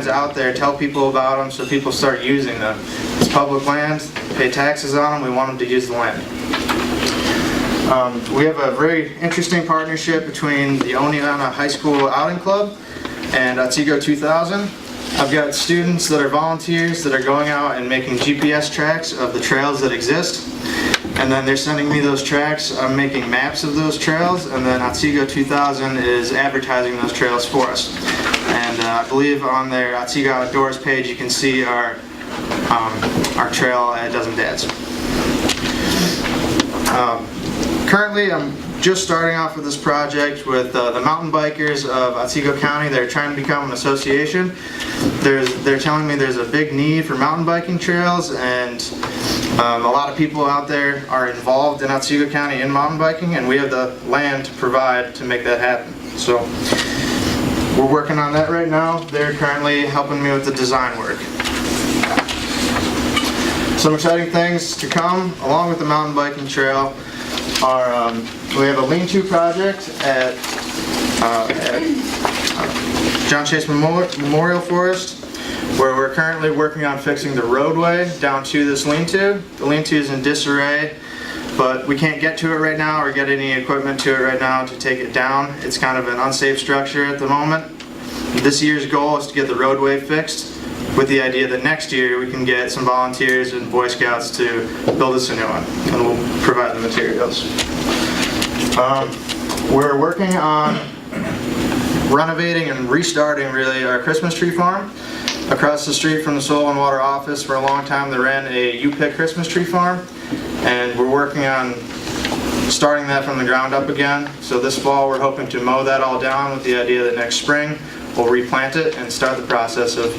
out there, tell people about them so people start using them. It's public land, pay taxes on them, we want them to use the land. We have a very interesting partnership between the Oneonta High School Outing Club and Otsego 2000. I've got students that are volunteers that are going out and making GPS tracks of the trails that exist, and then they're sending me those tracks. I'm making maps of those trails, and then Otsego 2000 is advertising those trails for us. And I believe on their Otsego Outdoors page you can see our trail at Dozen Dads. Currently, I'm just starting off with this project with the mountain bikers of Otsego County. They're trying to become an association. They're telling me there's a big need for mountain biking trails, and a lot of people out there are involved in Otsego County in mountain biking, and we have the land to provide to make that happen. So we're working on that right now. They're currently helping me with the design work. Some exciting things to come along with the mountain biking trail are we have a lean-to project at John Chase Memorial Forest, where we're currently working on fixing the roadway down to this lean-to. The lean-to is in disarray, but we can't get to it right now or get any equipment to it right now to take it down. It's kind of an unsafe structure at the moment. This year's goal is to get the roadway fixed, with the idea that next year we can get some volunteers and Boy Scouts to build us a new one, and we'll provide the materials. We're working on renovating and restarting really our Christmas tree farm. Across the street from the Soil and Water office, for a long time they ran a U-Pick Christmas tree farm, and we're working on starting that from the ground up again. So this fall we're hoping to mow that all down with the idea that next spring we'll replant it and start the process of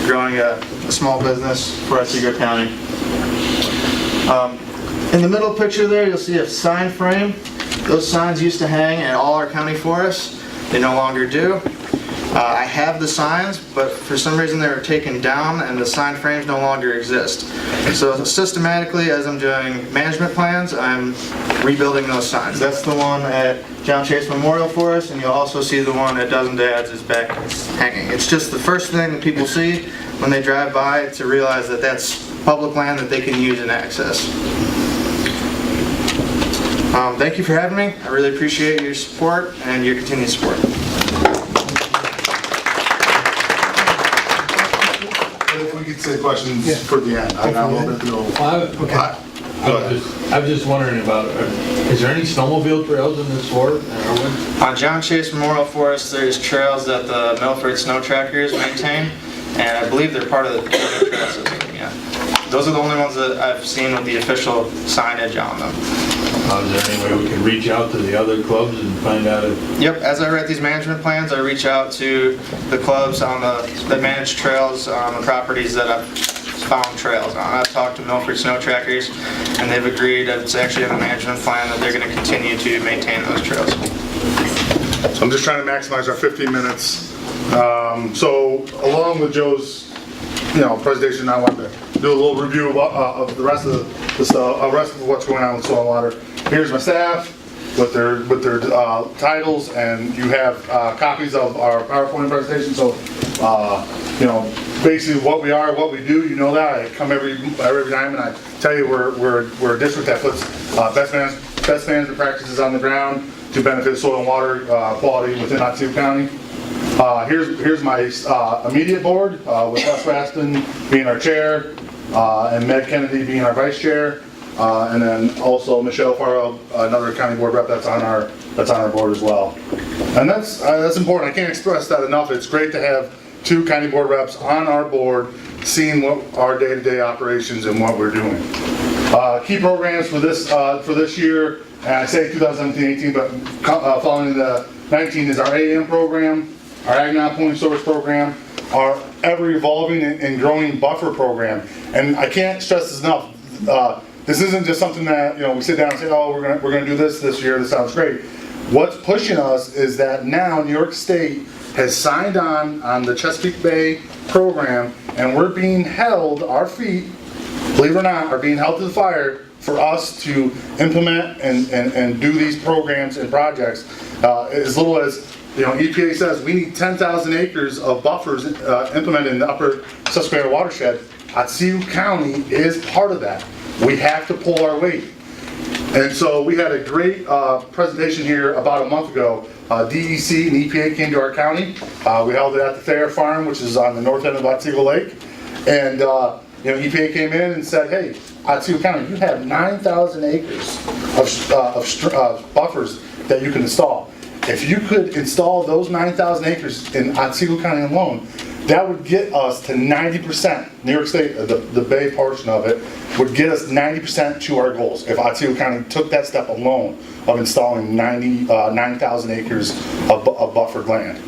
growing a small business for Otsego County. In the middle picture there you'll see a sign frame. Those signs used to hang at all our county forests. They no longer do. I have the signs, but for some reason they were taken down and the sign frames no longer exist. So systematically, as I'm doing management plans, I'm rebuilding those signs. That's the one at John Chase Memorial Forest, and you'll also see the one at Dozen Dads is back hanging. It's just the first thing that people see when they drive by to realize that that's public land that they can use and access. Thank you for having me. I really appreciate your support and your continued support. If we could say questions for the end. I got a little bit to go. I was just wondering about, is there any snowmobile trails in this forest? On John Chase Memorial Forest, there's trails that the Milford Snow Trackers maintain, and I believe they're part of the trail system. Yeah, those are the only ones that I've seen with the official signage on them. Is there any way we can reach out to the other clubs and find out if... Yep, as I write these management plans, I reach out to the clubs on that manage trails on the properties that I've found trails on. I've talked to Milford Snow Trackers, and they've agreed that it's actually in the management plan that they're going to continue to maintain those trails. So I'm just trying to maximize our 15 minutes. So along with Joe's presentation, I wanted to do a little review of the rest of what's going on with Soil and Water. Here's my staff with their titles, and you have copies of our PowerPoint presentation. So basically what we are, what we do. You know that I come every time and I tell you we're a district that puts best management practices on the ground to benefit soil and water quality within Otsego County. Here's my immediate board, with Wes Raston being our chair, and Meg Kennedy being our vice chair, and then also Michelle Farrell, another county board rep that's on our board as well. And that's important. I can't express that enough. It's great to have two county board reps on our board, seeing what our day-to-day operations and what we're doing. Key programs for this year, and I say 2017-18, but following the 19 is our AAM program, our Ag Point Source program, our ever-evolving and growing buffer program. And I can't stress this enough. This isn't just something that we sit down and say, oh, we're gonna do this year. This sounds great. What's pushing us is that now New York State has signed on the Chesapeake Bay program, and we're being held, our feet, believe it or not, are being held to the fire for us to implement and do these programs and projects as little as EPA says we need 10,000 acres of buffers implemented in the upper Susquehanna watershed. Otsego County is part of that. We have to pull our weight. And so we had a great presentation here about a month ago. DEC and EPA came to our county. We held it at the Thayer Farm, which is on the north end of Otsego Lake. And EPA came in and said, hey, Otsego County, you have 9,000 acres of buffers that you can install. If you could install those 9,000 acres in Otsego County alone, that would get us to 90%. New York State, the Bay portion of it, would get us 90% to our goals if Otsego County took that step alone of installing 9,000 acres of buffered land.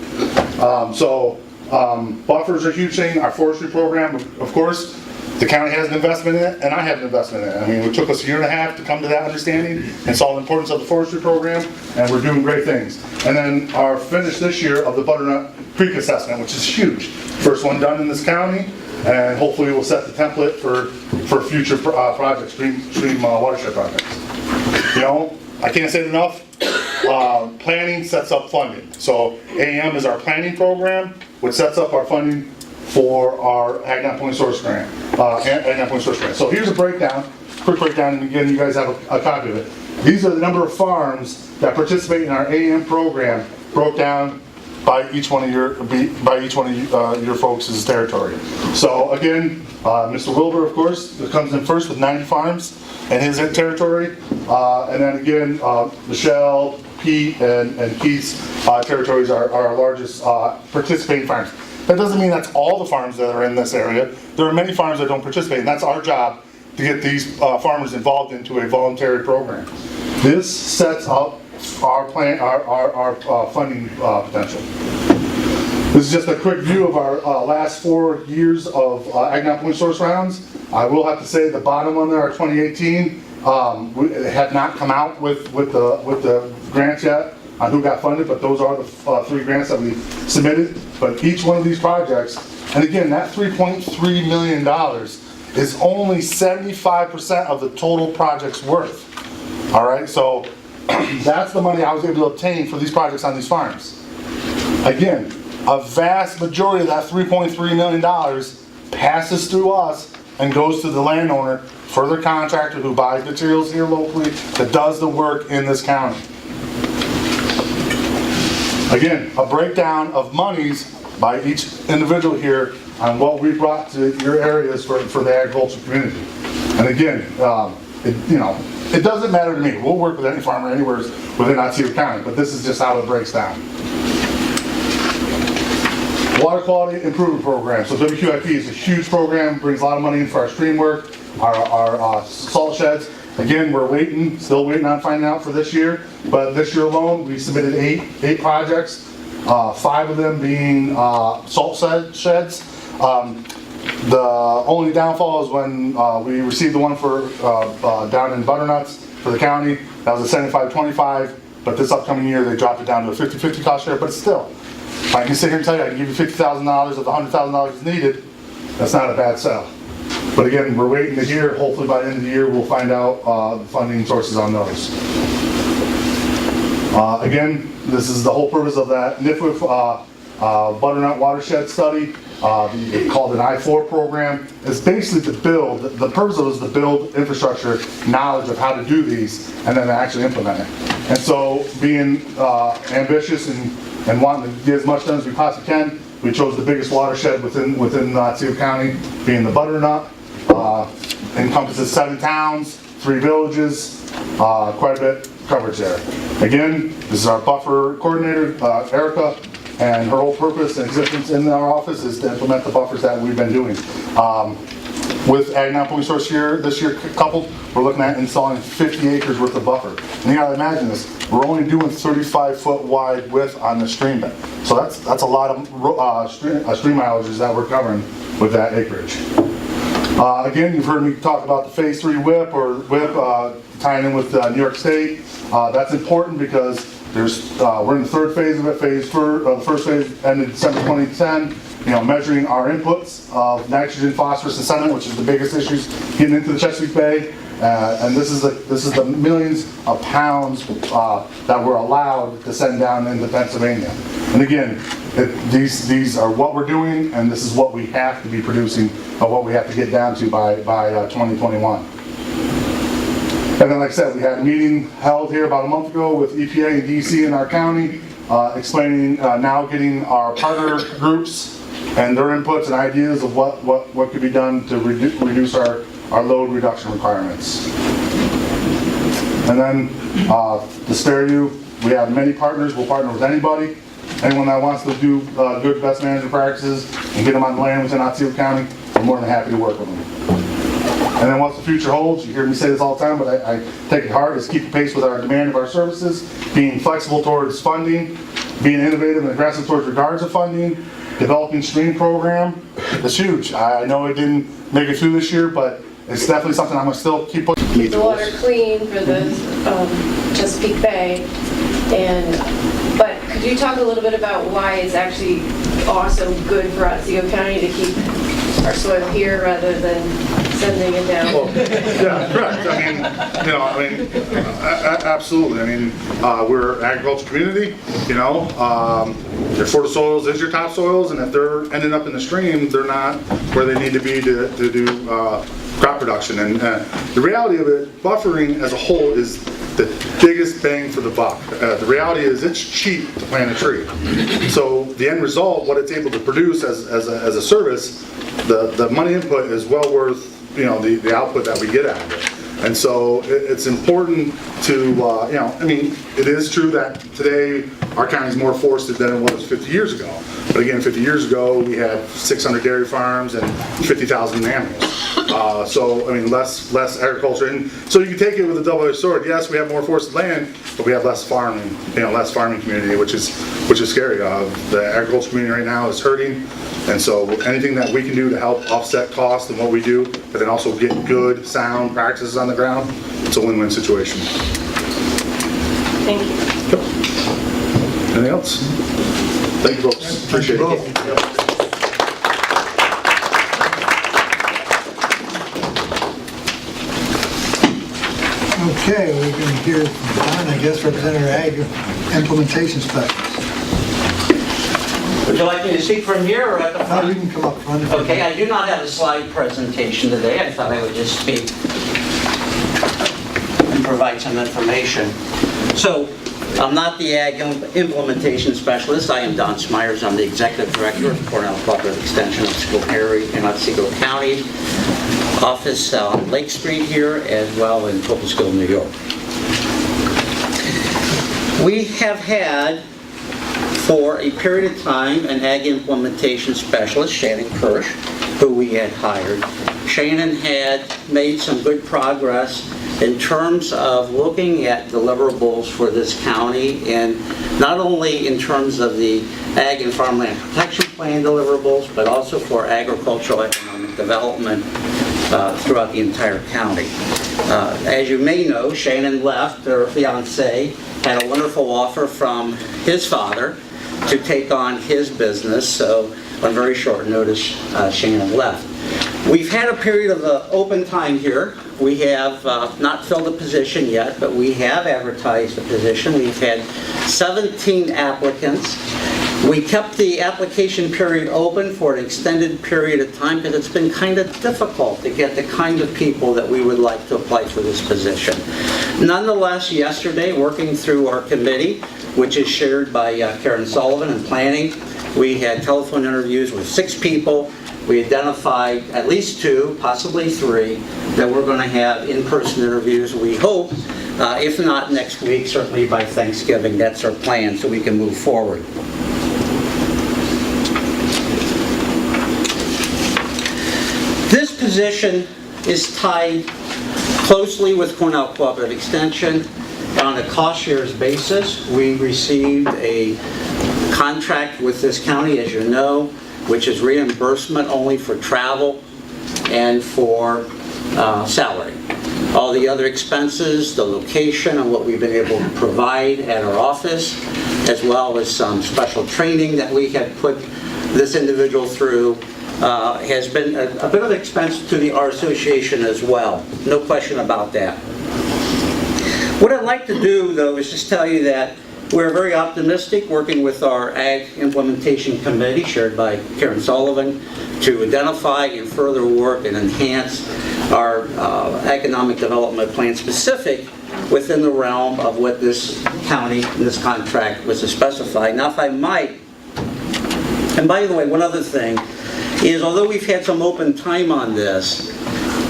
Buffers are a huge thing. Our forestry program, of course, the county has an investment in it, and I have an investment in it. I mean, it took us a year and a half to come to that understanding and saw the importance of the forestry program, and we're doing great things. And then our finish this year of the Butternut Creek assessment, which is huge. First one done in this county, and hopefully we'll set the template for future projects, stream watershed projects. I can't say it enough. Planning sets up funding. So AM is our planning program, which sets up our funding for our Ag Not Point Source Grant. So here's a breakdown, quick breakdown, and again, you guys have a copy of it. These are the number of farms that participate in our AM program, broke down by each one of your folks' territory. So again, Mr. Wilbur, of course, comes in first with 90 farms in his territory, and then again, Michelle, Pete, and Keith's territories are our largest participating farms. That doesn't mean that's all the farms that are in this area. There are many farms that don't participate, and that's our job to get these farmers involved into a voluntary program. This sets up our plan, our funding potential. This is just a quick view of our last 4 years of Ag Not Point Source rounds. I will have to say the bottom one there, our 2018, we have not come out with the grants yet on who got funded, but those are the 3 grants that we submitted. But each one of these projects, and again, that $3.3 million is only 75% of the total project's worth. All right, so that's the money I was able to obtain for these projects on these farms. Again, a vast majority of that $3.3 million passes through us and goes to the landowner for their contractor who buys materials here locally, that does the work in this county. Again, a breakdown of monies by each individual here on what we brought to your areas for the agricultural community. And again, it doesn't matter to me. We'll work with any farmer anywhere within Otsego County, but this is just how it breaks down. Water Quality Improvement Program. So WQIP is a huge program, brings a lot of money in for our stream work, our salt sheds. Again, we're still waiting on finding out for this year, but this year alone, we submitted eight projects, 5 of them being salt sheds. The only downfall is when we received the one for down in Butternuts for the county. That was a 75-25, but this upcoming year they dropped it down to a 50-50 cost share, but still, I can sit here and tell you I can give you $50,000 of the $100,000 is needed. That's not a bad sell. But again, we're waiting to hear. Hopefully by the end of the year we'll find out the funding sources on those. Again, this is the whole purpose of that NIFWIP Butternut Watershed Study, called an I-4 program. It's basically to build, the purpose of it is to build infrastructure, knowledge of how to do these, and then actually implement it. And so being ambitious and wanting to get as much done as we possibly can, we chose the biggest watershed within Otsego County, being the Butternut. Encompasses 7 towns, 3 villages, quite a bit coverage there. Again, this is our buffer coordinator, Erica, and her whole purpose and existence in our office is to implement the buffers that we've been doing. With Ag Not Point Source this year coupled, we're looking at installing 50 acres worth of buffer. And you gotta imagine this, we're only doing 35-foot wide width on the stream bed. So that's a lot of stream mileages that we're covering with that acreage. Again, you've heard me talk about the Phase 3 WIP or WIP tying in with New York State. That's important because we're in the 3rd phase of it. The first phase ended December 2010. Measuring our inputs of nitrogen, phosphorus, and sediment, which is the biggest issues getting into the Chesapeake Bay. And this is the millions of pounds that we're allowed to send down into Pennsylvania. And again, these are what we're doing, and this is what we have to be producing, or what we have to get down to by 2021. And then, like I said, we had a meeting held here about a month ago with EPA and DC in our county, explaining now getting our partner groups and their inputs and ideas of what could be done to reduce our load reduction requirements. And then to spare you, we have many partners. We'll partner with anybody. Anyone that wants to do good best management practices and get them on land within Otsego County, we're more than happy to work with them. And then what the future holds, you hear me say this all the time, but I take it hard, is keep pace with our demand of our services, being flexible towards funding, being innovative and aggressive towards regards of funding, developing stream program. It's huge. I know it didn't make it through this year, but it's definitely something I'm going to still keep pushing. Keep the water clean for the Chesapeake Bay. But could you talk a little bit about why it's actually also good for Otsego County to keep our soil here rather than sending it down? Well, yeah, correct. Absolutely. We're an agricultural community, your fertile soils is your topsoils, and if they're ending up in the stream, they're not where they need to be to do crop production. And the reality of it, buffering as a whole is the biggest bang for the buck. The reality is it's cheap to plant a tree. So the end result, what it's able to produce as a service, the money input is well worth the output that we get out of it. And so it's important to, it is true that today our county is more forested than it was 50 years ago. But again, 50 years ago, we had 600 dairy farms and 50,000 animals. Less agriculture. And so you can take it with a double-edged sword. Yes, we have more forested land, but we have less farming, less farming community, which is scary. The agriculture community right now is hurting. And so anything that we can do to help offset costs and what we do, but then also get good, sound practices on the ground, it's a win-win situation. Thank you. Yep. Anything else? Thank you, folks. Appreciate it. Okay, we can hear from Don, I guess, Representative Ag Implementation Specialist. Would you like me to speak from here or at the Now front? you can come up front. Okay, I do not have a slide presentation today. I thought I would just speak and provide some information. So, I'm not the Ag Implementation Specialist. I am Don Smyers. I'm the Executive Director of Cornell Cooperative Extension of Schoharie in Otsego County. Office on Lake Street here, as well in Otsego, New York. We have had, for a period of time, an Ag Implementation Specialist, Shannon Kirsch, who we had hired. Shannon had made some good progress in terms of looking at deliverables for this county, and not only in terms of the Ag and Farmland Protection Plan deliverables, but also for agricultural economic development throughout the entire county. As you may know, Shannon left, her fiance had a wonderful offer from his father to take on his business, so on very short notice, Shannon left. We've had a period of open time here. We have not filled a position yet, but we have advertised a position. We've had 17 applicants. We kept the application period open for an extended period of time because it's been kind of difficult to get the kind of people that we would like to apply for this position. Nonetheless, yesterday, working through our committee, which is shared by Karen Sullivan in planning, we had telephone interviews with 6 people. We identified at least 2, possibly 3, that we're going to have in-person interviews, we hope, if not next week, certainly by Thanksgiving. That's our plan, so we can move forward. This position is tied closely with Cornell Cooperative Extension. On a cost shares basis, we received a contract with this county, as you know, which is reimbursement only for travel and for salary. All the other expenses, the location, and what we've been able to provide at our office, as well as some special training that we have put this individual through, has been a bit of expense to our association as well. No question about that. What I'd like to do, though, is just tell you that we're very optimistic, working with our Ag Implementation Committee, chaired by Karen Sullivan, to identify and further work and enhance our economic development plan specific within the realm of what this county, this contract was to specify. Now, if I might, and by the way, one other thing is, although we've had some open time on this,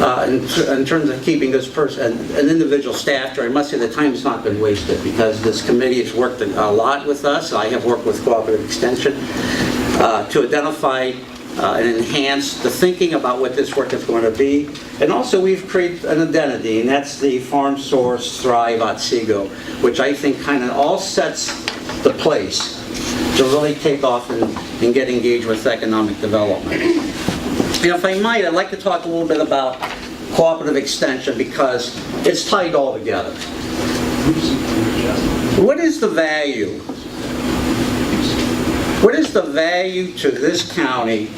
in terms of keeping this person, an individual staffer, I must say the time has not been wasted, because this committee has worked a lot with us. I have worked with Cooperative Extension to identify and enhance the thinking about what this work is going to be. And also we've created an identity, and that's the Farm Source Thrive Otsego, which I think kind of all sets the place to really take off and get engaged with economic development. And if I might, I'd like to talk a little bit about cooperative extension, because it's tied all together. What is the value? What is the value to this county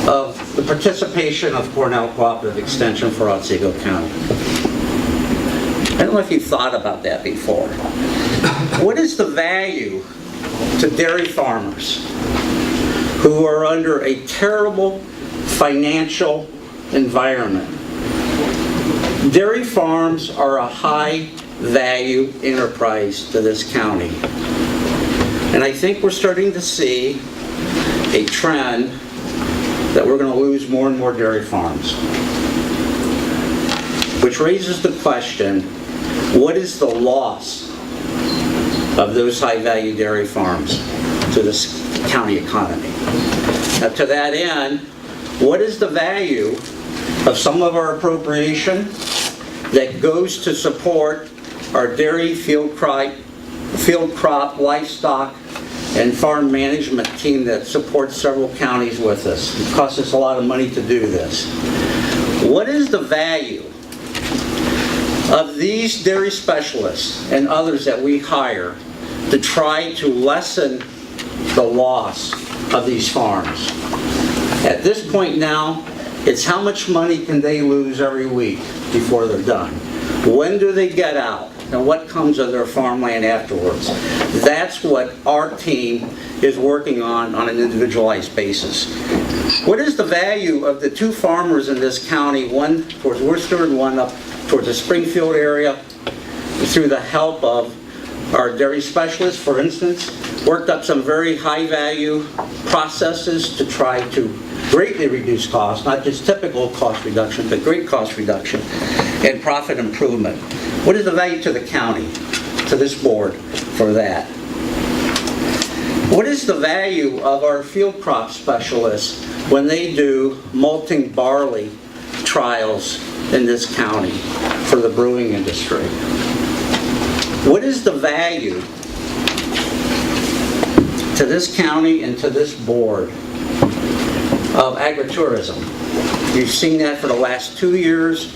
of the participation of Cornell Cooperative Extension for Otsego County? I don't know if you've thought about that before. What is the value to dairy farmers who are under a terrible financial environment? Dairy farms are a high value enterprise to this county. And I think we're starting to see a trend that we're going to lose more and more dairy farms. Which raises the question, what is the loss of those high value dairy farms to this county economy? Now, to that end, what is the value of some of our appropriation that goes to support our dairy, field crop, livestock, and farm management team that supports several counties with us? It costs us a lot of money to do this. What is the value of these dairy specialists and others that we hire to try to lessen the loss of these farms? At this point now, it's how much money can they lose every week before they're done? When do they get out? And what comes of their farmland afterwards? That's what our team is working on an individualized basis. What is the value of the two farmers in this county, one towards Worcester and one up towards the Springfield area, through the help of our dairy specialists, for instance, worked up some very high value processes to try to greatly reduce costs, not just typical cost reduction, but great cost reduction and profit improvement. What is the value to the county, to this board, for that? What is the value of our field crop specialists when they do malting barley trials in this county for the brewing industry? What is the value to this county and to this board of agritourism? You've seen that for the last 2 years,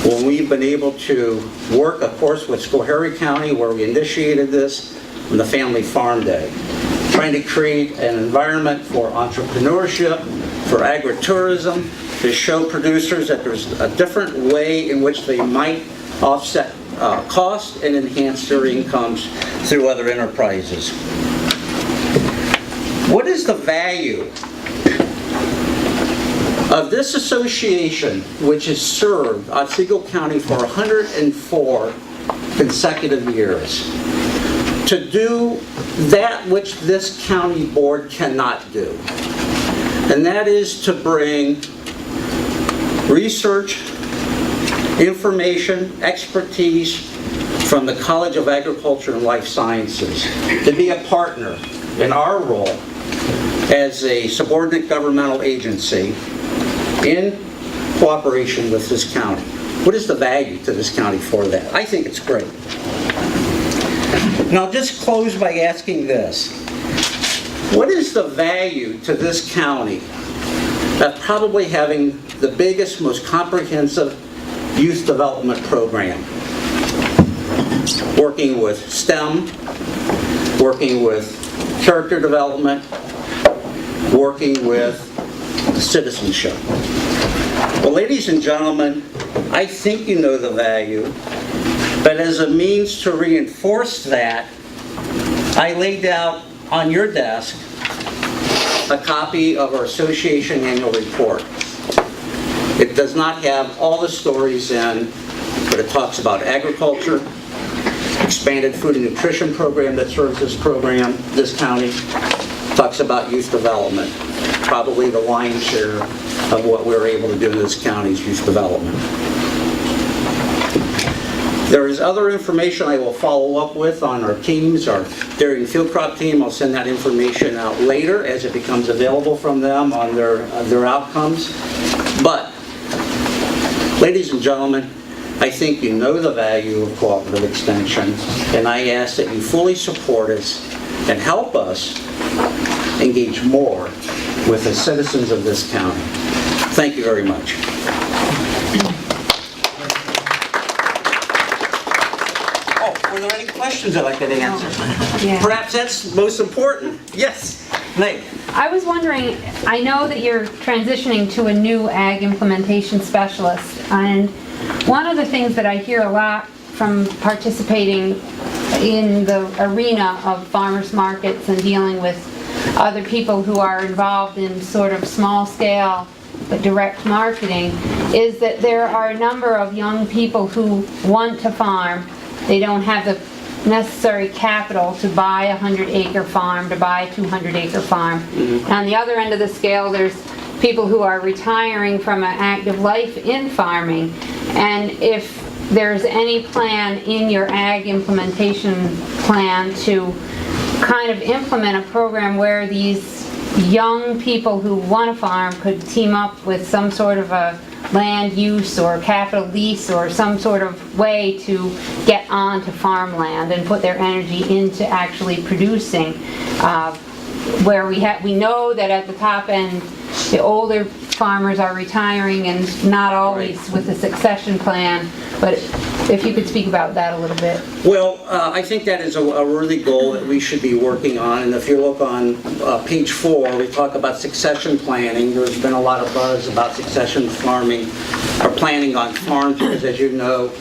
when we've been able to work, of course, with Schoharie County, where we initiated this on the Family Farm Day, trying to create an environment for entrepreneurship, for agritourism, to show producers that there's a different way in which they might offset costs and enhance their incomes through other enterprises. What is the value of this association, which has served Otsego County for 104 consecutive years, to do that which this county board cannot do? And that is to bring research, information, expertise from the College of Agriculture and Life Sciences, to be a partner in our role as a subordinate governmental agency in cooperation with this county. What is the value to this county for that? I think it's great. Now, I'll just close by asking this. What is the value to this county of probably having the biggest, most comprehensive youth development program? Working with STEM, working with character development, working with citizenship. Well, ladies and gentlemen, I think you know the value, but as a means to reinforce that, I laid out on your desk a copy of our association annual report. It does not have all the stories in, but it talks about agriculture, expanded food and nutrition program that serves this county, talks about youth development, probably the lion's share of what we're able to do in this county is youth development. There is other information I will follow up with on our teams, our dairy and field crop team. I'll send that information out later as it becomes available from them on their outcomes. But, ladies and gentlemen, I think you know the value of cooperative extension, and I ask that you fully support us and help us engage more with the citizens of this county. Thank you very much. Oh, were there any questions that I could answer? Yeah. Perhaps that's most important. Yes, Nate. I was wondering, I know that you're transitioning to a new ag implementation specialist, and one of the things that I hear a lot from participating in the arena of farmers markets and dealing with other people who are involved in sort of small scale but direct marketing is that there are a number of young people who want to farm. They don't have the necessary capital to buy a 100-acre farm, to buy a 200-acre farm. And on the other end of the scale, there's people who are retiring from an active life in farming. And if there's any plan in your ag implementation plan to kind of implement a program where these young people who want to farm could team up with some sort of a land use or capital lease or some sort of way to get onto farmland and put their energy into actually producing, where we know that at the top end the older farmers are retiring and not always with a succession plan, but if you could speak about that a little bit. Well, I think that is a worthy goal that we should be working on, and if you look on page 4, we talk about succession planning. There's been a lot of buzz about succession farming or planning on farms because, as you know,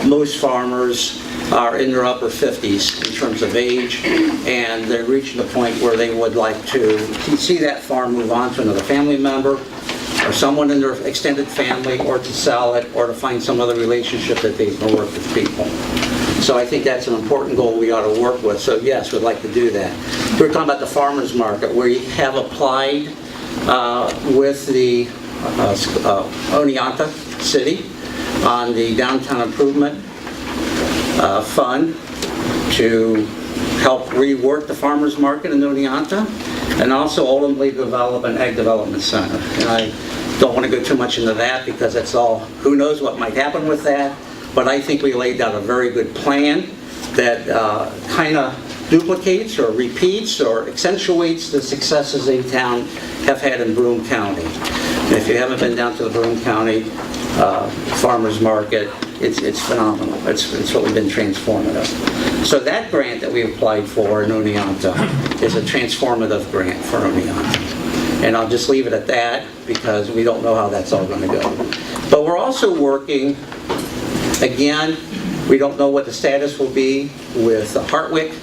most farmers are in their upper 50s in terms of age, and they're reaching the point where they would like to see that farm move on to another family member or someone in their extended family, or to sell it, or to find some other relationship that they can work with people. So I think that's an important goal we ought to work with. So yes, we'd like to do that. We're talking about the farmers market, where you have applied with the Oneonta City on the downtown improvement fund to help rework the farmers market in Oneonta, and also ultimately develop an ag development center. And I don't want to go too much into that because that's all, who knows what might happen with that, but I think we laid out a very good plan that kind of duplicates or repeats or accentuates the successes a town have had in Broome County. And if you haven't been down to the Broome County farmers market, it's phenomenal. It's really been transformative. So that grant that we applied for in Oneonta is a transformative grant for Oneonta. And I'll just leave it at that because we don't know how that's all going to go. But we're also working, again, we don't know what the status will be with Hartwick,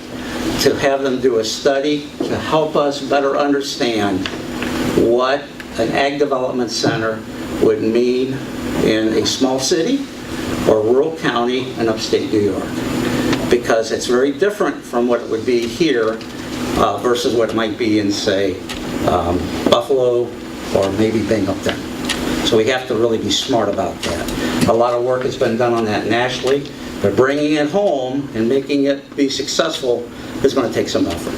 to have them do a study to help us better understand what an ag development center would mean in a small city or rural county in upstate New York. Because it's very different from what it would be here versus what it might be in, say, Buffalo or maybe Binghamton. So we have to really be smart about that. A lot of work has been done on that nationally, but bringing it home and making it be successful is going to take some effort.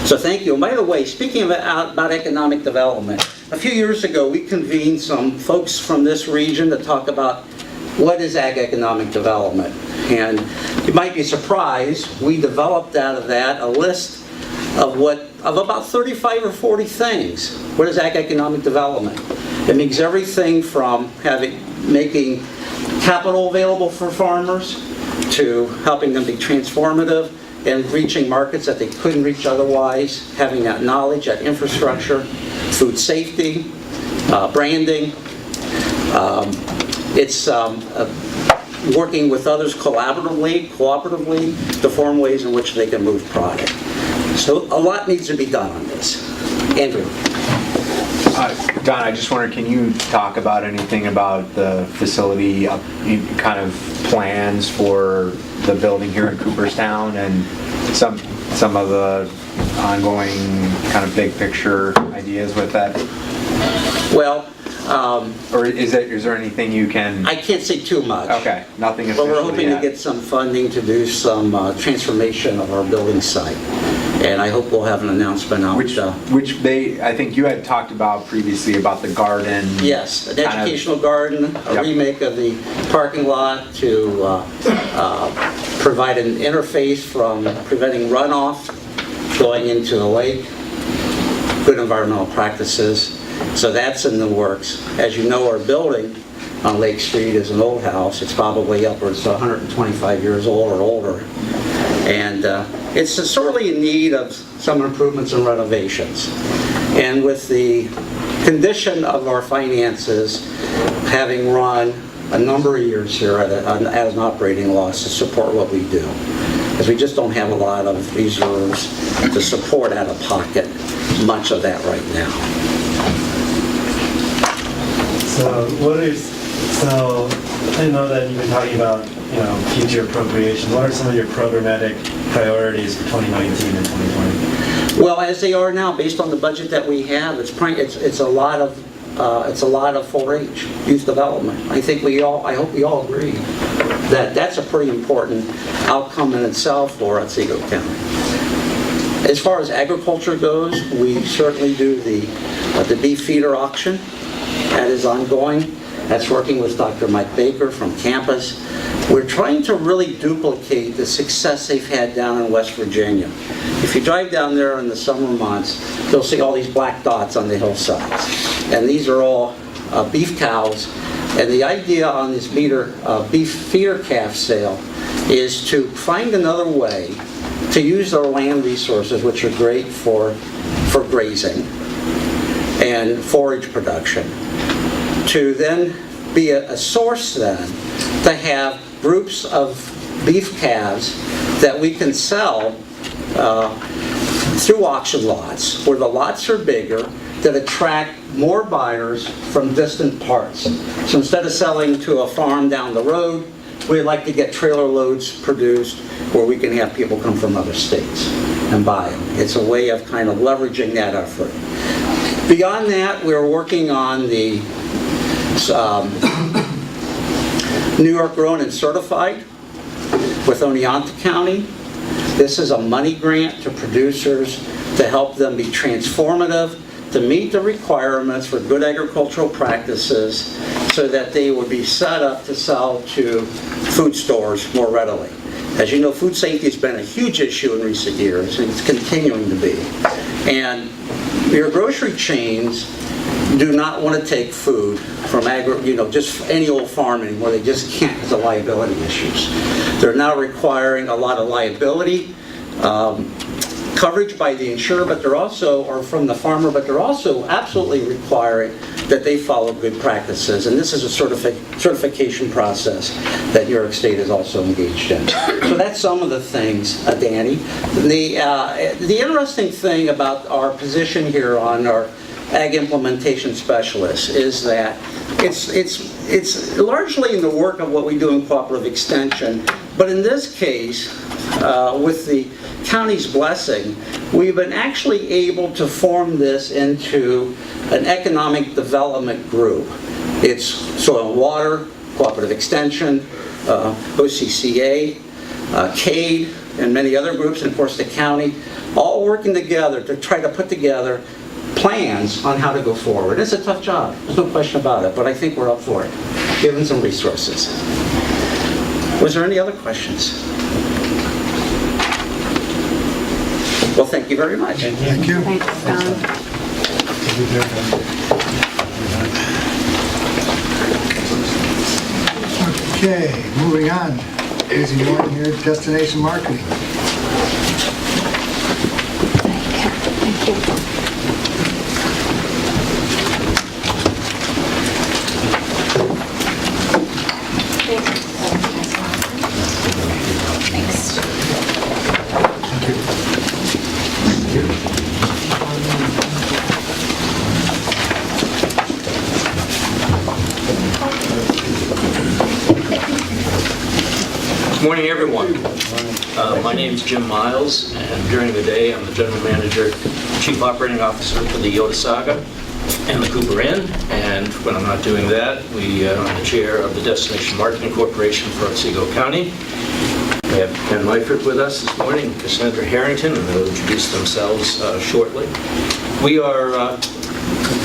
So thank you. And by the way, speaking about economic development, a few years ago we convened some folks from this region to talk about what is ag economic development. And you might be surprised, we developed out of that a list of about 35 or 40 things. What is ag economic development? It means everything from making capital available for farmers to helping them be transformative and reaching markets that they couldn't reach otherwise, having that knowledge, that infrastructure, food safety, branding. It's working with others cooperatively to form ways in which they can move product. So a lot needs to be done on this. Andrew. Don, I just wondered, can you talk about anything about the facility, kind of plans for the building here in Cooperstown and some of the ongoing kind of big picture ideas with that? Well, or is there anything you can? I can't say too much. Okay, nothing But officially we're hoping yet. to get some funding to do some transformation of our building site. And I hope we'll have an announcement out. I think you had talked about previously about the garden. Yes, an kind of- educational garden, a Yep. remake of the parking lot to provide an interface from preventing runoff going into the lake, good environmental practices. So that's in the works. As you know, our building on Lake Street is an old house. It's probably upwards to 125 years old or older. And it's sorely in need of some improvements and renovations. And with the condition of our finances, having run a number of years here at an operating loss to support what we do, because we just don't have a lot of reserves to support out of pocket much of that right now. So I know that you've been talking about, future appropriations. What are some of your programmatic priorities for 2019 and 2020? Well, as they are now, based on the budget that we have, it's a lot of 4-H youth development. I hope we all agree that that's a pretty important outcome in itself for Otsego County. As far as agriculture goes, we certainly do the beef feeder auction. That is ongoing. That's working with Dr. Mike Baker from campus. We're trying to really duplicate the success they've had down in West Virginia. If you drive down there in the summer months, you'll see all these black dots on the hillsides. And these are all beef cows. And the idea on this beef feeder calf sale is to find another way to use our land resources, which are great for grazing and forage production, to then be a source then to have groups of beef calves that we can sell through auction lots, where the lots are bigger, that attract more buyers from distant parts. So instead of selling to a farm down the road, we'd like to get trailer loads produced where we can have people come from other states and buy them. It's a way of kind of leveraging that effort. Beyond that, we're working on the New York Grown and Certified with Oneonta County. This is a money grant to producers to help them be transformative, to meet the requirements for good agricultural practices so that they would be set up to sell to food stores more readily. As you know, food safety has been a huge issue in recent years, and it's continuing to be. And your grocery chains do not want to take food from just any old farm anymore. They just can't because of liability issues. They're now requiring a lot of liability coverage by the insurer, but they're also, or from the farmer, but they're also absolutely requiring that they follow good practices. And this is a certification process that New York State is also engaged in. So that's some of the things, Danny. The interesting thing about our position here on our Ag Implementation Specialist is that it's largely in the work of what we do in cooperative extension, but in this case, with the county's blessing, we've been actually able to form this into an economic development group. It's soil and water, cooperative extension, OCCA, CADE, and many other groups, and of course the county, all working together to try to put together plans on how to go forward. It's a tough job, there's no question about it, but I think we're up for it, given some resources. Was there any other questions? Well, thank you very much. Thank you. Thanks, Don. Okay, moving on. Busy morning here, destination marketing. Thank you. Good morning, everyone. My name is Jim Miles, and during the day, I'm the General Manager, Chief Operating Officer for the Otsego and the Cooper Inn. And when I'm not doing that, I'm the Chair of the Destination Marketing Corporation for Otsego County. We have Ken Meifert with us this morning, Cassandra Harrington, and they'll introduce themselves shortly. We are,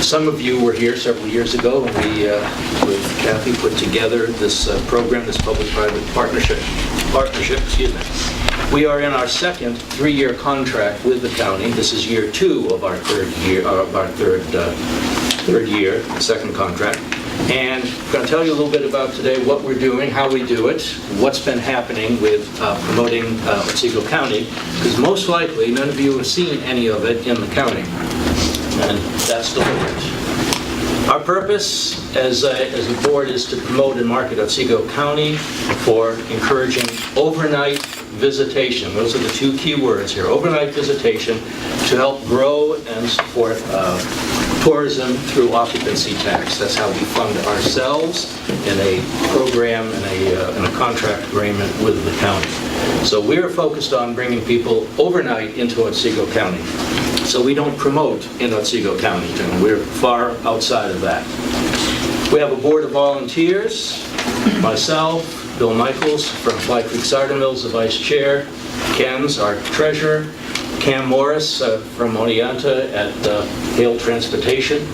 some of you were here several years ago when we, with Kathy, put together this program, this public-private partnership, We are in our second 3-year contract with the county. This is year 2 of our third year, the second contract. And I'm going to tell you a little bit about today what we're doing, how we do it, what's been happening with promoting Otsego County, because most likely none of you have seen any of it in the county, and that's deliberate. Our purpose as a board is to promote and market Otsego County for encouraging overnight visitation. Those are the 2 key words here, overnight visitation, to help grow and support tourism through occupancy tax. That's how we fund ourselves in a program and a contract agreement with the county. So we're focused on bringing people overnight into Otsego County. So we don't promote in Otsego County, and we're far outside of that. We have a board of volunteers, myself, Bill Michaels from Fly Creek Cider Mills, the vice chair, Ken's our treasurer, Cam Morris from Oneonta at Hale Transportation.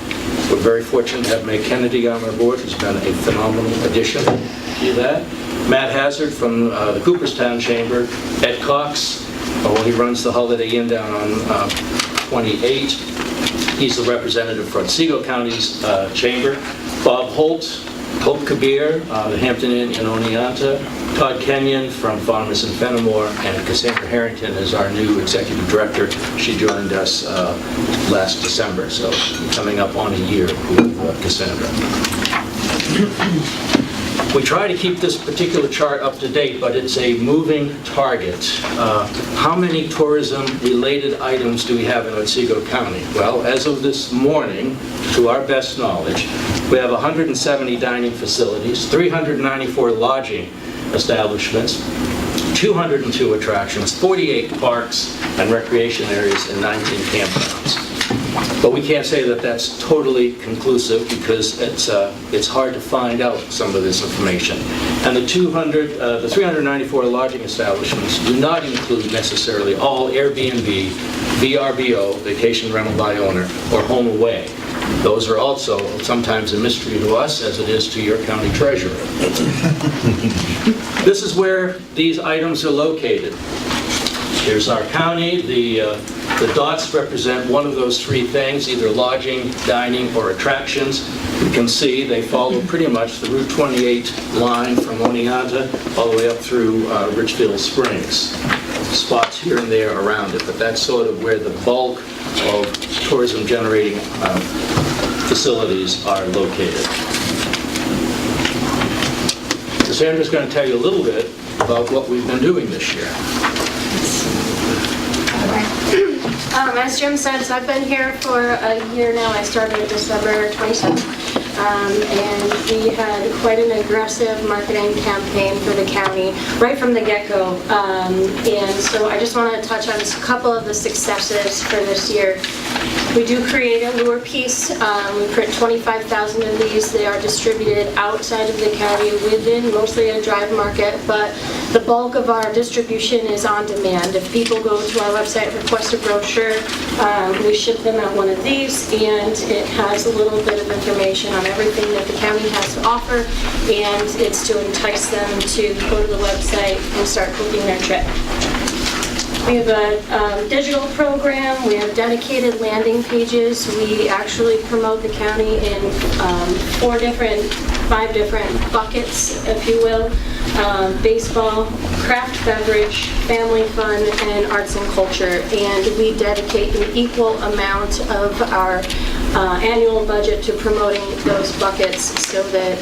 We're very fortunate to have Meg Kennedy on our board, who's been a phenomenal addition to that. Matt Hazard from the Cooperstown Chamber, Ed Cox, he runs the Holiday Inn down on 28. He's the representative for Otsego County's chamber. Bob Holt Kabir, the Hampton Inn in Oneonta. Todd Kenyon from Farmers in Fenimore, and Cassandra Harrington is our new executive director. She joined us last December, so coming up on a year with Cassandra. We try to keep this particular chart up to date, but it's a moving target. How many tourism-related items do we have in Otsego County? Well, as of this morning, to our best knowledge, we have 170 dining facilities, 394 lodging establishments, 202 attractions, 48 parks and recreation areas, and 19 campgrounds. But we can't say that that's totally conclusive because it's hard to find out some of this information. And the 394 lodging establishments do not include necessarily all Airbnb, VRBO, vacation rental by owner, or home away. Those are also sometimes a mystery to us, as it is to your county treasurer. This is where these items are located. Here's our county. The dots represent one of those 3 things, either lodging, dining, or attractions. You can see they follow pretty much the Route 28 line from Oneonta all the way up through Richfield Springs. Spots here and there around it, but that's sort of where the bulk of tourism-generating facilities are located. Cassandra's going to tell you a little bit about what we've been doing this year. As Jim said, so I've been here for a year now. I started December 27th, and we had quite an aggressive marketing campaign for the county right from the get-go. And so I just want to touch on a couple of the successes for this year. We do create a lure piece. We print 25,000 of these. They are distributed outside of the county, within mostly a drive market, but the bulk of our distribution is on demand. If people go to our website, request a brochure, we ship them out one of these, and it has a little bit of information on everything that the county has to offer, and it's to entice them to go to the website and start booking their trip. We have a digital program. We have dedicated landing pages. We actually promote the county in 5 different buckets, if you will. Baseball, craft beverage, family fun, and arts and culture. And we dedicate an equal amount of our annual budget to promoting those buckets so that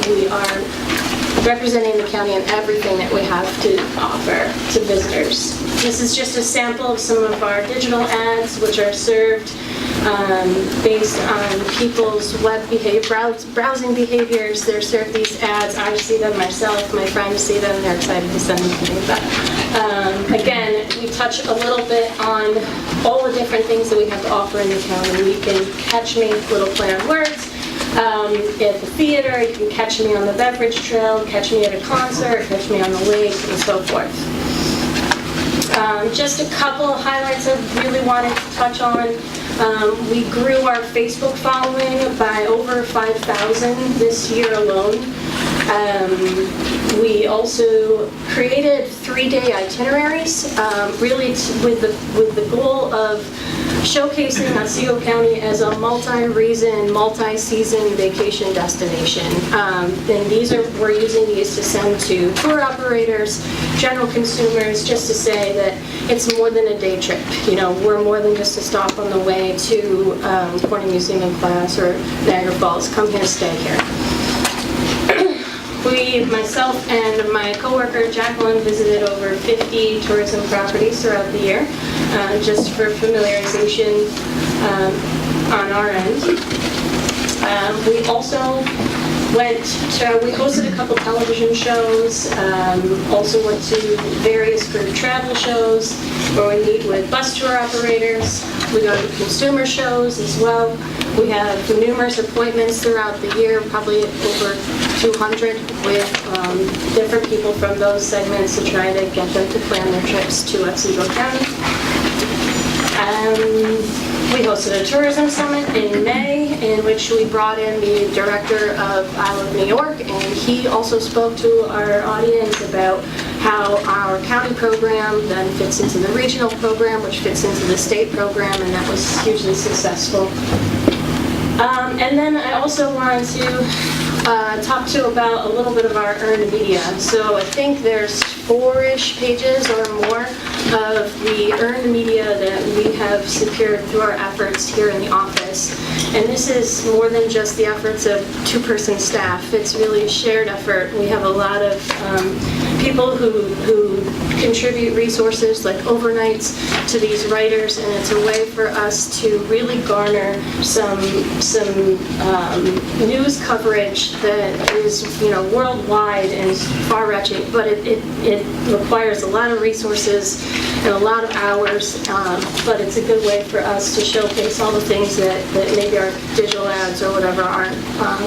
we are representing the county in everything that we have to offer to visitors. This is just a sample of some of our digital ads, which are served based on people's web behavior, browsing behaviors. There's these ads, I see them myself, my friends see them, they're excited to send them to me. But again, we touch a little bit on all the different things that we have to offer in the county. You can catch me, little play on words, at the theater, you can catch me on the beverage trail, catch me at a concert, catch me on the lake, and so forth. Just a couple of highlights I really wanted to touch on. We grew our Facebook following by over 5,000 this year alone. We also created 3-day itineraries, really with the goal of showcasing Otsego County as a multi-reason, multi-season vacation destination. And we're using these to send to tour operators, general consumers, just to say that it's more than a day trip. You know, we're more than just a stop on the way to Corning Museum and Class or Niagara Falls. Come here, stay here. Myself and my coworker Jacqueline visited over 50 tourism properties throughout the year, just for familiarization on our end. We also we hosted a couple television shows, also went to various group travel shows where we meet with bus tour operators. We go to consumer shows as well. We have numerous appointments throughout the year, probably over 200 with different people from those segments to try to get them to plan their trips to Otsego County. We hosted a tourism summit in May in which we brought in the director of Isle of New York, and he also spoke to our audience about how our county program then fits into the regional program, which fits into the state program, and that was hugely successful. And then I also wanted to talk to you about a little bit of our earned media. So I think there's 4-ish pages or more of the earned media that we have secured through our efforts here in the office. And this is more than just the efforts of 2-person staff. It's really a shared effort. We have a lot of people who contribute resources like overnights to these writers, and it's a way for us to really garner some news coverage that is, you know, worldwide and far-reaching, but it requires a lot of resources and a lot of hours, but it's a good way for us to showcase all the things that maybe our digital ads or whatever aren't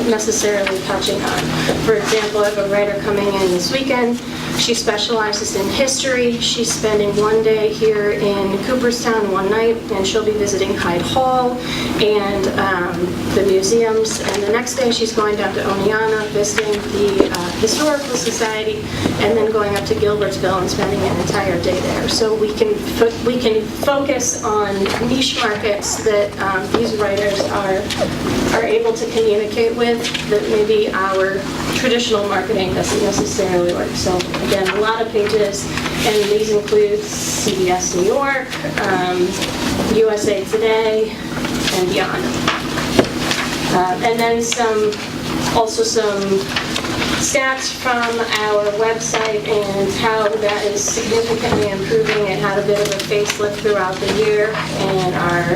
necessarily touching on. For example, I have a writer coming in this weekend. She specializes in history. She's spending one day here in Cooperstown, one night, and she'll be visiting Hyde Hall and the museums. And the next day she's going down to Oneonta, visiting the Historical Society, and then going up to Gilbertsville and spending an entire day there. So we can focus on niche markets that these writers are able to communicate with that maybe our traditional marketing doesn't necessarily work. So again, a lot of pages, and these include CBS New York, USA Today, and beyond. And then also some stats from our website and how that is significantly improving. It had a bit of a facelift throughout the year, and our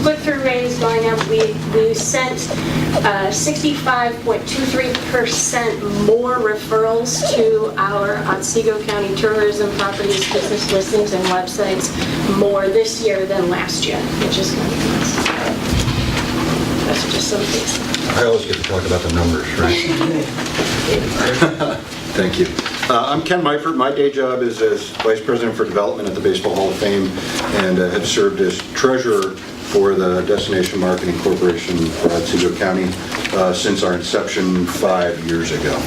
click-through rate is going up. We sent 65.23% more referrals to our Otsego County tourism properties, business listings, and websites more this year than last year, which is kind of nice. That's just some things. I always get to talk about the numbers, right? Thank you. I'm Ken Meifert. My day job is as Vice President for Development at the Baseball Hall of Fame, and have served as Treasurer for the Destination Marketing Corporation for Otsego County since our inception 5 years ago.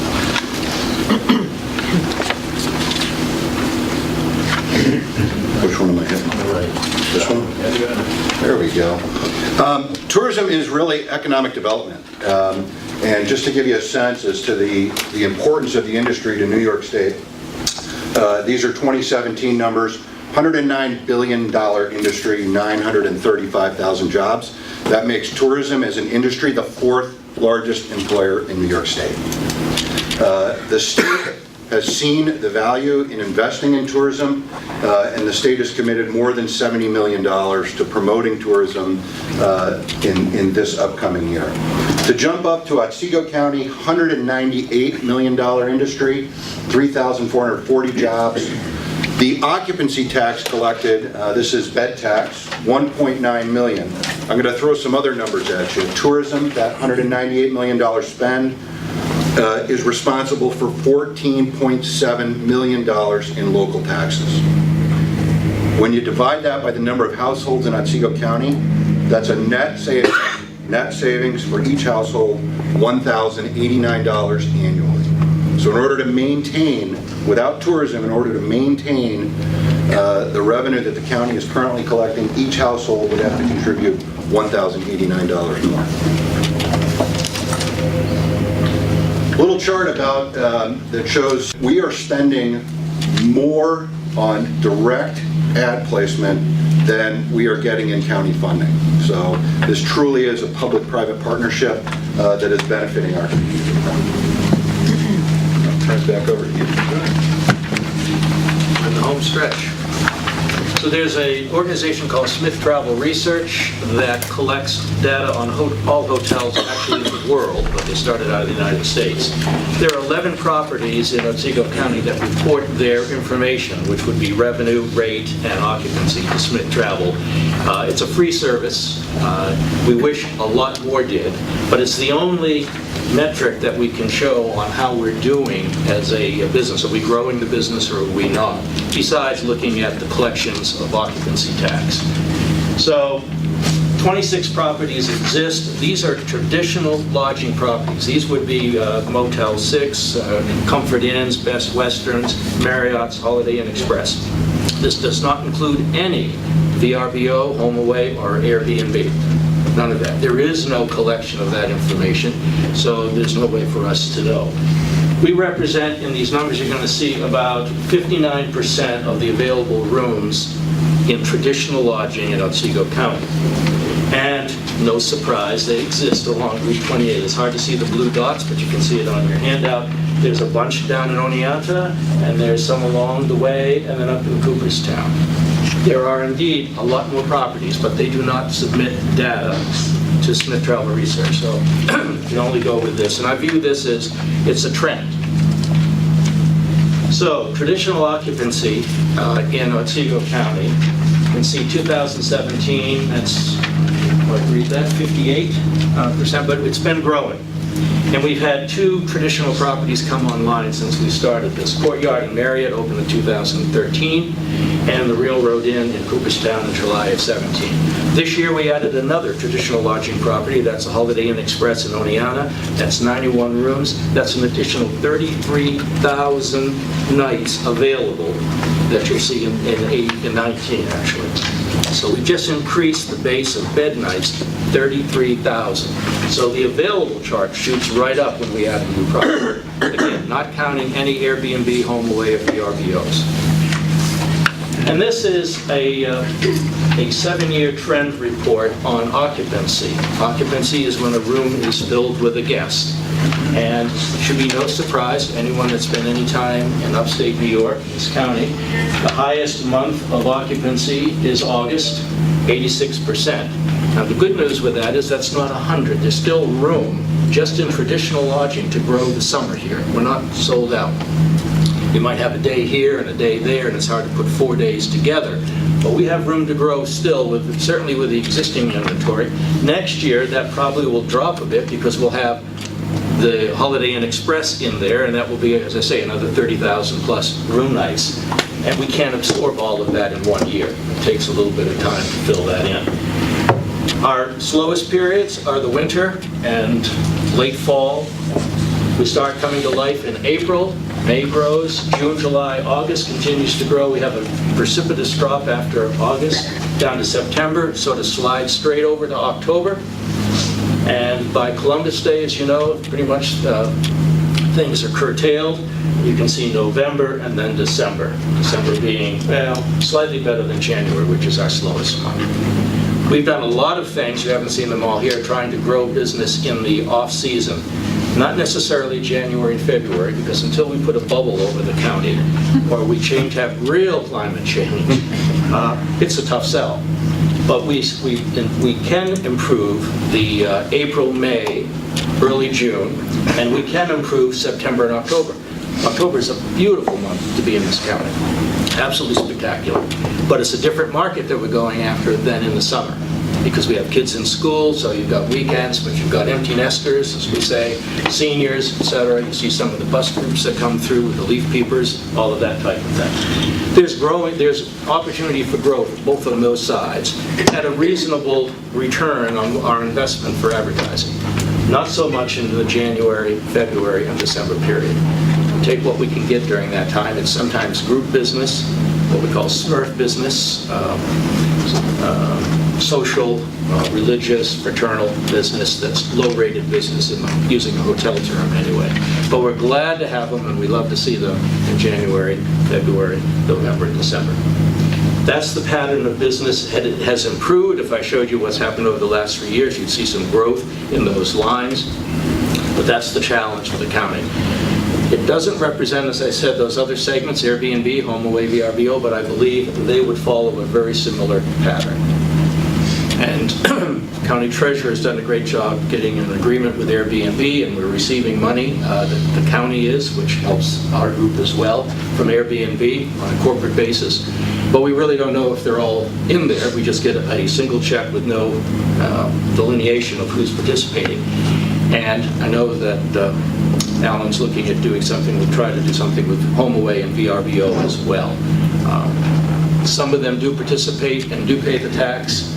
Which one am I hitting? This one? There we go. Tourism is really economic development. And just to give you a sense as to the importance of the industry to New York State, these are 2017 numbers. $109 billion industry, 935,000 jobs. That makes tourism as an industry the 4th largest employer in New York State. The state has seen the value in investing in tourism, and the state has committed more than $70 million to promoting tourism in this upcoming year. To jump up to Otsego County, $198 million industry, 3,440 jobs. The occupancy tax collected, this is bed tax, $1.9 million. I'm going to throw some other numbers at you. Tourism, that $198 million spend, is responsible for $14.7 million in local taxes. When you divide that by the number of households in Otsego County, that's a net savings for each household, $1,089 annually. So in order to maintain, without tourism, in order to maintain the revenue that the county is currently collecting, each household would have to contribute $1,089 more. A little chart about that shows we are spending more on direct ad placement than we are getting in county funding. So this truly is a public-private partnership that is benefiting our community. Turn it back over to you. In the home stretch. So there's an organization called Smith Travel Research that collects data on all hotels actually in the world, but they started out of the United States. There are 11 properties in Otsego County that report their information, which would be revenue, rate, and occupancy to Smith Travel. It's a free service. We wish a lot more did, but it's the only metric that we can show on how we're doing as a business. Are we growing the business or are we not? Besides looking at the collections of occupancy tax. So 26 properties exist. These are traditional lodging properties. These would be Motel 6, Comfort Inns, Best Westerns, Marriott's, Holiday Inn Express. This does not include any VRBO, HomeAway, or Airbnb. None of that. There is no collection of that information, so there's no way for us to know. We represent, in these numbers you're going to see, about 59% of the available rooms in traditional lodging in Otsego County. And no surprise, they exist along Route 28. It's hard to see the blue dots, but you can see it on your handout. There's a bunch down in Oneonta, and there's some along the way, and then up in Cooperstown. There are indeed a lot more properties, but they do not submit data to Smith Travel Research, so you can only go with this. And I view this as, it's a trend. So, traditional occupancy in Otsego County, you can see 2017, that's, read that, 58%, but it's been growing. And we've had 2 traditional properties come online since we started this. Courtyard in Marriott opened in 2013, and the Railroad Inn in Cooperstown in July of 17. This year we added another traditional lodging property. That's the Holiday Inn Express in Oneonta. That's 91 rooms. That's an additional 33,000 nights available that you'll see in 19, actually. So we just increased the base of bed nights to 33,000. So the available chart shoots right up when we add a new property. Again, not counting any Airbnb, HomeAway, or VRBOs. And this is a 7-year trend report on occupancy. Occupancy is when a room is filled with a guest. And it should be no surprise to anyone that spent any time in upstate New York, this county. The highest month of occupancy is August, 86%. Now the good news with that is that's not 100. There's still room just in traditional lodging to grow the summer here. We're not sold out. You might have a day here and a day there, and it's hard to put 4 days together. But we have room to grow still, certainly with the existing inventory. Next year, that probably will drop a bit because we'll have the Holiday Inn Express in there, and that will be, as I say, another 30,000 plus room nights. And we can't absorb all of that in 1 year. It takes a little bit of time to fill that in. Our slowest periods are the winter and late fall. We start coming to life in April. May grows, June, July, August continues to grow. We have a precipitous drop after August down to September. It sort of slides straight over to October. And by Columbus Day, as you know, pretty much things are curtailed. You can see November and then December. December being, well, slightly better than January, which is our slowest month. We've done a lot of things, you haven't seen them all here, trying to grow business in the off-season. Not necessarily January and February, because until we put a bubble over the county, or we have real climate change, it's a tough sell. But we can improve the April, May, early June, and we can improve September and October. October is a beautiful month to be in this county. Absolutely spectacular. But it's a different market that we're going after than in the summer, because we have kids in school, so you've got weekends, but you've got empty nesters, as we say, seniors, etc. You see some of the bus groups that come through with the leaf peepers, all of that type of thing. There's opportunity for growth, both on those sides, at a reasonable return on our investment for advertising. Not so much in the January, February, and December period. We take what we can get during that time. It's sometimes group business, what we call Smurf business, social, religious, fraternal business that's low-rated business, using a hotel term anyway. But we're glad to have them, and we love to see them in January, February, November, and December. That's the pattern of business. It has improved. If I showed you what's happened over the last 3 years, you'd see some growth in those lines. But that's the challenge for the county. It doesn't represent, as I said, those other segments, Airbnb, HomeAway, VRBO, but I believe they would follow a very similar pattern. And County Treasurer has done a great job getting an agreement with Airbnb, and we're receiving money that the county is, which helps our group as well, from Airbnb on a corporate basis. But we really don't know if they're all in there. We just get a single check with no delineation of who's participating. And I know that Alan's looking at doing something, we'll try to do something with HomeAway and VRBO as well. Some of them do participate and do pay the tax.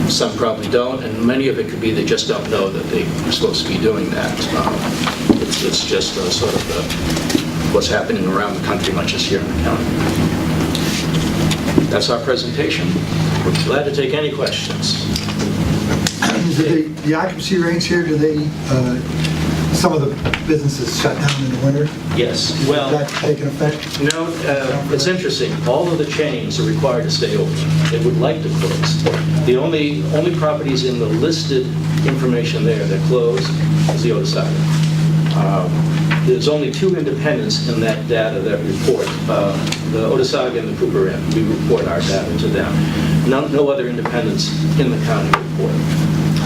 Some probably don't, and many of it could be they just don't know that they're supposed to be doing that. It's just sort of what's happening around the country, not just here in the county. That's our presentation. We're glad to take any questions. The occupancy rates here, do they, some of the businesses shut down in the winter? Yes. Is Well, that taking effect? no, it's interesting. All of the chains are required to stay open. They would like to close. The only properties in the listed information there that close is the Otsego. There's only 2 independents in that data that report, the Otsego and the Cooper Inn. We report our data to them. No other independents in the county report.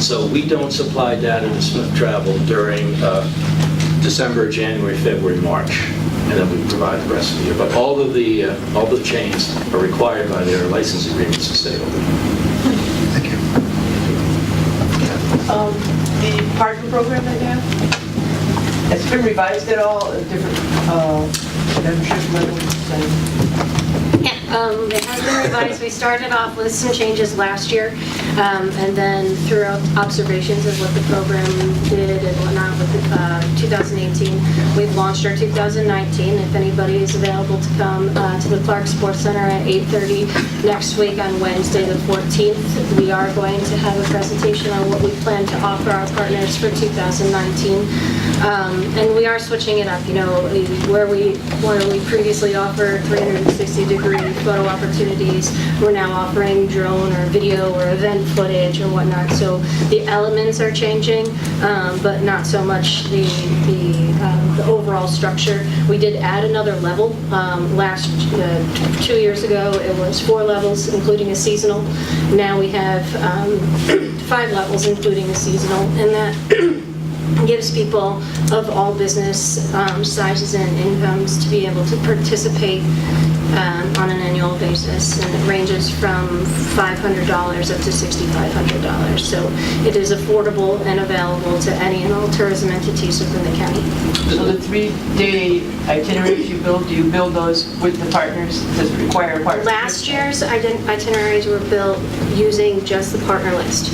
So we don't supply data to Smith Travel during December, January, February, March, and then we provide the rest of the year. But all the chains are required by their license agreements to stay open. Thank you. The partner program that you have, has it been revised at all, different membership levels? It has been revised. We started off with some changes last year, and then through observations of what the program did and whatnot with the 2018, we've launched our 2019. If anybody is available to come to the Clark Sports Center at 8:30 next week on Wednesday the 14th, we are going to have a presentation on what we plan to offer our partners for 2019. And we are switching it up, you know, where we previously offered 360-degree photo opportunities, we're now offering drone or video or event footage or whatnot. So the elements are changing, but not so much the overall structure. We did add another level. 2 years ago, it was 4 levels, including a seasonal. Now we have 5 levels, including a seasonal, and that gives people of all business sizes and incomes to be able to participate on an annual basis, and it ranges from $500 up to $6,500. So it is affordable and available to any and all tourism entities within the county. So the 3-day itineraries you build, do you build those with the partners? Does it require partners? Last year's itineraries were built using just the partner list.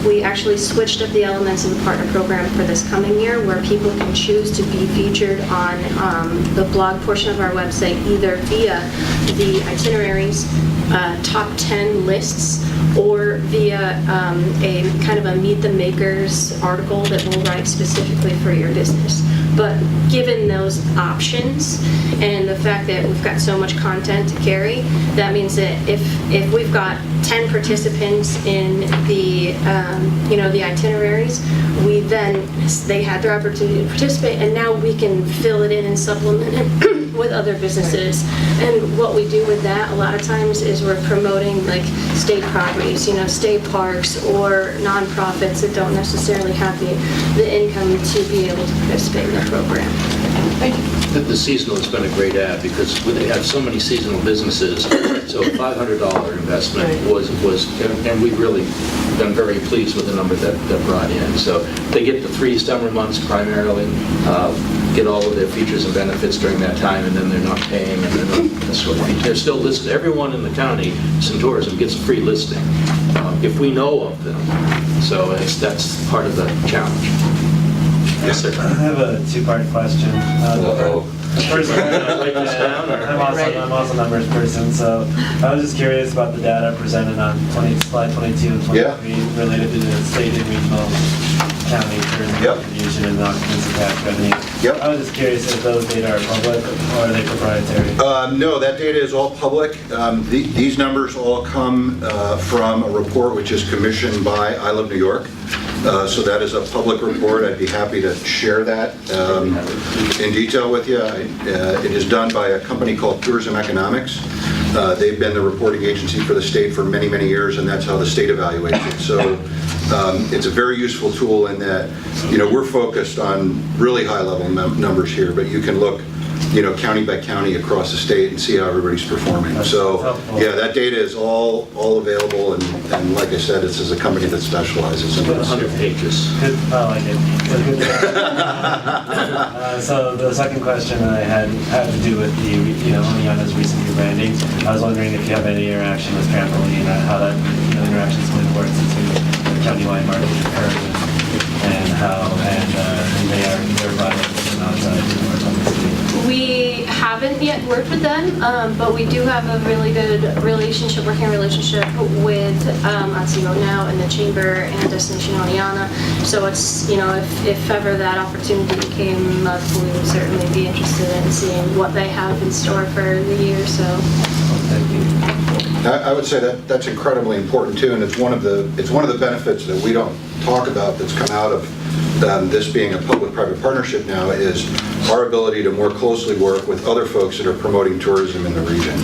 We actually switched up the elements of the partner program for this coming year, where people can choose to be featured on the blog portion of our website, either via the itineraries, top 10 lists, or via a kind of a Meet the Makers article that we'll write specifically for your business. But given those options and the fact that we've got so much content to carry, that means that if we've got 10 participants in the the itineraries, they had their opportunity to participate, and now we can fill it in and supplement it with other businesses. And what we do with that a lot of times is we're promoting like state properties, state parks or nonprofits that don't necessarily have the income to be able to participate in the program. The seasonal has been a great ad because they have so many seasonal businesses. So a $500 investment was, and we've really been very pleased with the number that brought in. So they get the 3 summer months primarily, get all of their features and benefits during that time, and then they're not paying, and they're still listed. Everyone in the county, in tourism, gets a free listing if we know of them. So that's part of the challenge. Yes, sir. I have a 2-part question. First, Write this down, or? I'm also a numbers person, so I was just curious about the data presented on slide 22 and 23 related to the state and regional county tourism contribution and occupancy tax revenue. I was just curious if those data are public or are they proprietary? No, that data is all public. These numbers all come from a report which is commissioned by I Love New York. So that is a public report. I'd be happy to share that in detail with you. It is done by a company called Tourism Economics. They've been the reporting agency for the state for many, many years, and that's how the state evaluates it. So it's a very useful tool in that, we're focused on really high-level numbers here, but you can look county by county across the state and see how everybody's performing. So, yeah, that data is all available, and like I said, this is a company that specializes in this. 100 pages. Good, I like it. So the second question I had to do with the, Oneonta's recent rebranding. I was wondering if you have any interaction with Trampoline, how that interaction is going to work into the countywide marketing curve, and how they're brought in outside to work on the city. We haven't yet worked with them, but we do have a really good working relationship with Otsego now and the Chamber and Destination Oneonta. So it's, if ever that opportunity came up, we would certainly be interested in seeing what they have in store for the year. So. Thank you. I would say that's incredibly important too, and it's one of the benefits that we don't talk about that's come out of this being a public-private partnership now is our ability to more closely work with other folks that are promoting tourism in the region.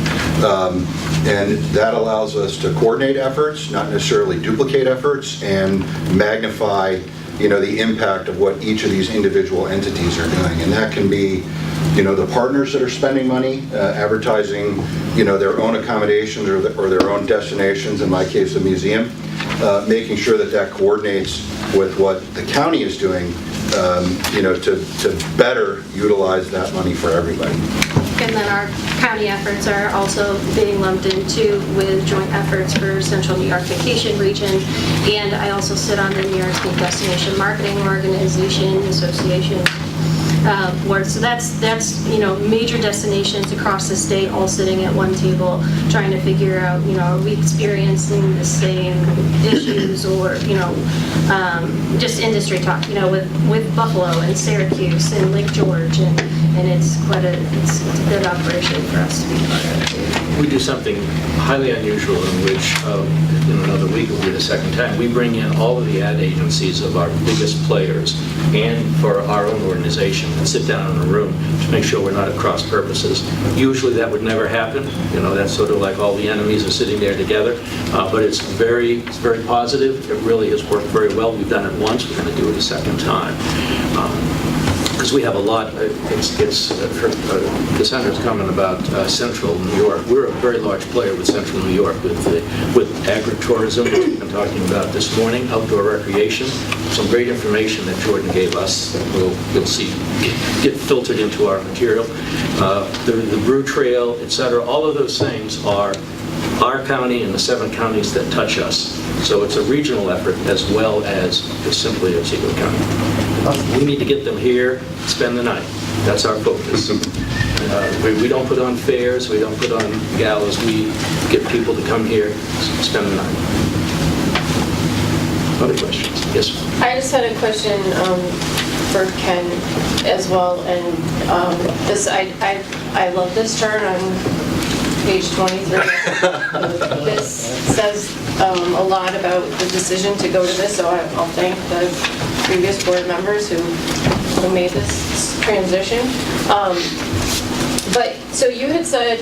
And that allows us to coordinate efforts, not necessarily duplicate efforts, and magnify the impact of what each of these individual entities are doing. And that can be the partners that are spending money, advertising their own accommodations or their own destinations, in my case a museum, making sure that coordinates with what the county is doing to better utilize that money for everybody. And then our county efforts are also being lumped into with joint efforts for Central New York Vacation Region. And I also sit on the New York State Destination Marketing Organization Association board. So that's major destinations across the state all sitting at one table trying to figure out, are we experiencing the same issues or, just industry talk, with Buffalo and Syracuse and Lake George, and it's a good operation for us to be part of too. We do something highly unusual in which, in another week will be the second time, we bring in all of the ad agencies of our biggest players and for our own organization and sit down in a room to make sure we're not at cross purposes. Usually that would never happen. That's sort of like all the enemies are sitting there together. But it's very positive. It really has worked very well. We've done it once. We're going to do it a second time. Because we have a lot, the senator's comment about Central New York. We're a very large player with Central New York with agritourism, we've been talking about this morning, outdoor recreation, some great information that Jordan gave us that you'll see get filtered into our material. The Brew Trail, et cetera, all of those things are our county and the 7 counties that touch us. So it's a regional effort as well as simply Otsego County. We need to get them here, spend the night. That's our focus. We don't put on fairs, we don't put on galas, we get people to come here, spend the night. Other questions? Yes. I just had a question for Ken as well, and this, I love this chart on page 23. This says a lot about the decision to go to this, so I'll thank the previous board members who made this transition. But, so you had said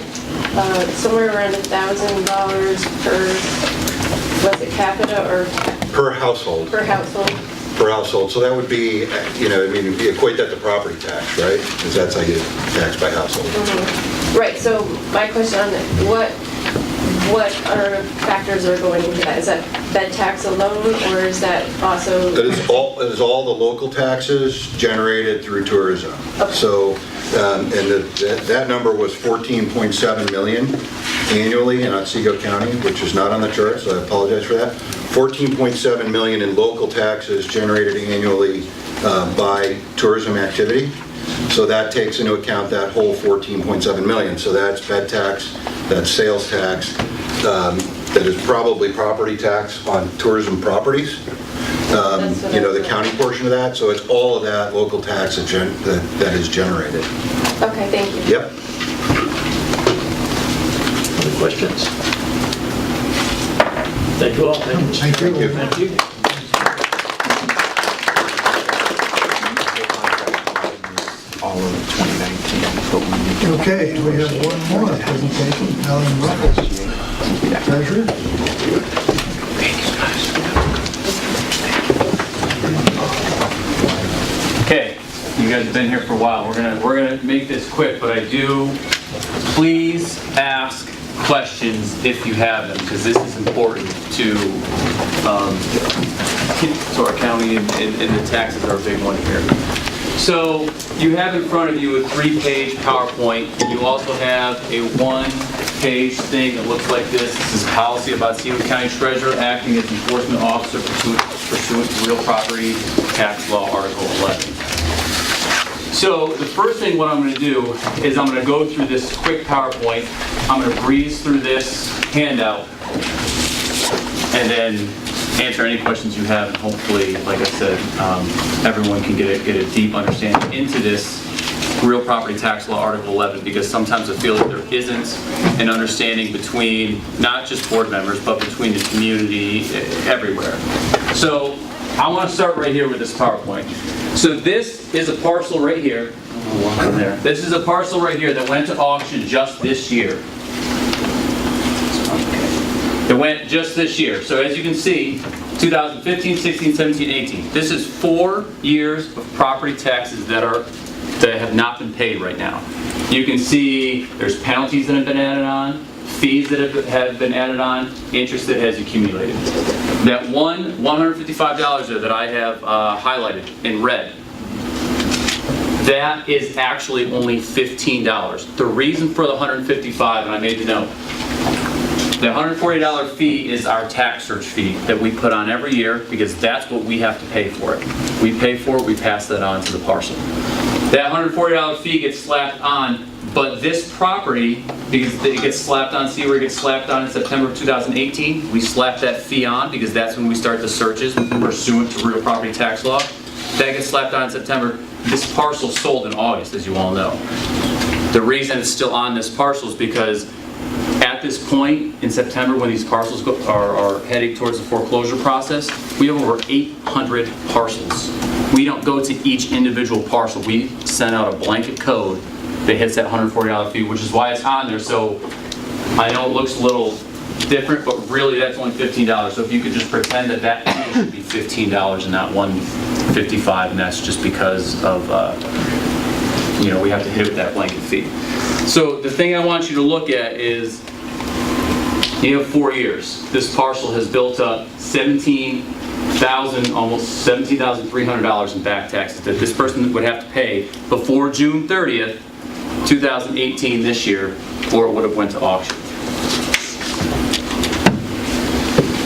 somewhere around $1,000 per, was it capita or? Per household. Per household. Per household. So that would be, you know, I mean, if you equate that to property tax, right? Because that's how you tax by household. Mm-hmm. Right, so my question on what are factors are going into that? Is that bed tax alone, or is that also? It is all the local taxes generated through tourism. Okay. So, and that number was 14.7 million annually in Otsego County, which is not on the chart, so I apologize for that. 14.7 million in local taxes generated annually by tourism activity. So that takes into account that whole 14.7 million. So that's bed tax, that's sales tax, that is probably property tax on tourism properties. You know, the county portion of that. So it's all of that local tax that is generated. Okay, thank you. Yep. Other questions? Thank you all. Thank you. Thank you. Thank you. All of 2019. Okay, we have one more presentation, Alan Ruffles, treasurer. Okay, you guys have been here for a while. We're gonna make this quick, but I do please ask questions if you have them, because this is important to our county, and the taxes are a big one here. So you have in front of you a 3-page PowerPoint. You also have a 1-page thing that looks like this. This is policy about Otsego County Treasurer acting as enforcement officer pursuant to real property tax law, Article 11. So the first thing what I'm going to do is I'm going to go through this quick PowerPoint. I'm going to breeze through this handout and then answer any questions you have, and hopefully, like I said, everyone can get a deep understanding into this real property tax law, Article 11, because sometimes I feel that there isn't an understanding between not just board members, but between the community everywhere. So I want to start right here with this PowerPoint. So this is a parcel right here. This is a parcel right here that went to auction just this year. It went just this year. So as you can see, 2015, 16, 17, 18. This is 4 years of property taxes that have not been paid right now. You can see there's penalties that have been added on, fees that have been added on, interest that has accumulated. That $155 there that I have highlighted in red, that is actually only $15. The reason for the $155, and I made the note, the $140 fee is our tax search fee that we put on every year, because that's what we have to pay for it. We pay for it, we pass that on to the parcel. That $140 fee gets slapped on, but this property, because it gets slapped on, see where it gets slapped on in September of 2018? We slap that fee on because that's when we start the searches pursuant to real property tax law. That gets slapped on in September. This parcel sold in August, as you all know. The reason it's still on this parcel is because at this point in September, when these parcels are heading towards the foreclosure process, we have over 800 parcels. We don't go to each individual parcel. We send out a blanket code that hits that $140 fee, which is why it's on there. So I know it looks a little different, but really that's only $15. So if you could just pretend that that fee should be $15 and not $155, and that's just because of we have to hit it with that blanket fee. So the thing I want you to look at is you have 4 years. This parcel has built up almost $17,300 in back taxes that this person would have to pay before June 30th, 2018 this year, or it would have went to auction.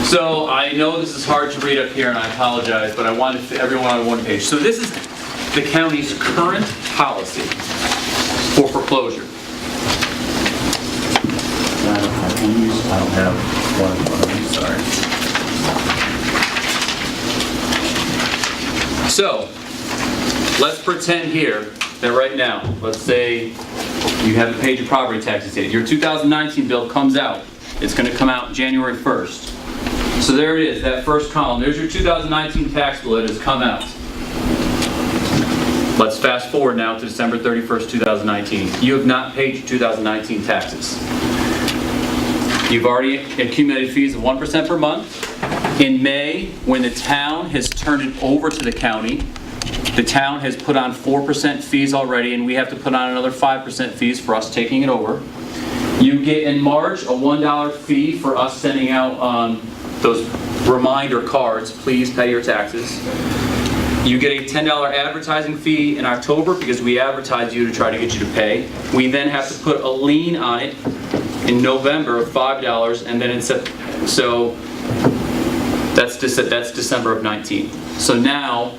So I know this is hard to read up here, and I apologize, but I wanted to fit everyone on one page. So this is the county's current policy for foreclosure. I don't have one in front of me, sorry. So, let's pretend here that right now, let's say you haven't paid your property taxes yet. Your 2019 bill comes out. It's going to come out January 1st. So there it is, that first column. There's your 2019 tax bill that has come out. Let's fast forward now to December 31st, 2019. You have not paid your 2019 taxes. You've already accumulated fees of 1% per month. In May, when the town has turned it over to the county, the town has put on 4% fees already, and we have to put on another 5% fees for us taking it over. You get in March a $1 fee for us sending out those reminder cards, please pay your taxes. You get a $10 advertising fee in October because we advertise you to try to get you to pay. We then have to put a lien on it in November of $5, and then in September. So that's December of 19. So now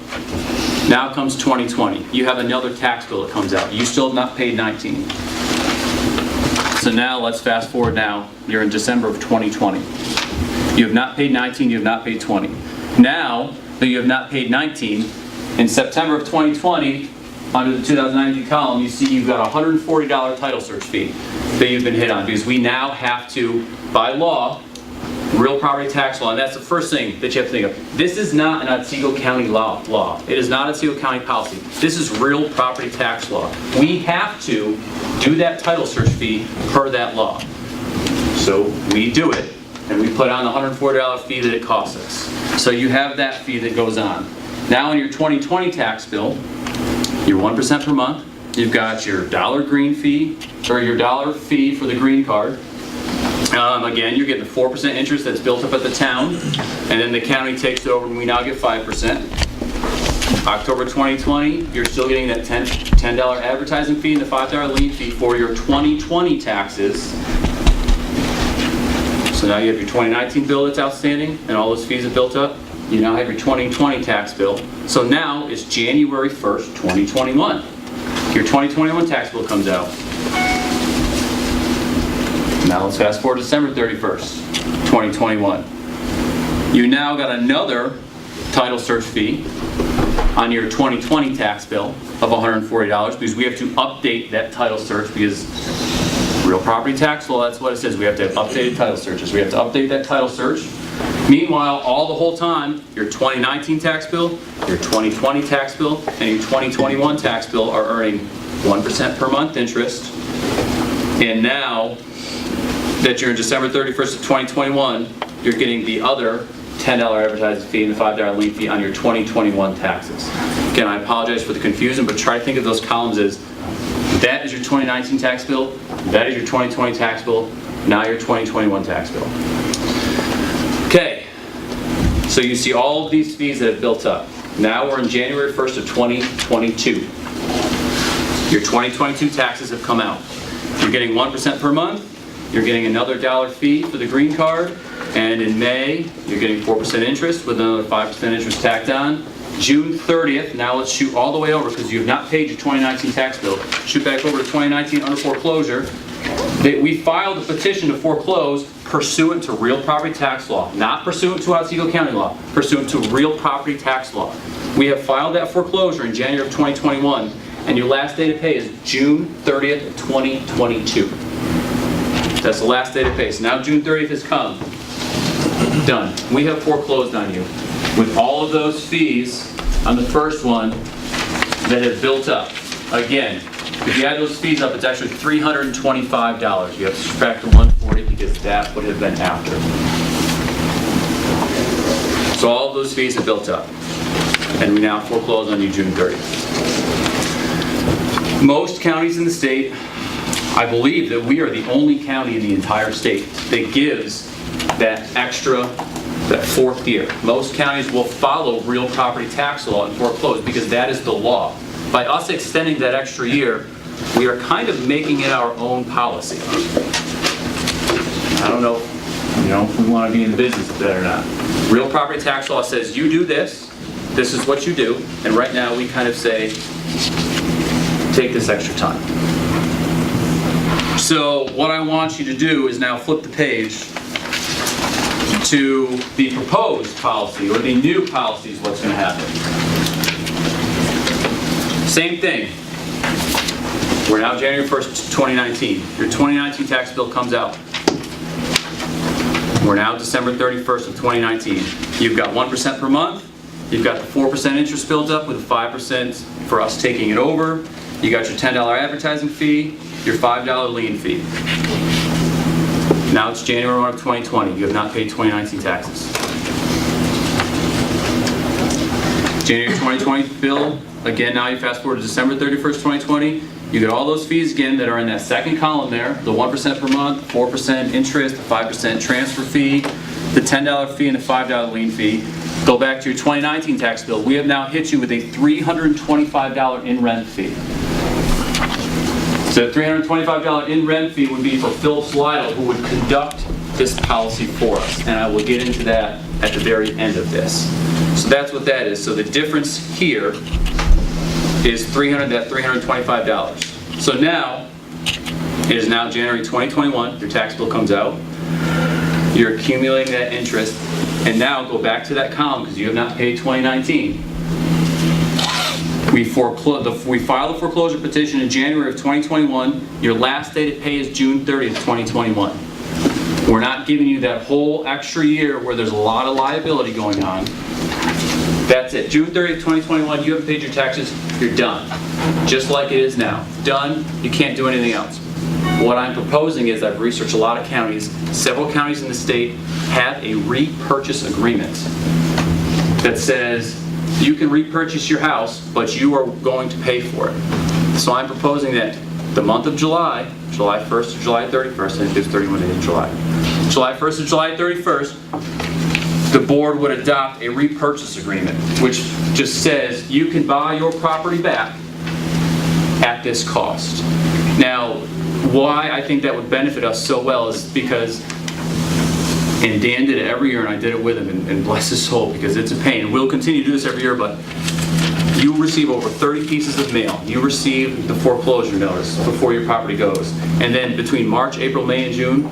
comes 2020. You have another tax bill that comes out. You still have not paid 19. So now let's fast forward now. You're in December of 2020. You have not paid 19, you have not paid 20. Now that you have not paid 19, in September of 2020, under the 2019 column, you see you've got a $140 title search fee that you've been hit on because we now have to, by law, real property tax law, and that's the first thing that you have to think of. This is not an Otsego County law. It is not Otsego County policy. This is real property tax law. We have to do that title search fee per that law. So we do it, and we put on the $140 fee that it costs us. So you have that fee that goes on. Now in your 2020 tax bill, your 1% per month, you've got your $1 green fee, or your $1 fee for the green card. Again, you're getting the 4% interest that's built up at the town, and then the county takes it over and we now get 5%. October 2020, you're still getting that $10 advertising fee and the $5 lien fee for your 2020 taxes. So now you have your 2019 bill that's outstanding and all those fees have built up. You now have your 2020 tax bill. So now it's January 1st, 2021. Your 2021 tax bill comes out. Now let's fast forward to December 31st, 2021. You now got another title search fee on your 2020 tax bill of $140 because we have to update that title search because real property tax law, that's what it says. We have to have updated title searches. We have to update that title search. Meanwhile, all the whole time, your 2019 tax bill, your 2020 tax bill, and your 2021 tax bill are earning 1% per month interest. And now that you're in December 31st of 2021, you're getting the other $10 advertising fee and the $5 lien fee on your 2021 taxes. Again, I apologize for the confusion, but try to think of those columns as that is your 2019 tax bill, that is your 2020 tax bill, now your 2021 tax bill. Okay, so you see all of these fees that have built up. Now we're in January 1st of 2022. Your 2022 taxes have come out. You're getting 1% per month. You're getting another $1 fee for the green card, and in May, you're getting 4% interest with another 5% interest tacked on. June 30th, now let's shoot all the way over because you have not paid your 2019 tax bill. Shoot back over to 2019 under foreclosure. We filed a petition to foreclose pursuant to real property tax law, not pursuant to Otsego County law, pursuant to real property tax law. We have filed that foreclosure in January of 2021, and your last day to pay is June 30th of 2022. That's the last day to pay. So now June 30th has come. Done. We have foreclosed on you with all of those fees on the first one that have built up. Again, if you add those fees up, it's actually $325. You have to subtract the $140 because that would have been after. So all of those fees have built up. And we now foreclose on you June 30th. Most counties in the state, I believe that we are the only county in the entire state that gives that extra, that fourth year. Most counties will follow real property tax law and foreclose because that is the law. By us extending that extra year, we are kind of making it our own policy. I don't know, if we want to be in the business of that or not. Real property tax law says you do this, this is what you do, and right now we kind of say, take this extra time. So what I want you to do is now flip the page to the proposed policy, or the new policy is what's going to happen. Same thing. We're now January 1st, 2019. Your 2019 tax bill comes out. We're now December 31st of 2019. You've got 1% per month. You've got the 4% interest built up with a 5% for us taking it over. You got your $10 advertising fee, your $5 lien fee. Now it's January 1 of 2020. You have not paid 2019 taxes. January 2020 bill, again, now you fast forward to December 31st, 2020. You get all those fees again that are in that second column there, the 1% per month, 4% interest, the 5% transfer fee, the $10 fee, and the $5 lien fee. Go back to your 2019 tax bill. We have now hit you with a $325 in-rent fee. So the $325 in-rent fee would be for Phil Slidell, who would conduct this policy for us. And I will get into that at the very end of this. So that's what that is. So the difference here is $325. So now, it is now January 2021, your tax bill comes out, you're accumulating that interest, and now go back to that column because you have not paid 2019. We file the foreclosure petition in January of 2021, your last day to pay is June 30th, 2021. We're not giving you that whole extra year where there's a lot of liability going on. That's it. June 30th, 2021, you haven't paid your taxes, you're done. Just like it is now. Done, you can't do anything else. What I'm proposing is I've researched a lot of counties. Several counties in the state have a repurchase agreement that says you can repurchase your house, but you are going to pay for it. So I'm proposing that the month of July, July 1st to July 31st, I think there's 31 days in July. July 1st to July 31st, the board would adopt a repurchase agreement, which just says you can buy your property back at this cost. Now, why I think that would benefit us so well is because, and Dan did it every year and I did it with him, and bless his soul because it's a pain. We'll continue to do this every year, but you receive over 30 pieces of mail. You receive the foreclosure notice before your property goes. And then between March, April, May, and June,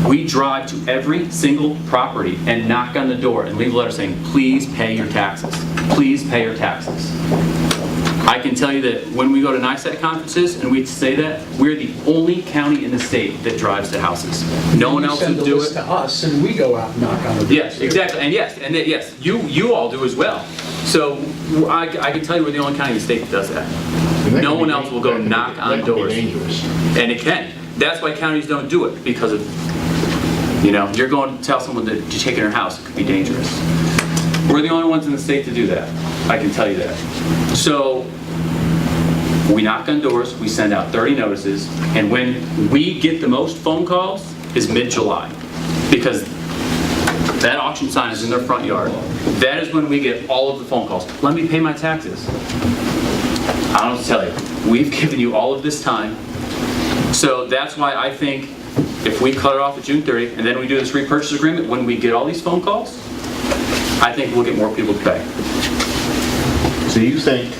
we drive to every single property and knock on the door and leave a letter saying, please pay your taxes. Please pay your taxes. I can tell you that when we go to NISAT conferences and we say that, we're the only county in the state that drives to houses. No one else would do it. You send the list to us and we go out and knock on the door. Yes, exactly. And yes, you all do as well. So I can tell you we're the only county in the state that does that. No one else will go knock on doors. And it can. That's why counties don't do it, because of, you're going to tell someone that you're taking their house, it could be dangerous. We're the only ones in the state to do that. I can tell you that. So we knock on doors, we send out 30 notices, and when we get the most phone calls is mid-July, because that auction sign is in their front yard. That is when we get all of the phone calls. Let me pay my taxes. I don't know what to tell you. We've given you all of this time. So that's why I think if we cut it off at June 30th and then we do this repurchase agreement, when we get all these phone calls, I think we'll get more people to pay. So you think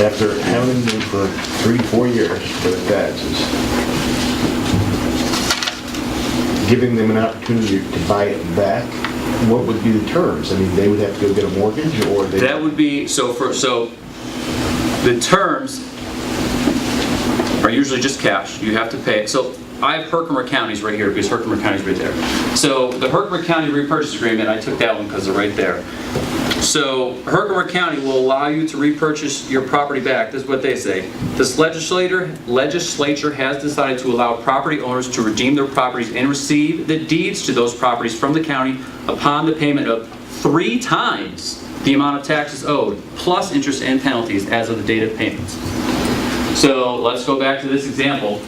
after having them for 3-4 years for the taxes, giving them an opportunity to buy it back, what would be the terms? I mean, they would have to go get a mortgage, or they... That would be, so the terms are usually just cash. You have to pay it. So I have Herkimer counties right here, because Herkimer County's right there. So the Herkimer County repurchase agreement, I took that one because they're right there. So Herkimer County will allow you to repurchase your property back. This is what they say. This legislature has decided to allow property owners to redeem their properties and receive the deeds to those properties from the county upon the payment of 3 times the amount of taxes owed, plus interest and penalties as of the date of payment. So let's go back to this example.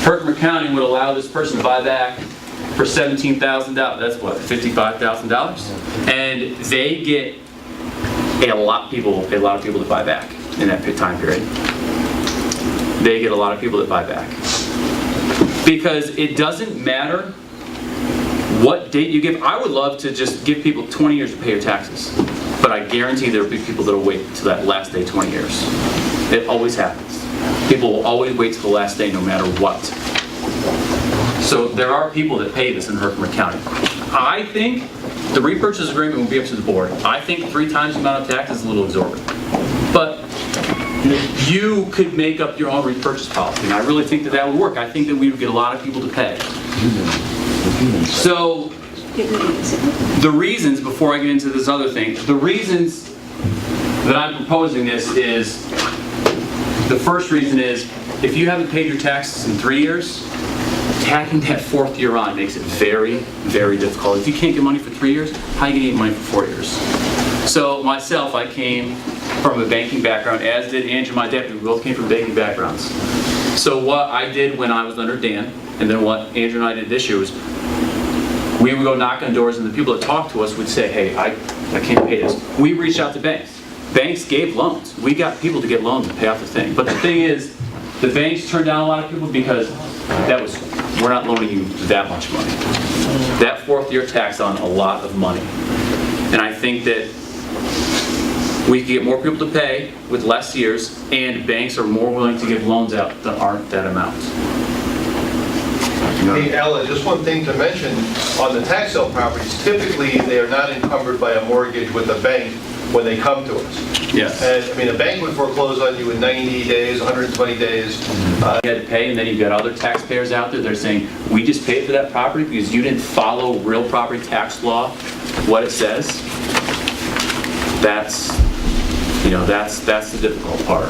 Herkimer County would allow this person to buy back for $17,000. That's what, $55,000? And they get a lot of people to buy back in that time period. They get a lot of people that buy back. Because it doesn't matter what date you give. I would love to just give people 20 years to pay your taxes. But I guarantee there will be people that will wait till that last day 20 years. It always happens. People will always wait till the last day no matter what. So there are people that pay this in Herkimer County. I think the repurchase agreement will be up to the board. I think 3 times the amount of tax is a little exorbitant. But you could make up your own repurchase policy, and I really think that that would work. I think that we would get a lot of people to pay. So, the reasons, before I get into this other thing, the reasons that I'm proposing this is, the first reason is, if you haven't paid your taxes in 3 years, tacking that 4th year on makes it very, very difficult. If you can't get money for 3 years, how are you going to get money for 4 years? So myself, I came from a banking background, as did Andrew, my deputy. We both came from banking backgrounds. So what I did when I was under Dan, and then what Andrew and I did this year was, we would go knock on doors, and the people that talked to us would say, hey, I can't pay this. We reached out to banks. Banks gave loans. We got people to get loans to pay off the thing. But the thing is, the banks turned down a lot of people because we're not loaning you that much money. That 4th year tax on a lot of money. And I think that we can get more people to pay with less years, and banks are more willing to give loans out that aren't that amount. Hey, Alan, just one thing to mention, on the tax sale properties, typically they are not encumbered by a mortgage with a bank when they come to us. Yes. And, I mean, a bank would foreclose on you in 90 days, 120 days. You had to pay, and then you've got other taxpayers out there, they're saying, we just paid for that property because you didn't follow real property tax law, what it says. That's the difficult part.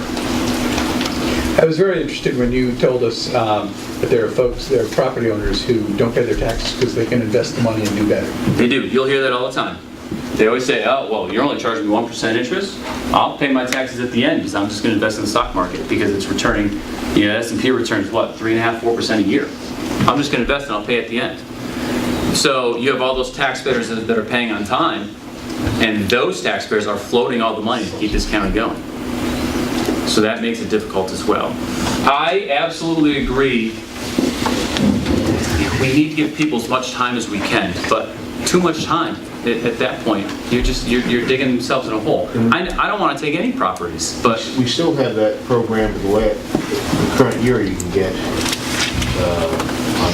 I was very interested when you told us that there are property owners who don't pay their taxes because they can invest the money and do better. They do. You'll hear that all the time. They always say, oh, well, you're only charging me 1% interest. I'll pay my taxes at the end because I'm just going to invest in the stock market because it's returning, S&P returns, what, 3.5%, 4% a year. I'm just going to invest and I'll pay at the end. So you have all those taxpayers that are paying on time, and those taxpayers are floating all the money to keep this county going. So that makes it difficult as well. I absolutely agree. We need to give people as much time as we can, but too much time at that point, you're digging themselves in a hole. I don't want to take any properties, but we still have that program the current year you can get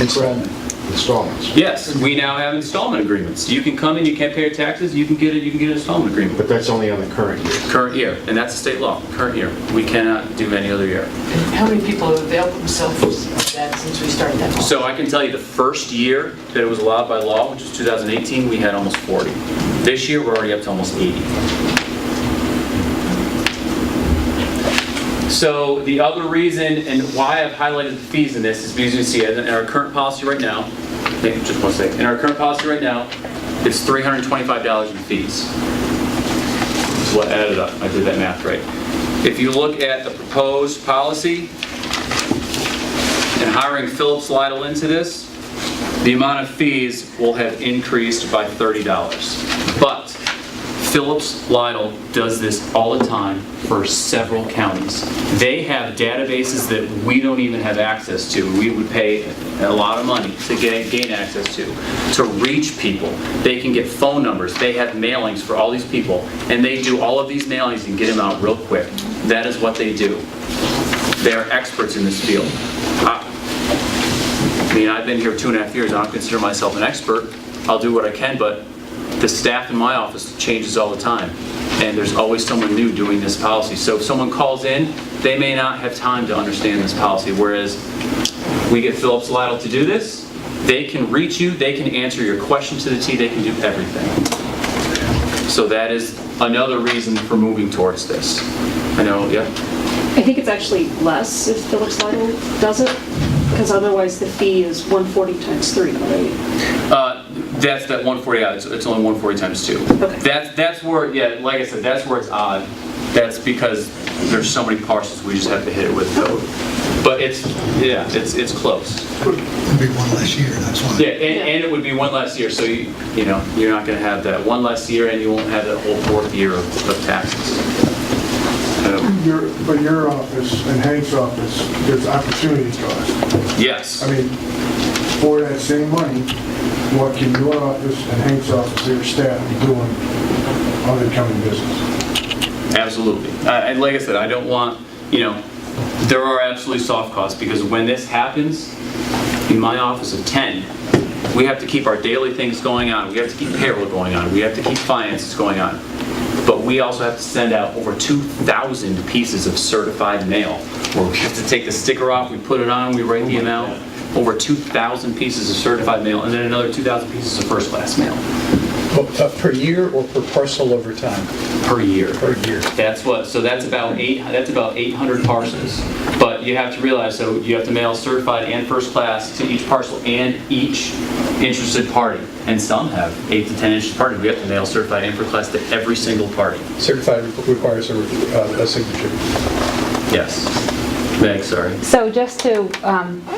installments. Yes, we now have installment agreements. You can come in, you can't pay your taxes, you can get an installment agreement. But that's only on the current year. Current year, and that's a state law. Current year, we cannot do any other year. How many people have availed themselves of that since we started that? So I can tell you the first year that it was allowed by law, which was 2018, we had almost 40. This year, we're already up to almost 80. So the other reason and why I've highlighted the fees in this is because you see in our current policy right now, just one second, in our current policy right now, it's $325 in fees. This is what added up. I did that math right. If you look at the proposed policy and hiring Phillips Lytle into this, the amount of fees will have increased by $30. But Phillips Lytle does this all the time for several counties. They have databases that we don't even have access to. We would pay a lot of money to gain access to reach people. They can get phone numbers. They have mailings for all these people, and they do all of these mailings and get them out real quick. That is what they do. They're experts in this field. I mean, I've been here 2.5 years. I don't consider myself an expert. I'll do what I can, but the staff in my office changes all the time, and there's always someone new doing this policy. So if someone calls in, they may not have time to understand this policy, whereas we get Phillips Lytle to do this. They can reach you, they can answer your question to the T, they can do everything. So that is another reason for moving towards this. I know, yeah? I think it's actually less if Phillips Lytle does it, because otherwise the fee is 140 times 3, right? That's that 140 out. It's only 140 times 2. Okay. That's where, yeah, like I said, that's where it's odd. That's because there's so many parcels we just have to hit it with code. But it's close. It'd be one less year, that's why. Yeah, and it would be one less year, so you're not going to have that one less year, and you won't have that whole 4th year of taxes. For your office and Hank's office, there's opportunity cost. Yes. I mean, for that same money, what can your office and Hank's office, their staff, be doing on the county business? Absolutely. And like I said, I don't want, there are absolutely soft costs, because when this happens, in my office of 10, we have to keep our daily things going on. We have to keep payroll going on. We have to keep finances going on. But we also have to send out over 2,000 pieces of certified mail, where we have to take the sticker off, we put it on, we write the amount, over 2,000 pieces of certified mail, and then another 2,000 pieces of first-class mail. Per year or per parcel over time? Per year. Per year. That's about 800 parcels. But you have to realize, so you have to mail certified and first class to each parcel and each interested party. And some have 8 to 10 interested parties. We have to mail certified and first class to every single party. Certified requires a signature. Yes. Meg, sorry. So just to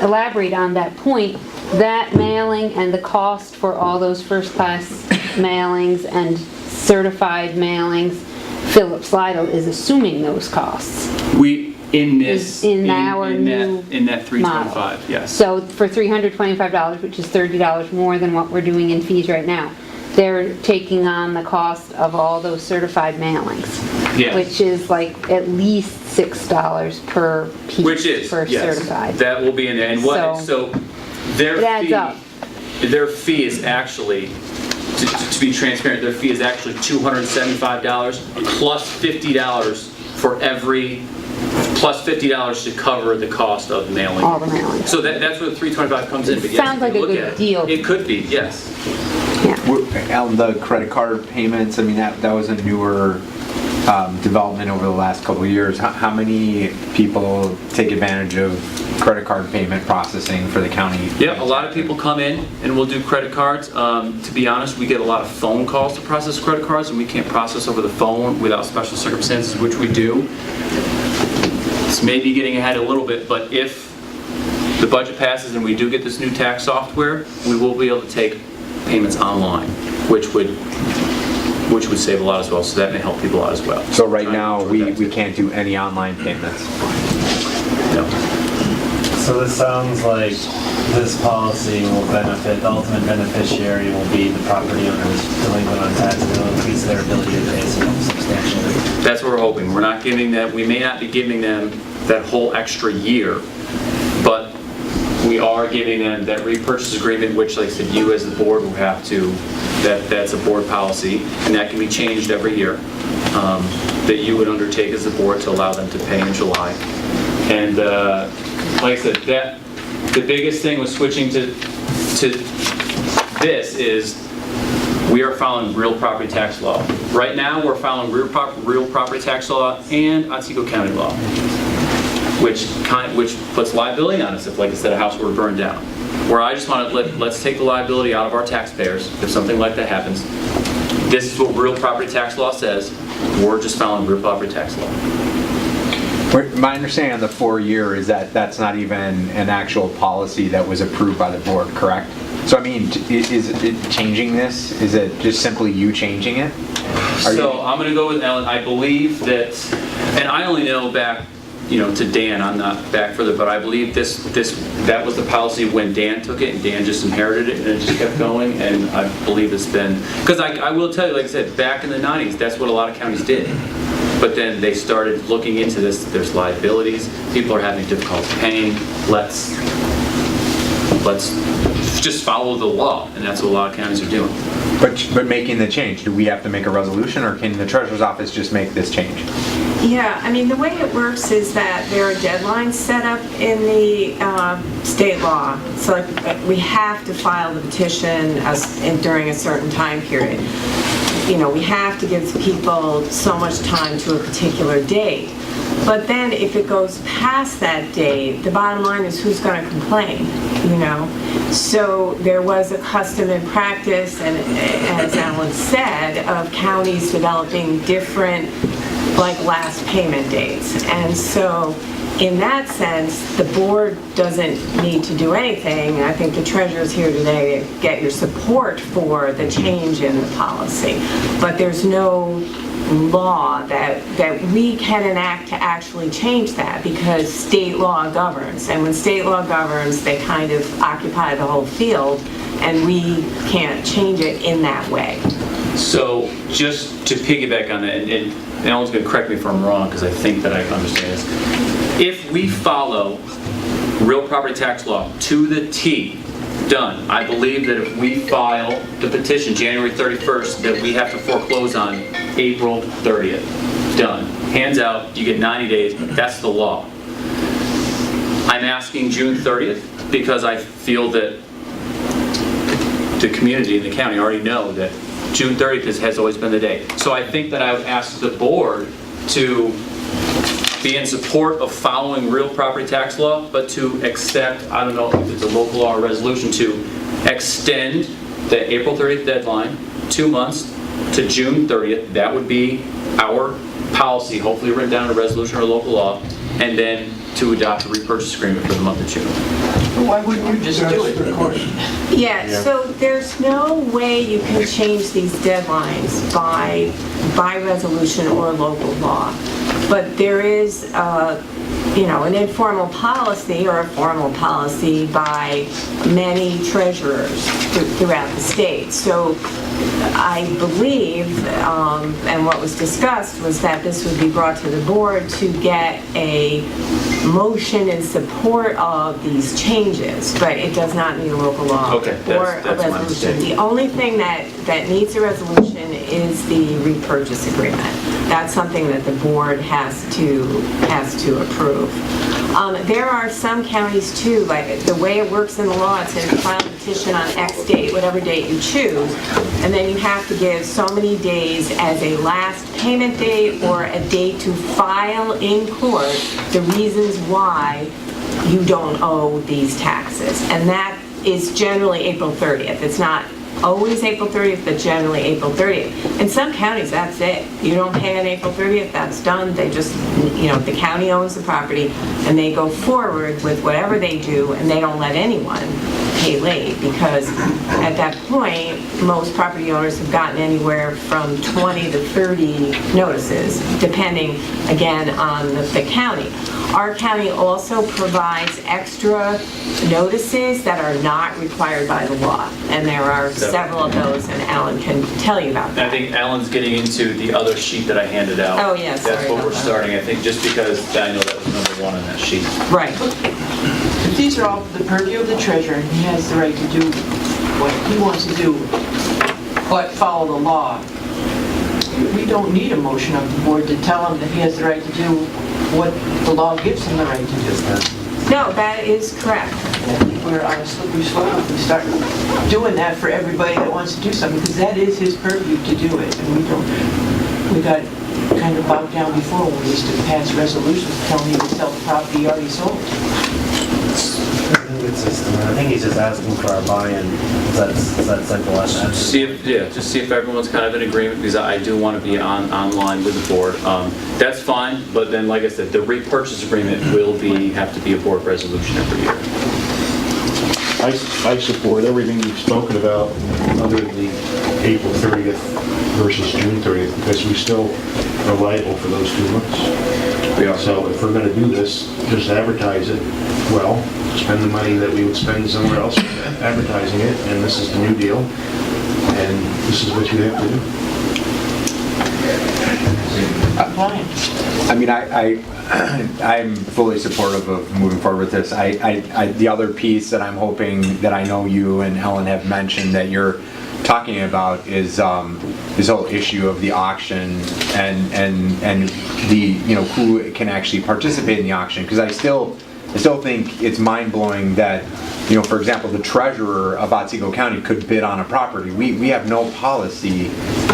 elaborate on that point, that mailing and the cost for all those first-class mailings and certified mailings, Phillips Lytle is assuming those costs. In our new that 325, model. yes. So for $325, which is $30 more than what we're doing in fees right now, they're taking on the cost of all those certified mailings. Yes. Which is like at least $6 per piece. Which is, for yes, certified. that will be in there. And what, so their it adds fee, up. their fee is actually, to be transparent, their fee is actually $275 plus $50 for every, plus $50 to cover the cost of mailing. All the mailing. So that's where the $325 comes in. But yes, Sounds if like you a look good at it, deal. It could be, yes. On the credit card payments, I mean, that was a newer development over the last couple of years. How many people take advantage of credit card payment processing for the county? Yeah, a lot of people come in and we'll do credit cards. To be honest, we get a lot of phone calls to process credit cards, and we can't process over the phone without special circumstances, which we do. It's maybe getting ahead a little bit, but if the budget passes and we do get this new tax software, we will be able to take payments online, which would save a lot as well, so that may help people out as well. So right now, we can't do any online payments? No. So this sounds like this policy will benefit, the ultimate beneficiary will be the property owners delinquent on taxes. It will increase their ability to pay substantially. That's what we're hoping. We're not giving them, we may not be giving them that whole extra year, but we are giving them that repurchase agreement, which, like I said, you as the board will have to, that's a board policy, and that can be changed every year, that you would undertake as the board to allow them to pay in July. And like I said, the biggest thing with switching to this is we are following real property tax law. Right now, we're following real property tax law and Otsego County law, which puts liability on us if, like I said, a house were to burn down. Where I just want to let's take the liability out of our taxpayers if something like that happens. This is what real property tax law says. We're just following real property tax law. My understanding on the 4-year is that that's not even an actual policy that was approved by the board, correct? So I mean, is it changing this? Is it just simply you changing it? So I'm going to go with Ellen. I believe that, and I only know back, to Dan. I'm not back further, but I believe that was the policy when Dan took it, and Dan just inherited it, and it just kept going. And I believe it's been, because I will tell you, like I said, back in the 90s, that's what a lot of counties did. But then they started looking into this. There's liabilities. People are having difficulty paying. Let's just follow the law, and that's what a lot of counties are doing. But making the change, do we have to make a resolution, or can the treasurer's office just make this change? Yeah, I mean, the way it works is that there are deadlines set up in the state law. So like, we have to file the petition during a certain time period. We have to give people so much time to a particular date. But then if it goes past that date, the bottom line is who's going to complain, So there was a custom and practice, and as Alan said, of counties developing different, last payment dates. And so in that sense, the board doesn't need to do anything. I think the treasurer's here today to get your support for the change in the policy. But there's no law that we can enact to actually change that, because state law governs. And when state law governs, they kind of occupy the whole field, and we can't change it in that way. So just to piggyback on that, and Alan's going to correct me if I'm wrong, because I think that I understand this. If we follow real property tax law to the T, Done. I believe that if we file the petition January 31st, that we have to foreclose on April 30th. Done. Hands out, you get 90 days, that's the law. I'm asking June 30th because I feel that the community and the county already know that June 30th has always been the day. So I think that I would ask the board to be in support of following real property tax law, but to accept, I don't know if it's a local law or resolution, to extend the April 30th deadline 2 months to June 30th. That would be our policy, hopefully written down in a resolution or a local law, and then to adopt a repurchase agreement for the month of June. Why wouldn't you just do it? Yeah, so there's no way you can change these deadlines by resolution or local law. But there is, an informal policy or a formal policy by many treasurers throughout the state. So I believe, and what was discussed was that this would be brought to the board to get a motion in support of these changes, but it does not need a local law Okay, or a that's my resolution. mistake. The only thing that needs a resolution is the repurchase agreement. That's something that the board has to approve. There are some counties too, like the way it works in the law, it says file a petition on X date, whatever date you choose, and then you have to give so many days as a last payment date or a date to file in court the reasons why you don't owe these taxes. And that is generally April 30th. It's not always April 30th, but generally April 30th. In some counties, that's it. You don't pay on April 30th, that's done. They just, the county owns the property, and they go forward with whatever they do, and they don't let anyone pay late, because at that point, most property owners have gotten anywhere from 20 to 30 notices, depending, again, on the county. Our county also provides extra notices that are not required by the law, and there are several of those, and Alan can tell you about that. I think Alan's getting into the other sheet that I handed out. Oh, yeah, sorry That's what about we're that. starting, I think, just because I know that was number 1 on that sheet. Right. If these are all the purview of the treasurer, and he has the right to do what he wants to do, but follow the law, we don't need a motion of the board to tell him that he has the right to do what the law gives him the right to do. No, that is correct. I think we're on a slippery slope if we start doing that for everybody that wants to do something, because that is his purview to do it, and we got kind of bogged down before when we used to pass resolutions telling you to sell the property you already sold. Good system. I think he's just asking for our buy-in. It's that simple as that. Just see if everyone's kind of in agreement, because I do want to be online with the board. That's fine, but then, like I said, the repurchase agreement will have to be a board resolution every year. I support everything you've spoken about other than the April 30th versus June 30th, because we still are liable for those 2 months. We are. So if we're going to do this, just advertise it well, spend the money that we would spend somewhere else advertising it, and this is the new deal, and this is what you have to do. I mean, I'm fully supportive of moving forward with this. The other piece that I'm hoping that I know you and Ellen have mentioned that you're talking about is this whole issue of the auction and the who can actually participate in the auction, because I still think it's mind-blowing that, for example, the treasurer of Otsego County could bid on a property. We have no policy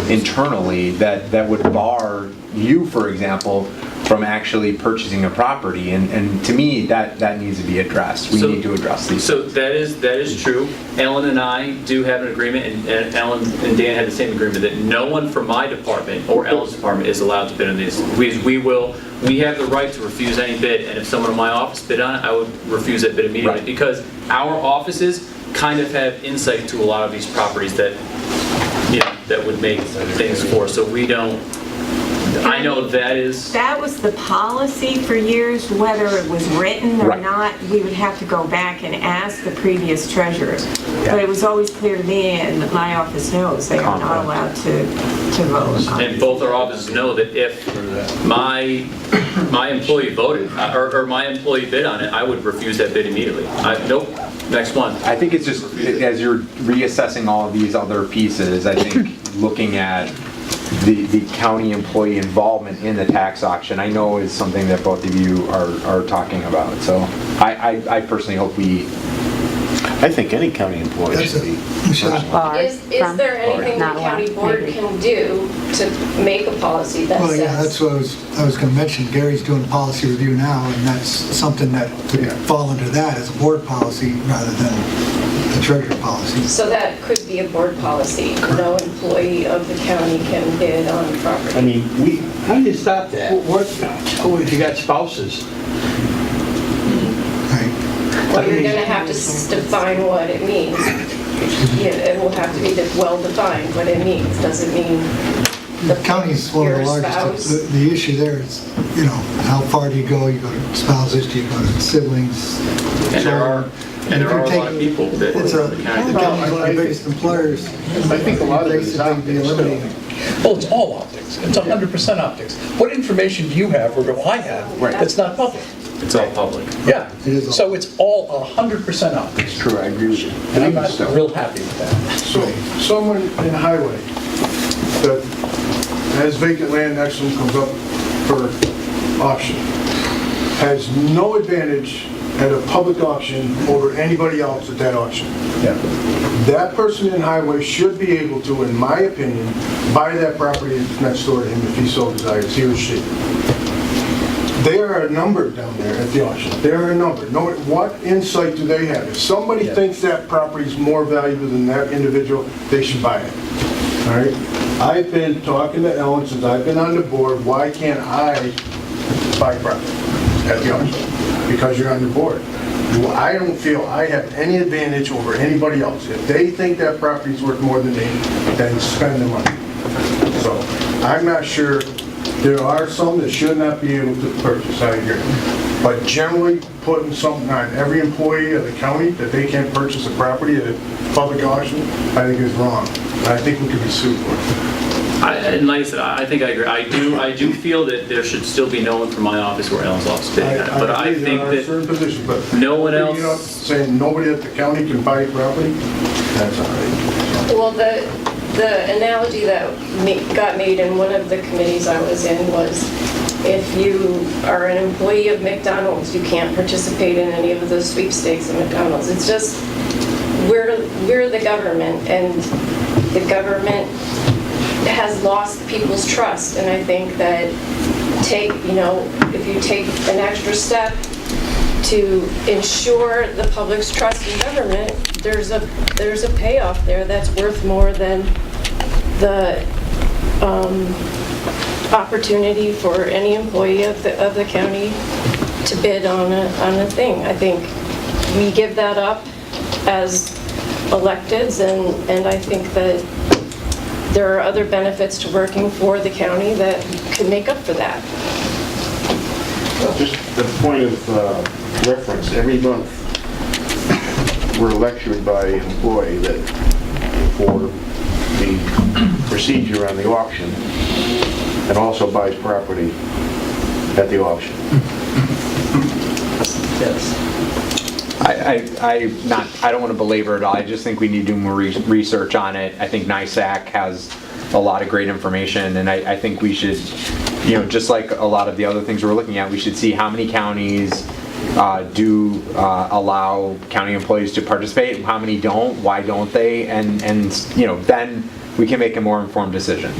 internally that would bar you, for example, from actually purchasing a property, and to me that needs to be addressed. We need to address these. So that is true. Ellen and I do have an agreement, and Ellen and Dan had the same agreement, that no one from my department or Ellen's department is allowed to bid on these. We have the right to refuse any bid, and if someone in my office bid on it, I would refuse that bid immediately, because our offices kind of have insight to a lot of these properties that would make things for us. So we don't. I know that was the policy for years, whether it was written or not. We would have to go back and ask the previous treasurers. But it was always clear to me, and my office knows, they are not allowed to vote. And both our offices know that if my employee voted or my employee bid on it, I would refuse that bid immediately. Nope. next month. I think it's just, as you're reassessing all of these other pieces, I think looking at the county employee involvement in the tax auction, I know is something that both of you are talking about. So I personally hope I think any county employee should be. Is there anything the county board can do to make a policy that Well, yeah, says? that's what I was going to mention. Gary's doing policy review now, and that's something that could fall under that as a board policy rather than the treasurer policy. So that could be a board policy. No employee of the county can bid on property. I mean, how do you stop that? If you got spouses? Well, you're gonna have to define what it means. It will have to be well-defined what it means. Does it mean The county's one of the your largest. spouse? The issue there is, how far do you go? You go to spouses, do you go to siblings? And there are a lot of people that It's work for the county. the county's one of the biggest employers. I think a lot of it is Basically be eliminated. Well, it's all optics. It's 100% optics. What information do you have, or do I have, that's not public? It's all public. Yeah, so it's all 100% optics. It's true, I agree with you. And I'm not real happy with that. So, someone in highway that has vacant land next to them comes up for auction, has no advantage at a public auction over anybody else at that auction. Yeah. That person in highway should be able to, in my opinion, buy that property next door to him if he so desires, he or she. They are a number down there at the auction. They are a number. What insight do they have? If somebody thinks that property is more valuable than that individual, they should buy it. All right? I've been talking to Ellen since I've been on the board. Why can't I buy property at the auction? Because you're on the board. I don't feel I have any advantage over anybody else. If they think that property is worth more than me, then spend the money. So I'm not sure. There are some that should not be able to purchase, I agree. But generally, putting something on every employee of the county that they can't purchase a property at a public auction, I think is wrong. And I think we could be sued for it. And like I said, I think I agree. I do feel that there should still be no one from my office or Ellen's office bidding on it. But I agree think there are certain positions, but no one else. You know, saying nobody at the county can buy property, that's all right. Well, the analogy that got made in one of the committees I was in was if you are an employee of McDonald's, you can't participate in any of the sweepstakes at McDonald's. It's just, we're the government, and the government has lost people's trust. And I think that if you take an extra step to ensure the public's trust in government, there's a payoff there that's worth more than the opportunity for any employee of the county to bid on a thing. I think we give that up as electeds, and I think that there are other benefits to working for the county that could make up for that. Just the point of reference, every month we're lectured by an employee that for the procedure on the auction and also buys property at the auction. Yes. I don't want to belabor it all. I just think we need to do more research on it. I think NISAC has a lot of great information, and I think we should, just like a lot of the other things we're looking at, we should see how many counties do allow county employees to participate, how many don't, why don't they, and then we can make a more informed decision.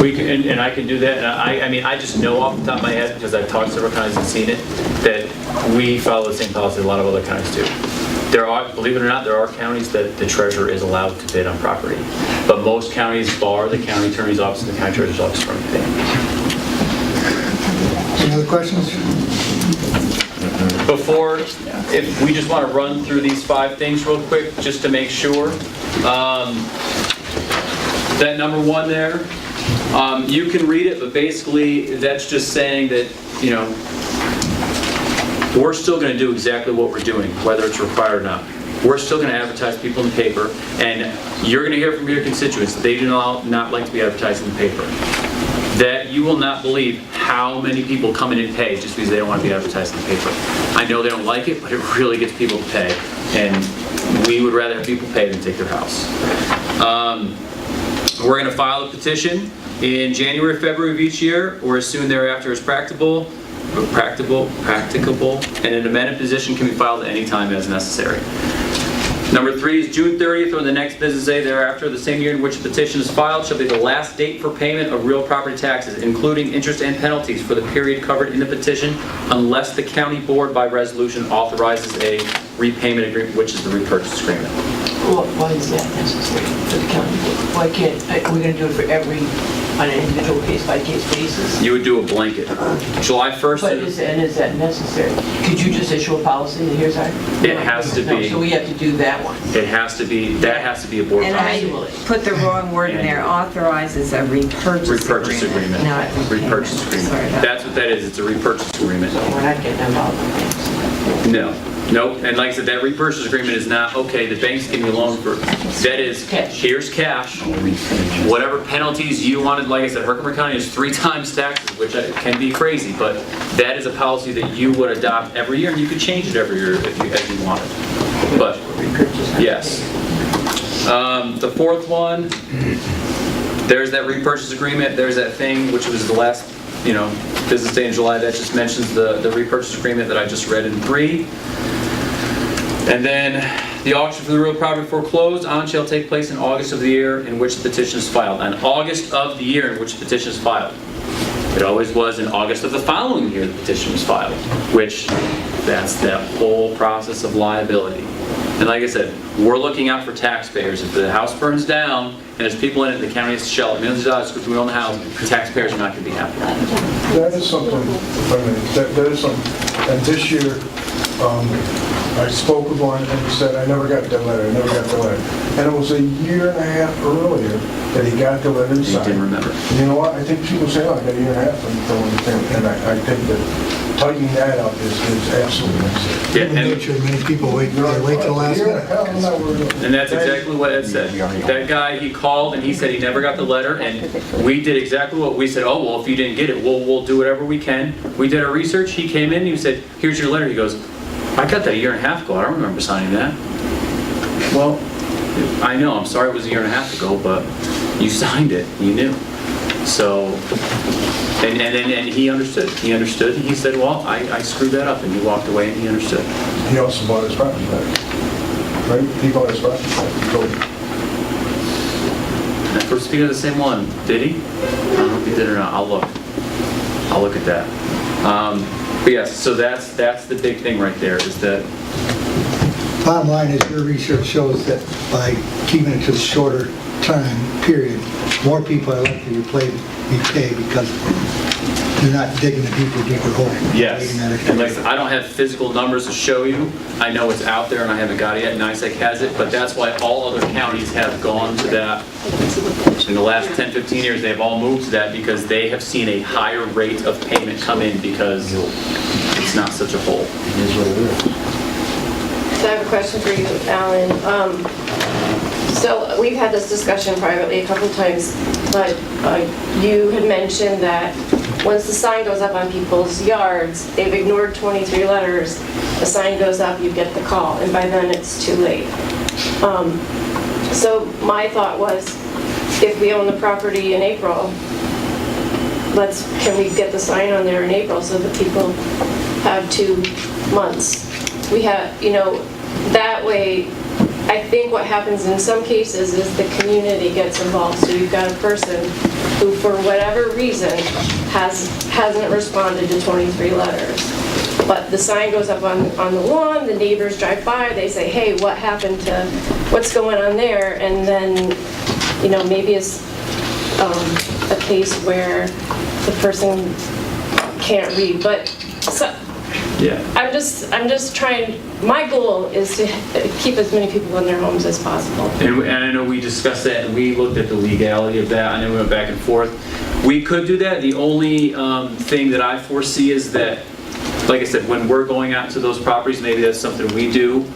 We can, and I can do that. And I just know off the top of my head, because I've talked to several counties and seen it, that we follow the same policy a lot of other counties do. There are, believe it or not, there are counties that the treasurer is allowed to bid on property, but most counties bar the county attorney's office and the county treasurer's office from bidding. Any other questions? Before, if we just want to run through these 5 things real quick, just to make sure. That number 1 there, you can read it, but basically that's just saying that, we're still going to do exactly what we're doing, whether it's required or not. We're still going to advertise people in the paper, and you're going to hear from your constituents that they do not like to be advertised in the paper. that you will not believe how many people come in and pay just because they don't want to be advertised in the paper. I know they don't like it, but it really gets people to pay. And we would rather have people pay than take their house. We're going to file a petition in January, February of each year, or as soon thereafter as practicable, and an amended petition can be filed at any time as necessary. Number 3 is June 30th or the next business day thereafter, the same year in which the petition is filed, shall be the last date for payment of real property taxes, including interest and penalties for the period covered in the petition, unless the county board by resolution authorizes a repayment agreement, which is the repurchase agreement. Well, why is that necessary for the county board? Why can't, we're going to do it for every, on an individual case-by-case basis? You would do a blanket. July 1st. But is that necessary? Could you just issue a policy that here's our? It has to be. No, so we have to do that one. It has to be, that has to be a board And policy. I put the wrong word in there, authorizes a repurchase Agreement. Not Repurchase agreement. Sorry about That's what that is. It's a repurchase agreement. We're not getting involved in things. No. Nope. And like I said, that repurchase agreement is not, okay, the bank's giving you a loan for, that is, here's cash. Whatever penalties you wanted, like I said, Herkimer County is 3 times taxes, which can be crazy, but that is a policy that you would adopt every year, and you could change it every year if you, as you wanted. But, yes. The 4th one, there's that repurchase agreement, there's that thing, which was the last, business day in July, that just mentions the repurchase agreement that I just read in 3. And then the auction for the real property foreclosed on shall take place in August of the year in which the petition is filed. On August of the year in which the petition is filed. It always was in August of the following year the petition was filed, which that's that whole process of liability. And like I said, we're looking out for taxpayers. If the house burns down and there's people in it, the county has to shell it millions of dollars because we own the house, taxpayers are not going to be happy. That is something, that is something, and this year, I spoke with one and he said, I never got that letter, And it was a year and a half earlier that he got the letter and signed. He didn't remember. And you know what, I think people say, oh, I got a year and a half, and I think that tightening that up is absolutely necessary. Yeah, and Nature, many people wait till the last minute. And that's exactly what Ed said. That guy, he called and he said he never got the letter, and we did exactly what we said. Oh, well, if you didn't get it, we'll do whatever we can. We did our research. He came in, he said, here's your letter. He goes, I got that a year and a half ago. I don't remember signing that. Well, I know, I'm sorry it was a year and a half ago, but you signed it. You knew. So, and he understood. He understood, and he said, well, I screwed that up, and he walked away, and he understood. He also bought his property back, right? He bought his property back, he told me. And for speaking of the same one, did he? I don't know if he did or not. I'll look at that. But yes, so that's the big thing right there, is that. Bottom line is your research shows that by keeping it to the shorter time period, more people are likely to be paid because they're not digging a deeper hole. Yes, and like I don't have physical numbers to show you. I know it's out there and I haven't got it yet. NISEC has it, but that's why all other counties have gone to that. In the last 10, 15 years, they've all moved to that because they have seen a higher rate of payment come in because it's not such a hole. So I have a question for you, Alan. So we've had this discussion privately a couple of times, but you had mentioned that once the sign goes up on people's yards, they've ignored 23 letters, the sign goes up, you get the call, and by then it's too late. So my thought was, if we own the property in April, can we get the sign on there in April so that people have 2 months? We have, that way, I think what happens in some cases is the community gets involved. So you've got a person who, for whatever reason, hasn't responded to 23 letters. But the sign goes up on the lawn, the neighbors drive by, they say, hey, what happened to, what's going on there? And then, maybe it's a case where the person can't read. But yeah. I'm just trying, my goal is to keep as many people in their homes as possible. And I know we discussed that and we looked at the legality of that. I know we went back and forth. We could do that. The only thing that I foresee is that, like I said, when we're going out to those properties, maybe that's something we do.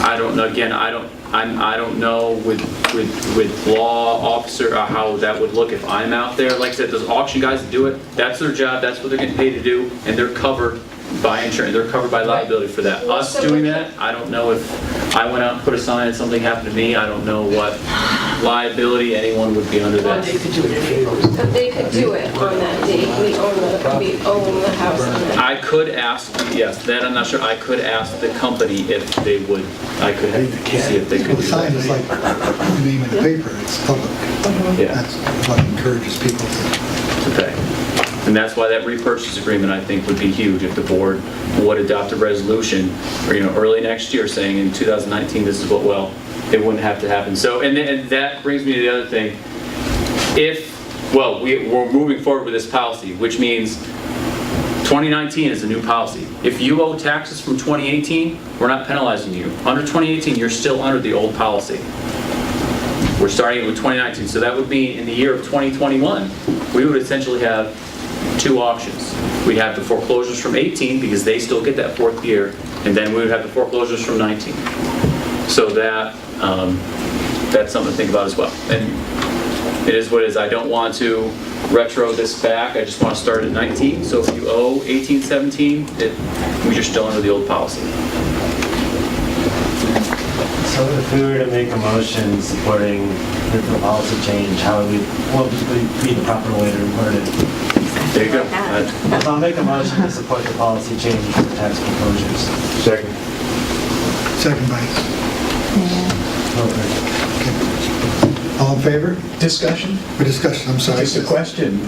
I don't know. Again, I don't know with law officer how that would look if I'm out there. Like I said, those auction guys do it. That's their job. That's what they're getting paid to do, and they're covered by insurance. They're covered by liability for that. Us doing that, I don't know if I went out and put a sign and something happened to me. I don't know what liability anyone would be under that. They could do it if they wrote it. But they could do it on that date. We own the house on that. I could ask, yes, that I'm not sure. I could ask the company if they would, I could see if they could Well, the do sign is that. like your name in the paper, it's public. Yeah. That's what encourages people to. Okay. And that's why that repurchase agreement, I think, would be huge if the board would adopt a resolution, or, early next year saying in 2019, this is what, well, it wouldn't have to happen. So, and that brings me to the other thing. We're moving forward with this policy, which means 2019 is a new policy. If you owe taxes from 2018, we're not penalizing you. Under 2018, you're still under the old policy. We're starting with 2019, so that would mean in the year of 2021, we would essentially have two auctions. We'd have the foreclosures from 18 because they still get that fourth year, and then we would have the foreclosures from 19. So that's something to think about as well. And it is what it is. I don't want to retro this back. I just want to start at 19. So if you owe 18, 17, you're still under the old policy. So if we were to make a motion supporting the policy change, what would be the proper way to word it? There you go. I'll make a motion to support the policy change for tax foreclosures. Second. Second by. All in favor? Discussion? For discussion, I'm sorry. Just a question.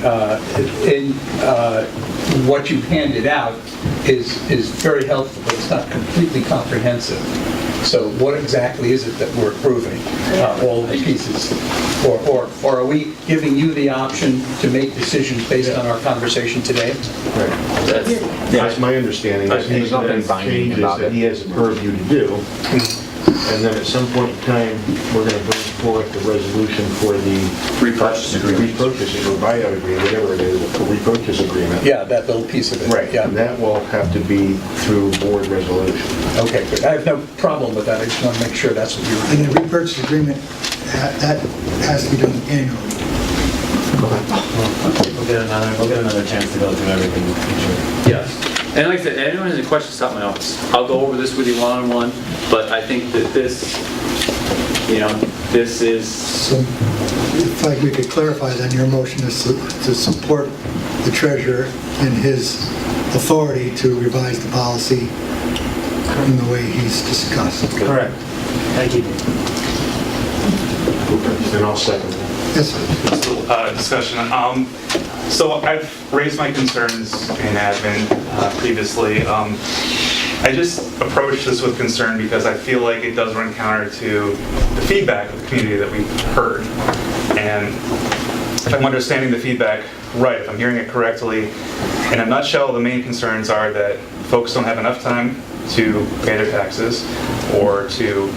What you've handed out is very helpful, but it's not completely comprehensive. So what exactly is it that we're approving? All the pieces? Or are we giving you the option to make decisions based on our conversation today? Right. That's my understanding. There's nothing binding about that it. he has the purview to do. And then at some point in time, we're going to bring forth the resolution for the repurchase agreement. Repurchase or buyout agreement, whatever it is, the repurchase agreement. Yeah, that little piece of it. Right, Yeah. and that will have to be through board resolution. Okay, good. I have no problem with that. I just want to make sure that's what you're... And the repurchase agreement, that has to be done annually. We'll get another chance to go through everything in the future. Yes. And like I said, anyone has any questions, stop my office. I'll go over this with you one-on-one, but I think that this is... So, if we could clarify, then your motion is to support the treasurer in his authority to revise the policy in the way he's discussed. Correct. Thank you. And I'll second that. Yes, sir. Discussion. So I've raised my concerns in admin previously. I just approach this with concern because I feel like it does run counter to the feedback of the community that we've heard. And if I'm understanding the feedback right, if I'm hearing it correctly, in a nutshell, the main concerns are that folks don't have enough time to pay their taxes or to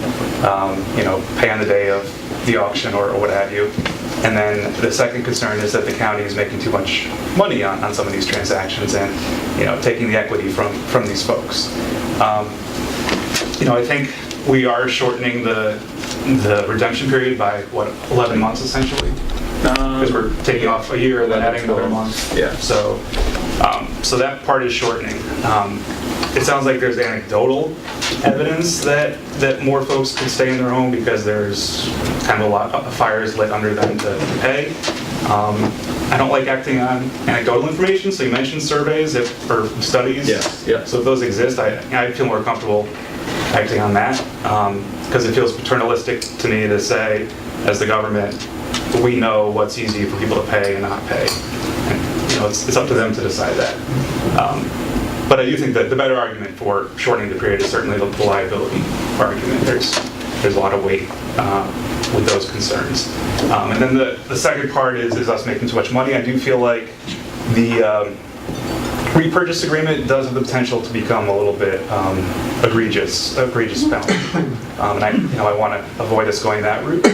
pay on the day of the auction or what have you. And then the second concern is that the county is making too much money on some of these transactions and taking the equity from these folks. I think we are shortening the redemption period by 11 months essentially, because we're taking off a year and then adding another month. Yeah. So that part is shortening. It sounds like there's anecdotal evidence that more folks can stay in their home because there's kind of a lot of fires lit under them to pay. I don't like acting on anecdotal information, so you mentioned surveys or studies. Yes. Yeah. So if those exist, I feel more comfortable acting on that because it feels paternalistic to me to say, as the government, we know what's easy for people to pay and not pay. And, it's up to them to decide that. But I do think that the better argument for shortening the period is certainly the liability argument. There's a lot of weight with those concerns. And then the second part is us making too much money. I do feel like the repurchase agreement does have the potential to become a little bit egregious penalty. And I want to avoid us going that route.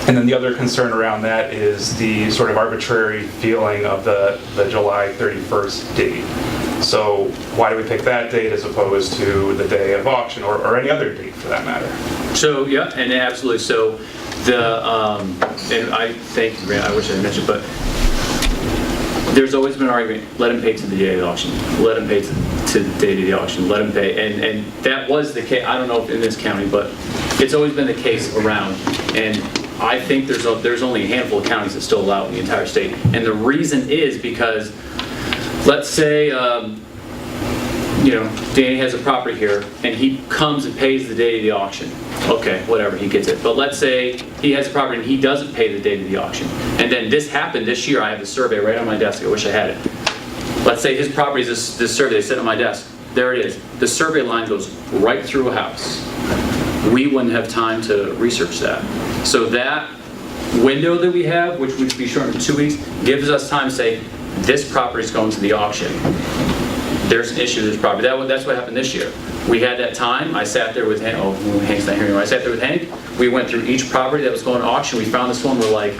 And then the other concern around that is the sort of arbitrary feeling of the July 31st date. So why do we pick that date as opposed to the day of auction or any other date for that matter? So, yeah, and absolutely. So the, and I thank you, I wish I had mentioned, but there's always been an argument, let him pay to the day of the auction, let him pay to the date of the auction, let him pay. And that was the case, I don't know if in this county, but it's always been the case around. And I think there's only a handful of counties that still allow it in the entire state. And the reason is because, let's say, Danny has a property here, and he comes and pays the day of the auction. Okay, whatever, he gets it. But let's say he has a property and he doesn't pay the date of the auction. And then this happened this year. I have the survey right on my desk. I wish I had it. Let's say his property is this survey. They sit on my desk. There it is. The survey line goes right through a house. We wouldn't have time to research that. So that window that we have, which would be shortened to 2 weeks, gives us time to say, this property is going to the auction. There's an issue with this property. That's what happened this year. We had that time. I sat there with Hank. Oh, Hank's not here anymore. I sat there with Hank. We went through each property that was going to auction. We found this one. We're like,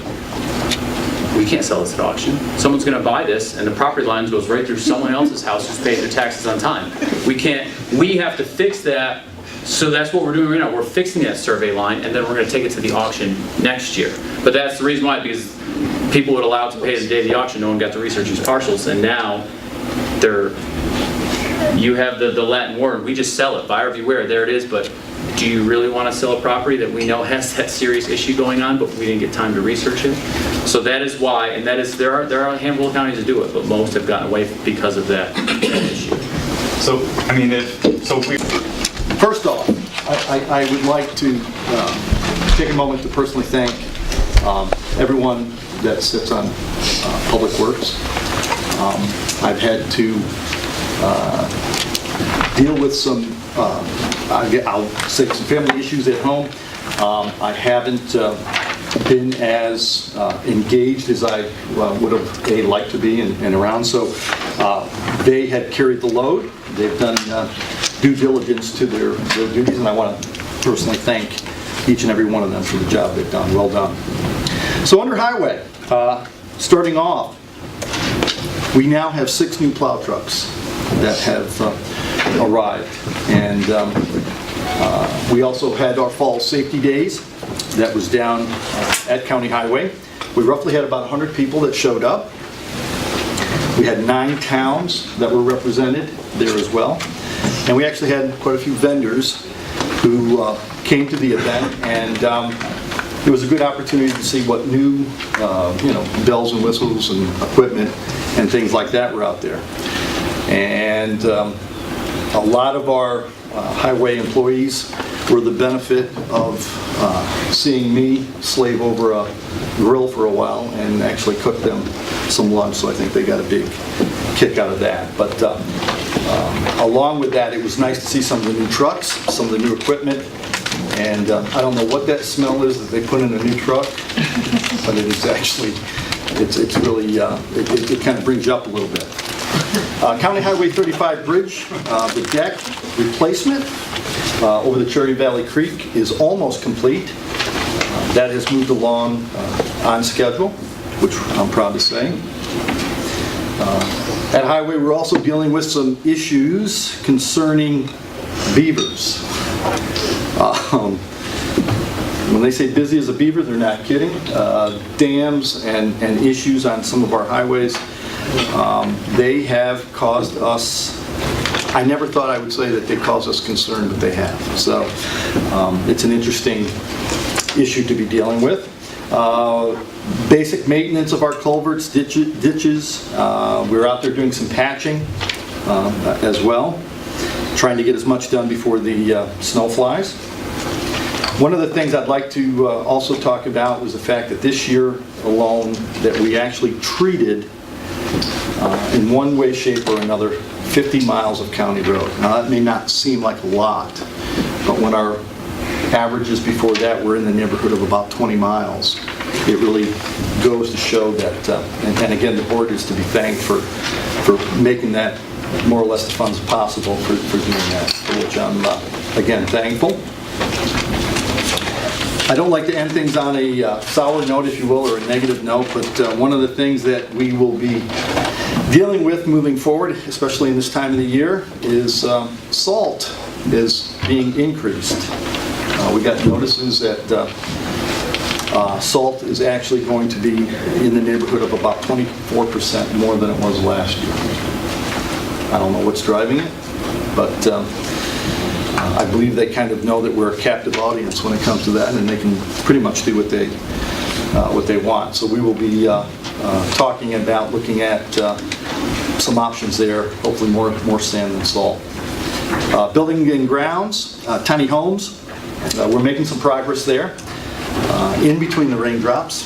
we can't sell this at auction. Someone's going to buy this, and the property line goes right through someone else's house who's paid their taxes on time. We have to fix that. So that's what we're doing right now. We're fixing that survey line, and then we're going to take it to the auction next year. But that's the reason why, because people would allow it to pay the day of the auction. No one got to research these parcels, and now you have the Latin word. We just sell it. Buyer beware. There it is. But do you really want to sell a property that we know has that serious issue going on, but we didn't get time to research it? So that is why, and that is there are a handful of counties that do it, but most have gotten away because of that issue. So I mean, First off, I would like to take a moment to personally thank everyone that sits on Public Works. I've had to deal with some, I'll say some family issues at home. I haven't been as engaged as I would have liked to be and around, so they had carried the load. They've done due diligence to their duties, and I want to personally thank each and every one of them for the job they've done. Well done. So under highway, starting off, we now have 6 new plow trucks that have arrived, and we also had our fall safety days that was down at County Highway. We roughly had about 100 people that showed up. We had 9 towns that were represented there as well. And we actually had quite a few vendors who came to the event, and it was a good opportunity to see what new, bells and whistles and equipment and things like that were out there. And a lot of our highway employees were the benefit of seeing me slave over a grill for a while and actually cook them some lunch, so I think they got a big kick out of that. But along with that, it was nice to see some of the new trucks, some of the new equipment, and I don't know what that smell is that they put in a new truck, but it is actually, it's really, it kind of brings you up a little bit. County Highway 35 bridge, the deck replacement over the Cherry Valley Creek is almost complete. That has moved along on schedule, which I'm proud to say. At Highway, we're also dealing with some issues concerning beavers. When they say busy as a beaver, they're not kidding. Dams and issues on some of our highways, they have caused us, I never thought I would say that they cause us concern, but they have. So it's an interesting issue to be dealing with. Basic maintenance of our culverts, ditches. We're out there doing some patching as well, trying to get as much done before the snow flies. One of the things I'd like to also talk about was the fact that this year alone that we actually treated in one way, shape, or another 50 miles of county road. Now that may not seem like a lot, but when our averages before that were in the neighborhood of about 20 miles, it really goes to show that, and again, the board is to be thanked for making that more or less the funds possible for doing that, for which I'm, again, thankful. I don't like to end things on a sour note, if you will, or a negative note, but one of the things that we will be Dealing with moving forward, especially in this time of the year, is salt is being increased. We got notices that salt is actually going to be in the neighborhood of about 24% more than it was last year. I don't know what's driving it, but I believe they kind of know that we're a captive audience when it comes to that, and they can pretty much do what they want. So we will be talking about looking at some options there, hopefully more sand than salt. Building and grounds, tiny homes, we're making some progress there. In between the raindrops,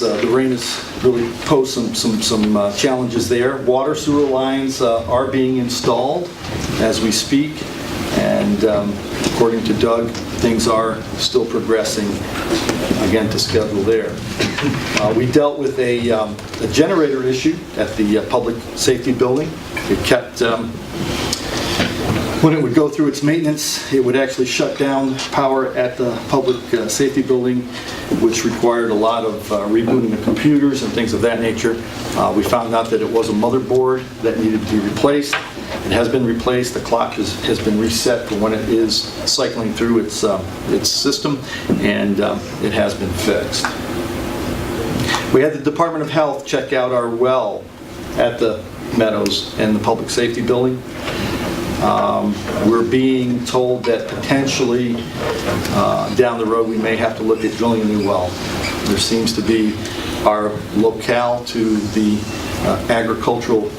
the rain has really posed some challenges there. Water sewer lines are being installed as we speak, and according to Doug, things are still progressing again to schedule there. We dealt with a generator issue at the public safety building. It kept, when it would go through its maintenance, it would actually shut down power at the public safety building, which required a lot of rebooting the computers and things of that nature. We found out that it was a motherboard that needed to be replaced. It has been replaced. The clock has been reset for when it is cycling through its system, and it has been fixed. We had the Department of Health check out our well at the Meadows and the Public Safety Building. We're being told that potentially down the road we may have to look at drilling a new well. There seems to be our locale to the agricultural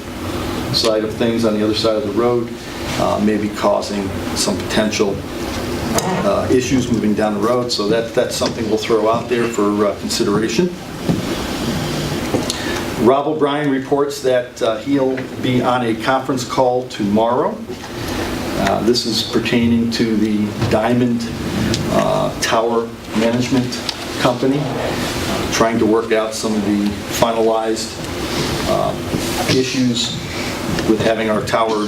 side of things on the other side of the road may be causing some potential issues moving down the road, so that's something we'll throw out there for consideration. Rob O'Brien reports that he'll be on a conference call tomorrow. This is pertaining to the Diamond Tower Management Company, trying to work out some of the finalized issues with having our tower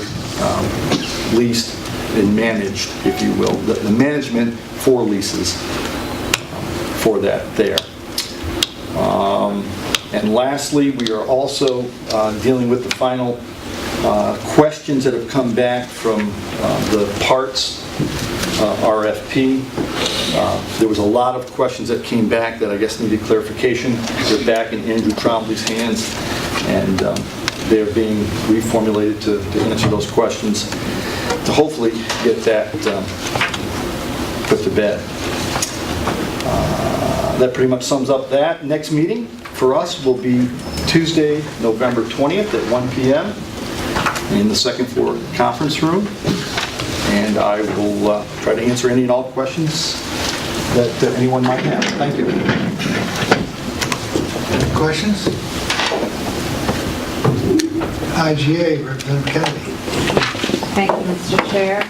leased and managed, if you will, the management for leases for that there. And lastly, we are also dealing with the final questions that have come back from the parts RFP. There was a lot of questions that came back that I guess needed clarification. They're back in Andrew Trombley's hands, and they're being reformulated to answer those questions to hopefully get that put to bed. That pretty much sums up that. Next meeting for us will be Tuesday, November 20th at 1 p.m. in the second floor conference room. And I will try to answer any and all questions that anyone might have. Thank you. Questions? IGA, Representative Kennedy. Thank you, Mr. Chair.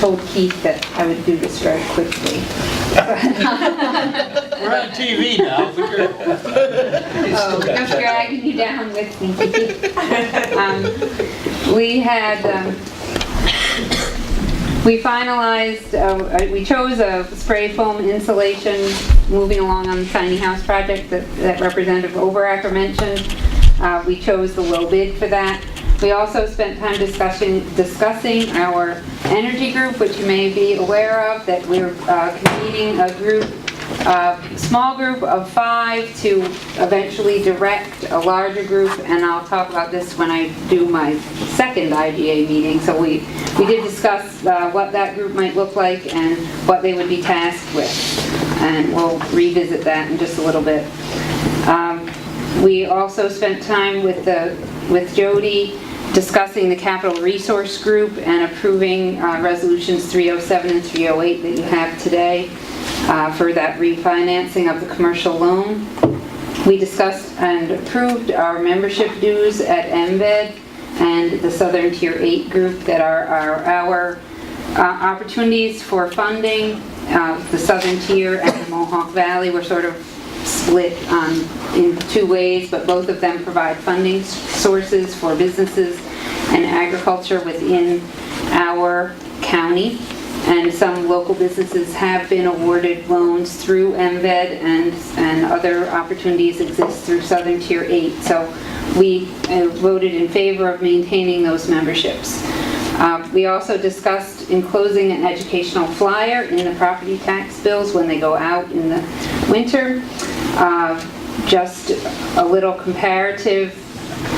Told Keith that I would do this very quickly. We're on TV now. Oh, I'm dragging you down with me. We finalized, we chose a spray foam insulation moving along on the tiny house project that Representative Overacker mentioned. We chose the low bid for that. We also spent time discussing our energy group, which you may be aware of, that we're convening a small group of 5 to eventually direct a larger group, and I'll talk about this when I do my second IGA meeting. So we did discuss what that group might look like and what they would be tasked with, and we'll revisit that in just a little bit. We also spent time with Jody discussing the Capital Resource Group and approving resolutions 307 and 308 that you have today for that refinancing of the commercial loan. We discussed and approved our membership dues at MVED and the Southern Tier 8 group that are our opportunities for funding. The Southern Tier and the Mohawk Valley were sort of split in 2 ways, but both of them provide funding sources for businesses and agriculture within our county. and some local businesses have been awarded loans through MVED, and other opportunities exist through Southern Tier 8. So we voted in favor of maintaining those memberships. We also discussed enclosing an educational flyer in the property tax bills when they go out in the winter. Just a little comparative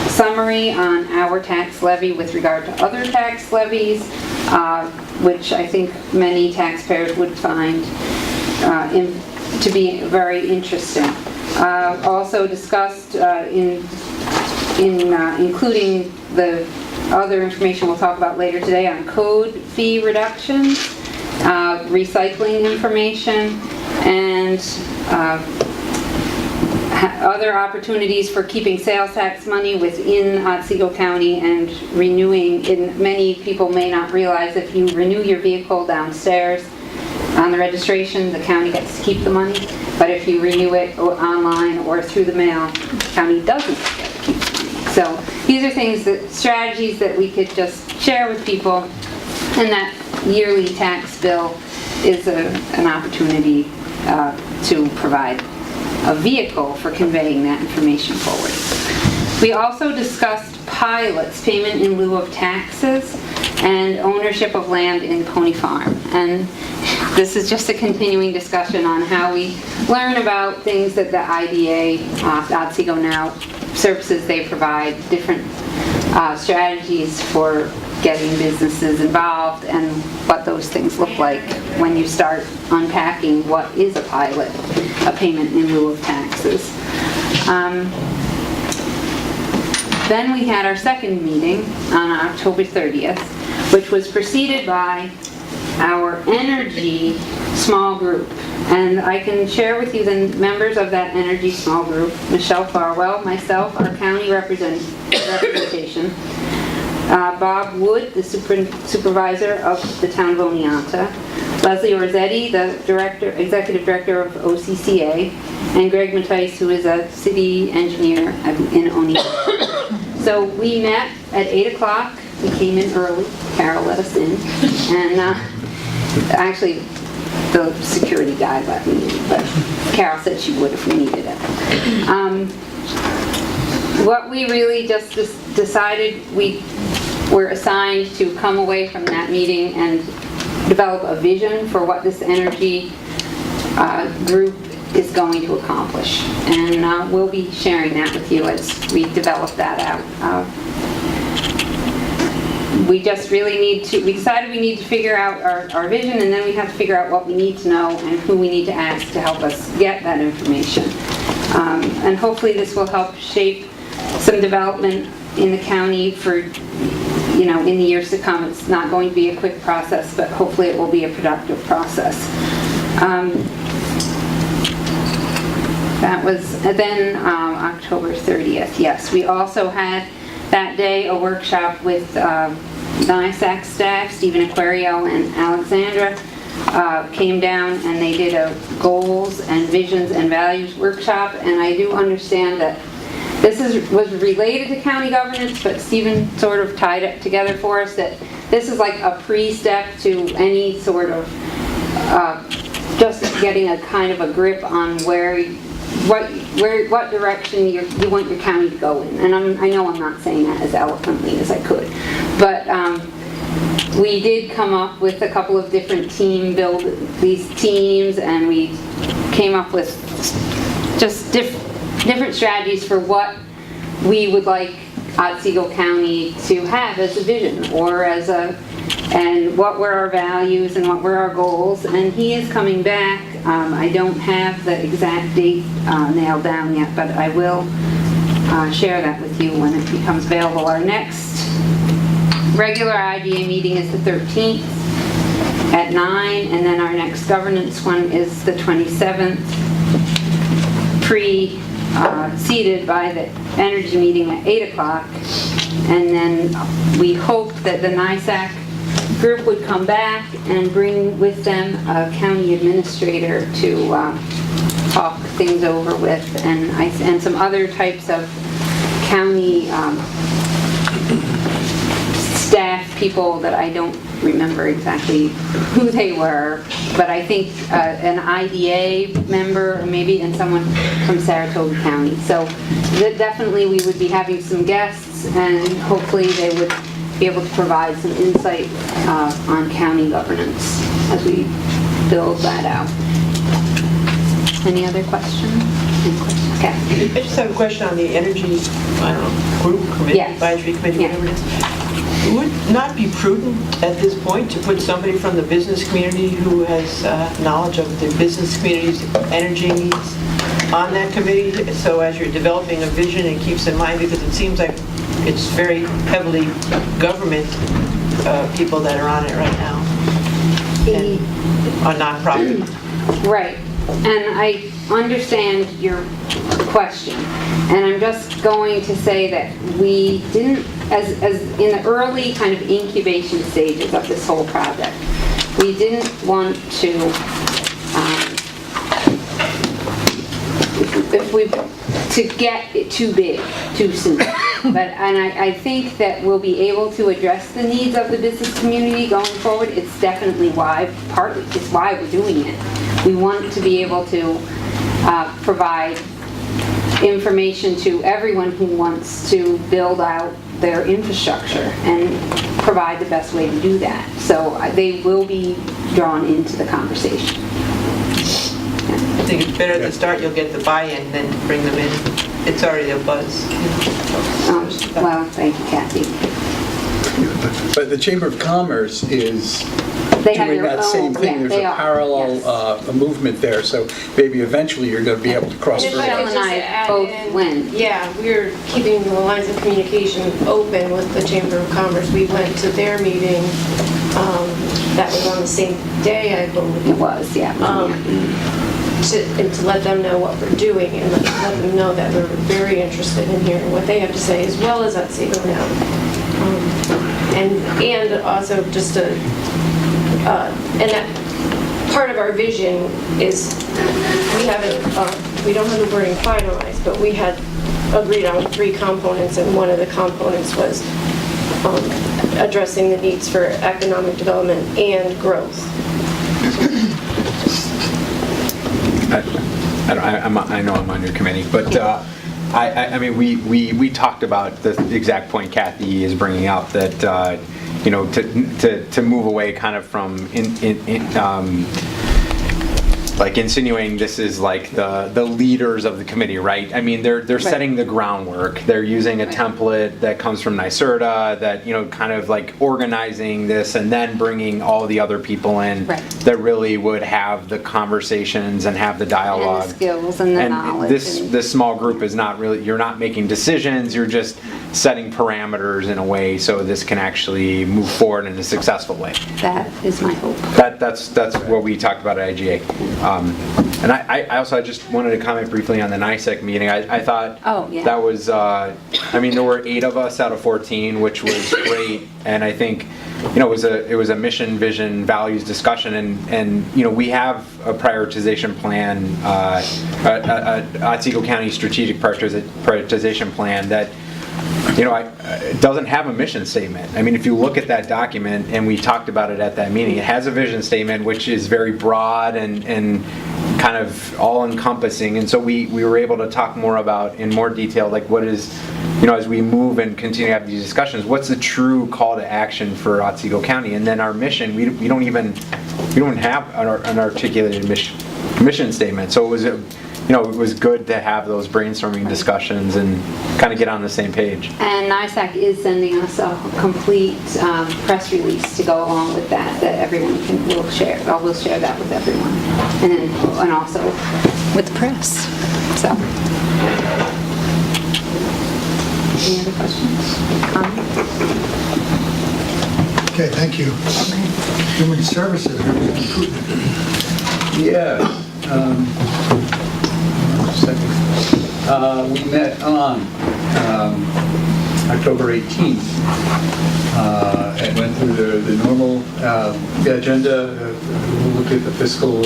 summary on our tax levy with regard to other tax levies, which I think many taxpayers would find to be very interesting. Also discussed including the other information we'll talk about later today on code fee reductions, recycling information, and other opportunities for keeping sales tax money within Otsego County and renewing. Many people may not realize if you renew your vehicle downstairs on the registration, the county gets to keep the money, but if you renew it online or through the mail, the county doesn't get to keep the money. So these are things, strategies that we could just share with people, and that yearly tax bill is an opportunity to provide a vehicle for conveying that information forward. We also discussed pilots, payment in lieu of taxes, and ownership of land in Pony Farm. And this is just a continuing discussion on how we learn about things that the IDA, Otsego Now, services they provide, different strategies for getting businesses involved, and what those things look like when you start unpacking what is a pilot, a payment in lieu of taxes. Then we had our second meeting on October 30th, which was preceded by our energy small group. And I can share with you the members of that energy small group: Michelle Farwell, myself, our county representation, Bob Wood, the supervisor of the town of Oneonta, Leslie Orzetti, the executive director of OCCA, and Greg Mattice, who is a city engineer in Oneonta. So we met at 8 o'clock. We came in early. Carol let us in. And actually, the security guy let me in, but Carol said she would if we needed it. What we really just decided, we were assigned to come away from that meeting and develop a vision for what this energy group is going to accomplish. And we'll be sharing that with you as we develop that out. We just really we decided we need to figure out our vision, and then we have to figure out what we need to know and who we need to ask to help us get that information. And hopefully this will help shape some development in the county for, in the years to come. It's not going to be a quick process, but hopefully it will be a productive process. That was then October 30th. Yes, we also had that day a workshop with NISAC staff. Stephen Aquario and Alexandra came down, and they did a goals and visions and values workshop. And I do understand that this was related to county governance, but Stephen sort of tied it together for us, that this is like a pre-step to any sort of just getting a kind of a grip on what direction you want your county to go in. And I know I'm not saying that as eloquently as I could, but we did come up with a couple of different these teams, and we came up with just different strategies for what we would like Otsego County to have as a vision, or and what were our values and what were our goals. And he is coming back. I don't have the exact date nailed down yet, but I will share that with you when it becomes available. Our next regular IDA meeting is the 13th at 9, and then our next governance one is the 27th, preceded by the energy meeting at 8 o'clock. And then we hope that the NISAC group would come back and bring with them a county administrator to talk things over with, and some other types of county staff people that I don't remember exactly who they were, but I think an IDA member maybe, and someone from Saratoga County. So definitely we would be having some guests, and hopefully they would be able to provide some insight on county governance as we build that out. Any other questions? Okay. I just have a question on the energy, I don't know, group, committee, Yes. advisory committee, whatever it is. Would it not be prudent at this point to put somebody from the business community who has knowledge of the business community's energy needs on that committee? So as you're developing a vision, it keeps in mind, because it seems like it's very heavily government people that are on it right now, and a nonprofit. Right, and I understand your question, and I'm just going to say that we didn't, as in the early kind of incubation stages of this whole project, we didn't want to, to get it too big too soon. And I think that we'll be able to address the needs of the business community going forward. It's definitely why, partly, it's why we're doing it. We want to be able to provide information to everyone who wants to build out their infrastructure and provide the best way to do that. So they will be drawn into the conversation. I think it's better at the start, you'll get the buy-in, then bring them in. It's already a buzz. Well, thank you, Kathy. But the Chamber of Commerce is They have doing their that same own- thing. yeah, There's they a are, parallel movement there, so maybe eventually you're going to be able to cross And if over. I could just add in, yeah, we're keeping the lines of communication open with the Chamber of Commerce. We went to their meeting, that was on the same day, I believe. It was, yeah. And to let them know what we're doing, and let them know that we're very interested in hearing what they have to say, as well as Otsego now. And also just and that part of our vision is, we don't have the wording finalized, but we had agreed on 3 components, and one of the components was addressing the needs for economic development and growth. I know I'm on your committee, but I mean, we talked about the exact point Kathy is bringing up, that you know, to move away kind of from like insinuating this is like the leaders of the committee, right? I mean, they're setting the groundwork. They're using a template that comes from NYSERDA, that, you know, kind of like organizing this and then bringing all the other people in that really would have the conversations and have the dialogue. And the skills and the knowledge. This small group is not really, you're not making decisions, you're just setting parameters in a way so this can actually move forward in a successful way. That is my hope. That's what we talked about at IGA. And I also just wanted to comment briefly on the NISEC meeting. I thought that was, I mean, there were 8 of us out of 14, which was great. And I think, you know, it was a mission, vision, values discussion, and you know, we have a prioritization plan, Otsego County strategic prioritization plan that, you know, it doesn't have a mission statement. I mean, if you look at that document, and we talked about it at that meeting, it has a vision statement which is very broad and kind of all-encompassing. And so we were able to talk more about, in more detail, like what is, you know, as we move and continue to have these discussions, what's the true call to action for Otsego County? And then our mission, we don't have an articulated mission statement. So it was you know, it was good to have those brainstorming discussions and kind of get on the same page. And NISAC is sending us a complete press release to go along with that everyone will share. We'll share that with everyone, and also with the press. So, any other questions? Comments? Okay, thank you. Human Services. Yeah. We met on October 18th and went through the normal agenda, looked at the fiscal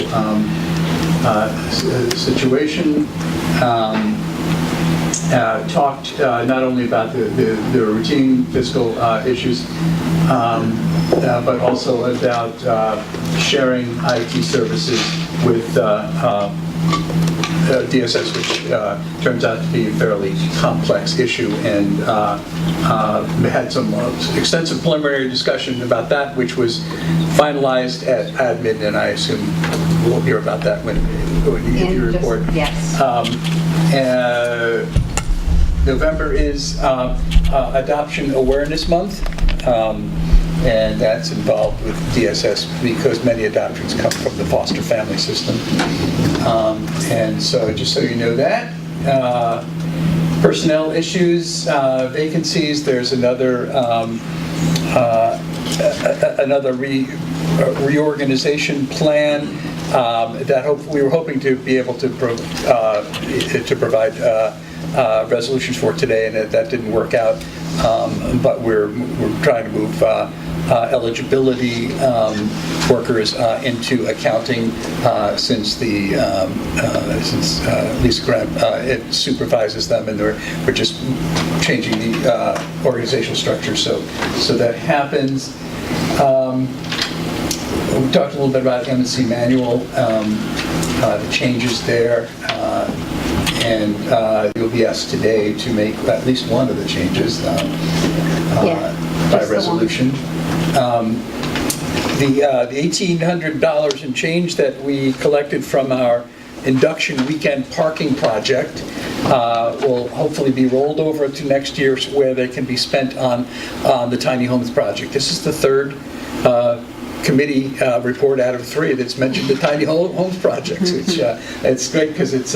situation, talked not only about the routine fiscal issues, but also about sharing IT services with DSS, which turns out to be a fairly complex issue, and we had some extensive preliminary discussion about that, which was finalized at admin, and I assume we'll hear about that when you give your report. Yes. November is Adoption Awareness Month, and that's involved with DSS because many adoptions come from the foster family system. And so just so you know that. Personnel issues, vacancies, there's another reorganization plan that we were hoping to be able to provide resolutions for today, and that didn't work out. But we're trying to move eligibility workers into accounting since Lisa Graham it supervises them, and we're just changing the organizational structure so that happens. We talked a little bit about M&C manual, the changes there, and you'll be asked today to make at least one of the changes by resolution. The $1,800 and change that we collected from our induction weekend parking project will hopefully be rolled over to next year where they can be spent on the tiny homes project. This is the third committee report out of 3 that's mentioned the tiny homes projects, which it's great because it's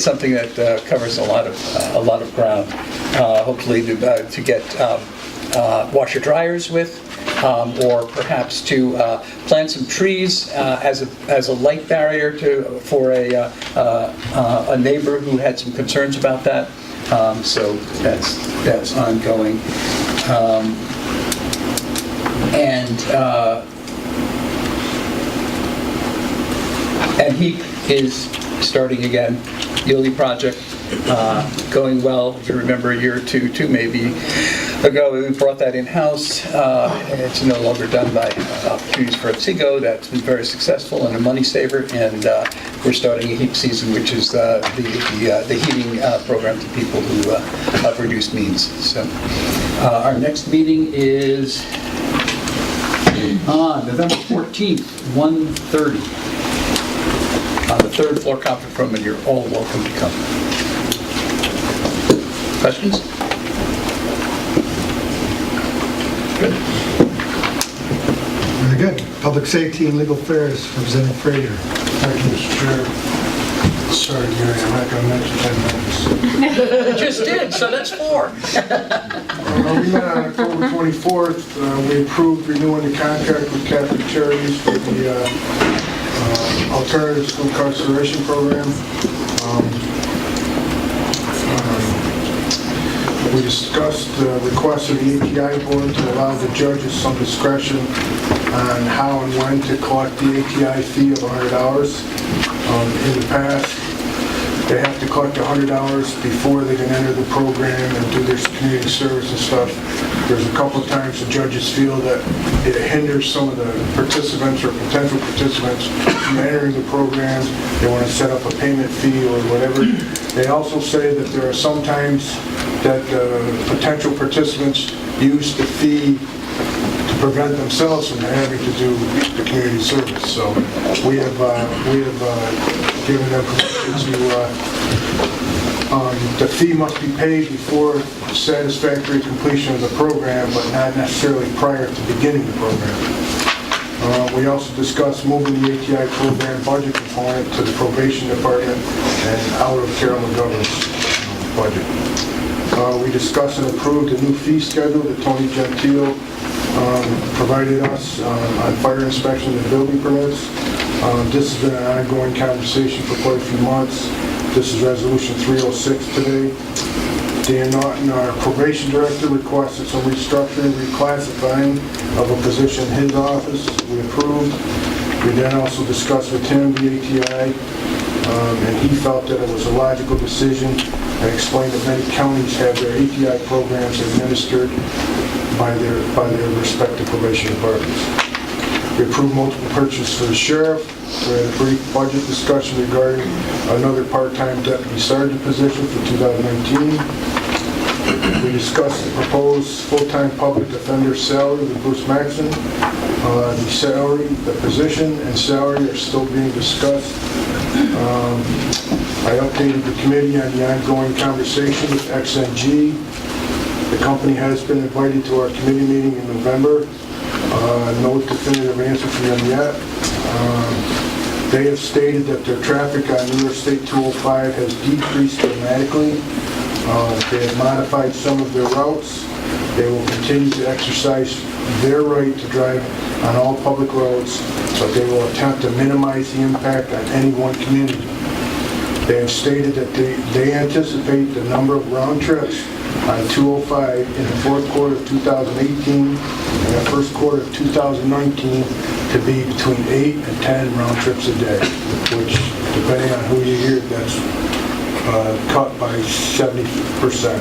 something that covers a lot of ground. Hopefully to get washer dryers with, or perhaps to plant some trees as a light barrier for a neighbor who had some concerns about that. So that's ongoing. And HEAP is starting again. Yearly project going well. If you remember a year or two maybe ago, we brought that in-house. It's no longer done by Opportunities for Otsego. That's been very successful and a money saver. And we're starting a HEAP season, which is the heating program to people who have reduced means. So our next meeting is on November 14th, 1:30. On the 3rd floor conference room, and you're all welcome to come. Questions? Good. Very good. Public Safety and Legal Affairs, Representative Frazier. Thank you, Mr. Chair. Sorry, Gary, I'm not going to mention 10 minutes. You just did, so that's 4. We met on October 24th. We approved renewing the contract with Catholic Charities for the Alternatives to Incarceration Program. We discussed the request of the ATI board to allow the judges some discretion on how and when to collect the ATI fee of $100. In the past, they have to collect $100 before they can enter the program and do their community service and stuff. There's a couple of times the judges feel that it hinders some of the participants or potential participants from entering the program. They want to set up a payment fee or whatever. They also say that there are some times that potential participants use the fee to prevent themselves from having to do the community service. So we have given them permission to the fee must be paid before satisfactory completion of the program, but not necessarily prior to beginning the program. We also discussed moving the ATI program budget component to the probation department and out of Carol McGovern's budget. We discussed and approved a new fee schedule that Tony Gentile provided us on fire inspection and building permits. This has been an ongoing conversation for quite a few months. This is Resolution 306 today. Dan Naughton, our probation director, requested some restructuring, reclassifying of a position in his office. We approved. We then also discussed with him the ATI, and he felt that it was a logical decision I explained that many counties have their ATI programs administered by their respective probation departments. We approved multiple purchases for the sheriff. We had a brief budget discussion regarding another part-time deputy sergeant position for 2019. We discussed the proposed full-time public defender salary with Bruce Maxson. The salary, the position and salary are still being discussed. I updated the committee on the ongoing conversation with XNG. The company has been invited to our committee meeting in November. No definitive answer from them yet. They have stated that their traffic on New York State 205 has decreased dramatically. They have modified some of their routes. They will continue to exercise their right to drive on all public roads, but they will attempt to minimize the impact on any one community. They have stated that they anticipate the number of round trips on 205 in the fourth quarter of 2018 and the first quarter of 2019 to be between 8 and 10 round trips a day, which, depending on who you hear, that's cut by 70%.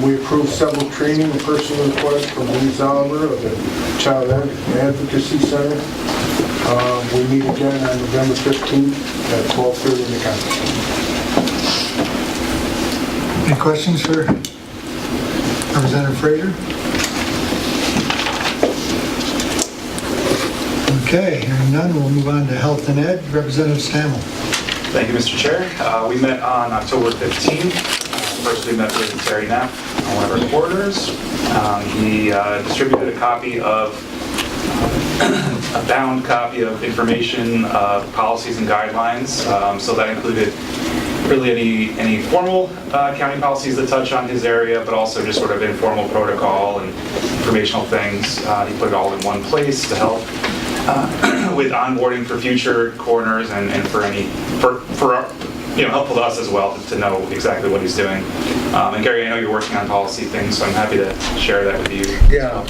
We approved several training and personal requests from Denise Oliver of the Child Advocacy Center. We meet again on November 15th at 12:30 in the conference room. Any questions for Representative Frazier? Okay, hearing none, we'll move on to Health and Ed. Representative Stammel. Thank you, Mr. Chair. We met on October 15th. First, we met with Terry Neff, one of our reporters. He distributed a copy of a bound copy of information, policies and guidelines. So that included really any formal county policies that touch on his area, but also just sort of informal protocol and informational things. He put it all in one place to help with onboarding for future coroners and for helpful to us as well to know exactly what he's doing. And Gary, I know you're working on policy things, so I'm happy to share that with you. Yeah,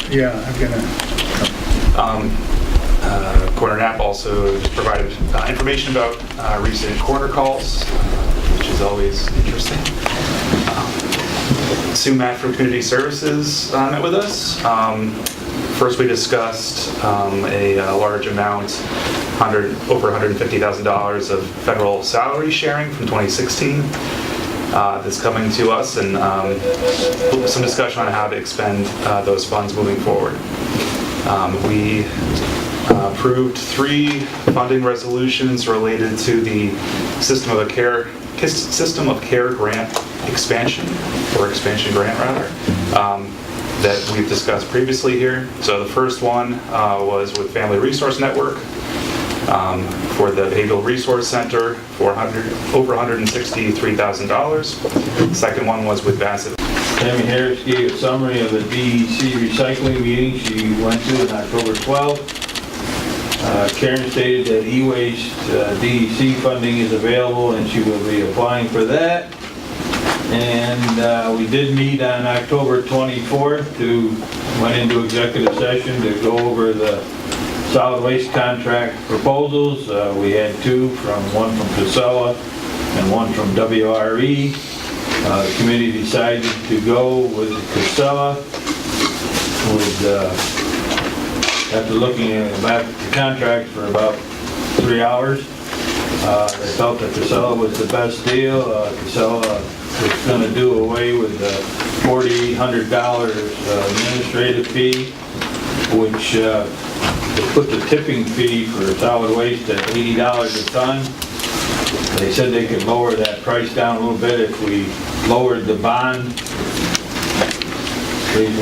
I'm gonna. Coroner Knapp also provided information about recent coroner calls, which is always interesting. Sue Matt from Community Services met with us. First, we discussed a large amount, over $150,000 of federal salary sharing from 2016 that's coming to us, and some discussion on how to expend those funds moving forward. We approved 3 funding resolutions related to the System of Care grant expansion, or expansion grant rather, that we've discussed previously here. So the first one was with Family Resource Network for the Behavioral Resource Center for over $163,000. The second one was with Bassett. Tammy Harris gave a summary of the DEC recycling meeting she went to on October 12th. Karen stated that e-waste DEC funding is available and she will be applying for that. And we did meet on October 24th went into executive session to go over the solid waste contract proposals. We had 2, one from Casella and one from WRE. The committee decided to go with Casella. After looking at the contract for about 3 hours, they felt that Casella was the best deal. Casella was going to do away with the $4,800 administrative fee, which they put the tipping fee for solid waste at $80 a ton. They said they could lower that price down a little bit if we lowered the bond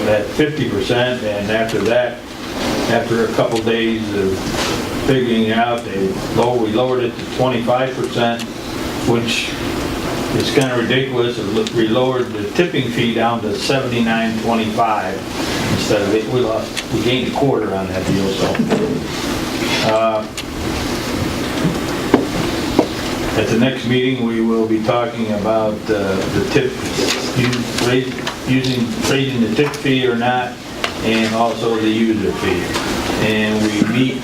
at 50%, and after that, after a couple days of figuring it out, we lowered it to 25%, which is kind of ridiculous. We lowered the tipping fee down to $79.25 instead of it. We gained a quarter on that deal. So at the next meeting, we will be talking about the tip, raising the tip fee or not, and also the user fee. And we meet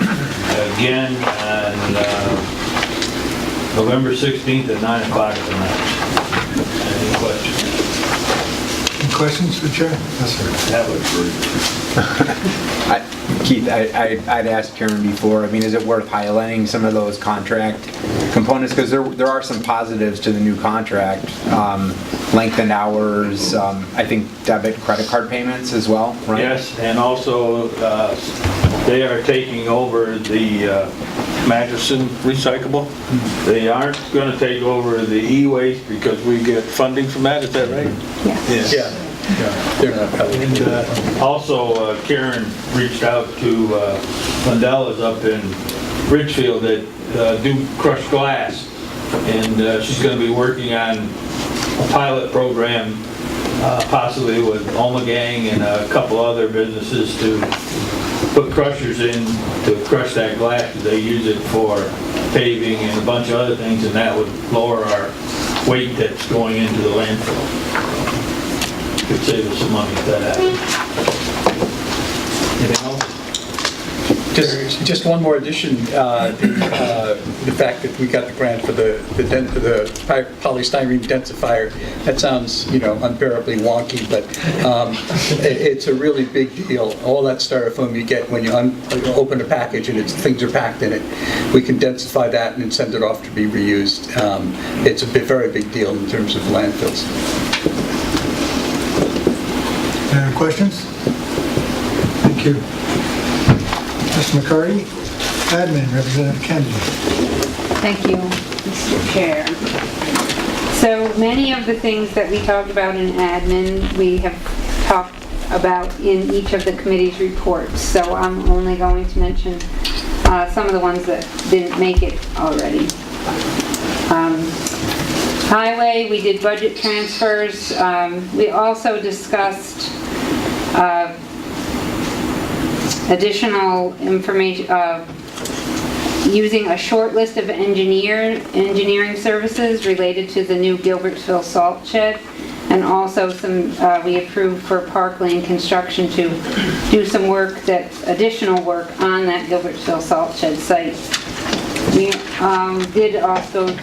again on November 16th at 9 o'clock tonight. Any questions? Any questions for Chair? Yes, sir. That was Keith, I'd asked Karen before, I mean, is it worth highlighting some of those contract components? Because there are some positives to the new contract. Lengthened hours, I think debit, credit card payments as well, right? Yes, and also they are taking over the Madison Recyclable. They aren't going to take over the e-waste because we get funding from that, is that right? Yeah. They're not probably. And also Karen reached out to Lindella's up in Ridgefield that do crushed glass. And she's going to be working on a pilot program possibly with Omegang and a couple other businesses to put crushers in to crush that glass. They use it for paving and a bunch of other things, and that would lower our weight that's going into the landfill. Could save us some money if that happened. Anything else? Just one more addition, the fact that we got the grant for the polystyrene densifier. That sounds, unbearably wonky, but it's a really big deal. All that styrofoam you get when you open a package and things are packed in it, we can densify that and then send it off to be reused. It's a very big deal in terms of landfills. Any other questions? Thank you. Mr. McCarty, Admin, Representative Kennedy. Thank you, Mr. Chair. So many of the things that we talked about in admin, we have talked about in each of the committee's reports. So I'm only going to mention some of the ones that didn't make it already. Highway, we did budget transfers. We also discussed additional information, using a short list of engineering services related to the new Gilbertsville salt shed, and also some, we approved for Park Lane Construction to do some work, additional work on that Gilbertsville salt shed site. We did also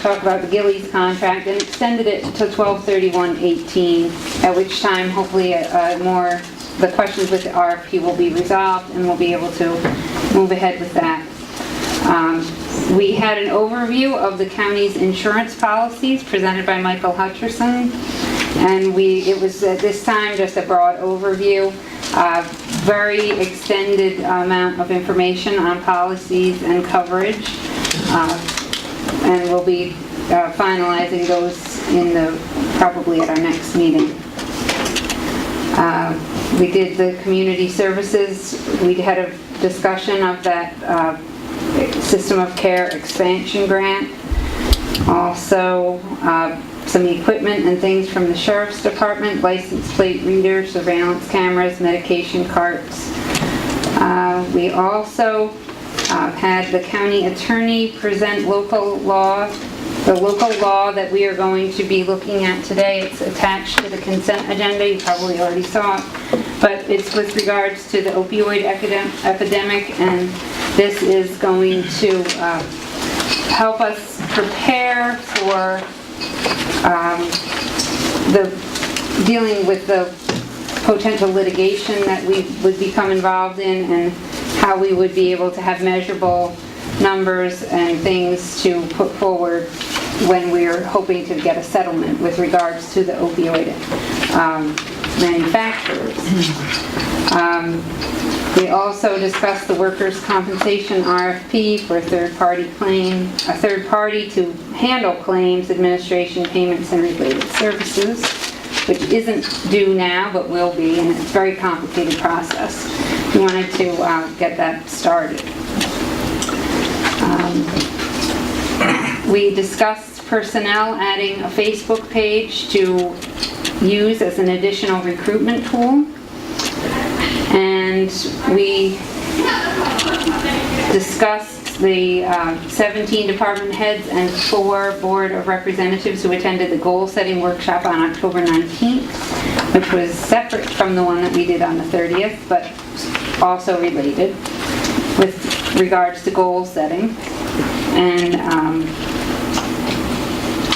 talk about the Gillies contract and extended it to 12/31/18, at which time hopefully the questions with the RFP will be resolved and we'll be able to move ahead with that. We had an overview of the county's insurance policies presented by Michael Hutcherson, and it was at this time just a broad overview, very extended amount of information on policies and coverage, and we'll be finalizing those probably at our next meeting. We did the community services. We had a discussion of that system of care expansion grant. Also, some equipment and things from the Sheriff's Department, license plate reader, surveillance cameras, medication carts. We also had the county attorney present the local law that we are going to be looking at today. It's attached to the consent agenda. You probably already saw it. But it's with regards to the opioid epidemic, and this is going to help us prepare for dealing with the potential litigation that we would become involved in, and how we would be able to have measurable numbers and things to put forward when we're hoping to get a settlement with regards to the opioid manufacturers. We also discussed the workers' compensation RFP for a third party to handle claims, administration, payments, and related services, which isn't due now, but will be, and it's a very complicated process. We wanted to get that started. We discussed personnel adding a Facebook page to use as an additional recruitment tool. And we discussed the 17 department heads and 4 board of representatives who attended the goal-setting workshop on October 19th, which was separate from the one that we did on the 30th, but also related with regards to goal setting. And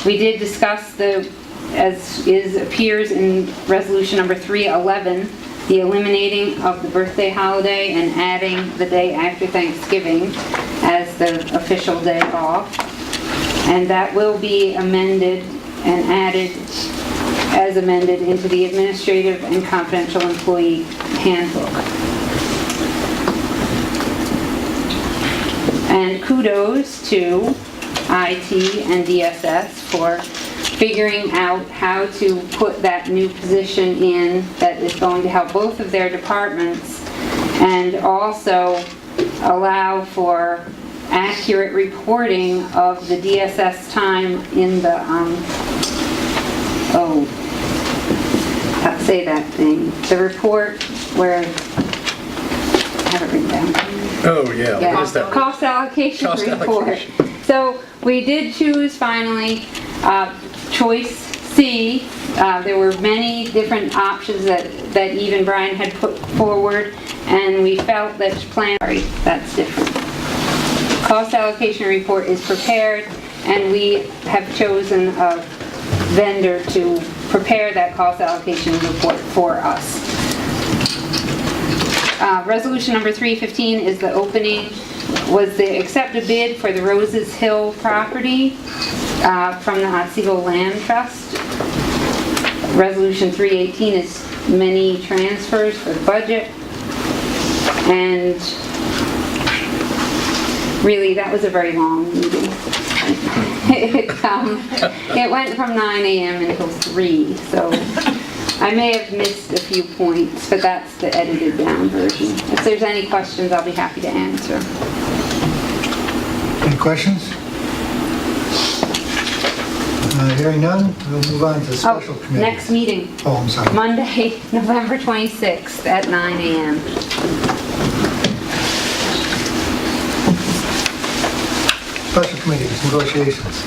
we did discuss the as appears in resolution number 311, the eliminating of the birthday holiday and adding the day after Thanksgiving as the official day off. And that will be amended and added as amended into the administrative and confidential employee handbook. And kudos to IT and DSS for figuring out how to put that new position in that is going to help both of their departments and also allow for accurate reporting of the DSS time in the, say that thing, the report where, I have it written down. Oh, yeah. What is that? Cost allocation Cost report. allocation. So we did choose finally choice C. There were many different options that even Brian had put forward, and we felt that that's different. Cost allocation report is prepared, and we have chosen a vendor to prepare that cost allocation report for us. Resolution number 315 is the opening, was the accept a bid for the Roses Hill property from the Otsego Land Trust. Resolution 318 is many transfers for the budget. And really, that was a very long meeting. It went from 9 a.m. until 3, so I may have missed a few points, but that's the edited down version. If there's any questions, I'll be happy to answer. Any questions? Hearing none, we'll move on to the special committee. Next meeting. Oh, I'm sorry. Monday, November 26th at 9 a.m. Special committees, negotiations.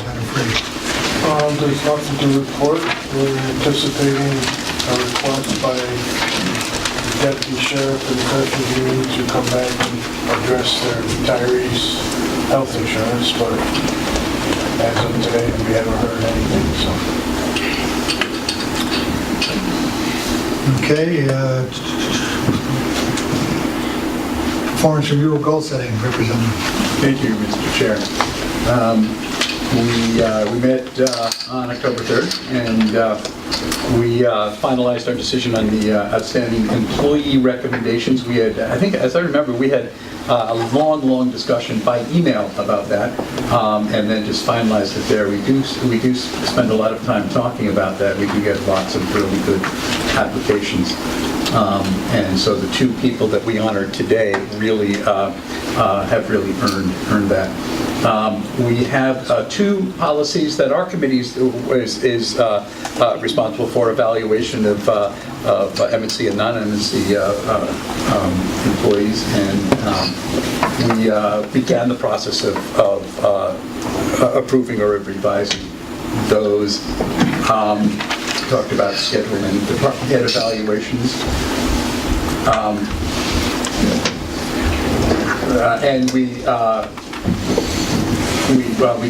Madam Free. There's nothing to report. We're anticipating a request by the deputy sheriff and the treasurer union to come back and address their retirees' health insurance, but as of today, we haven't heard anything, so. Okay, performance review of goal setting, Representative. Thank you, Mr. Chair. We met on October 3rd, and we finalized our decision on the outstanding employee recommendations. We had, I think, as I remember, we had a long discussion by email about that, and then just finalized it there. We do spend a lot of time talking about that. We do get lots of really good applications. And so the two people that we honored today really have really earned that. We have two policies that our committee is responsible for: evaluation of MNC and non-MNC employees, and we began the process of approving or revising those. Talked about scheduling department head evaluations. And we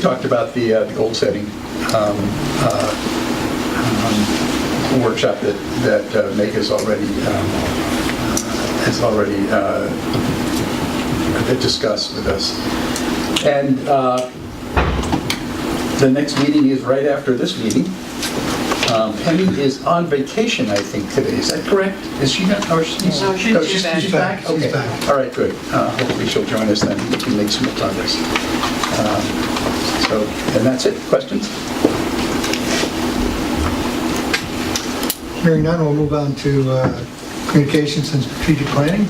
talked about the goal setting workshop that Meg has already discussed with us. And the next meeting is right after this meeting. Penny is on vacation, I think, today. Is that correct? Is she not? Or she's back. She's back? Okay. She's back. All right, good. Hopefully she'll join us then. We can make some more progress. And that's it. Questions? Hearing none, we'll move on to communications and strategic planning.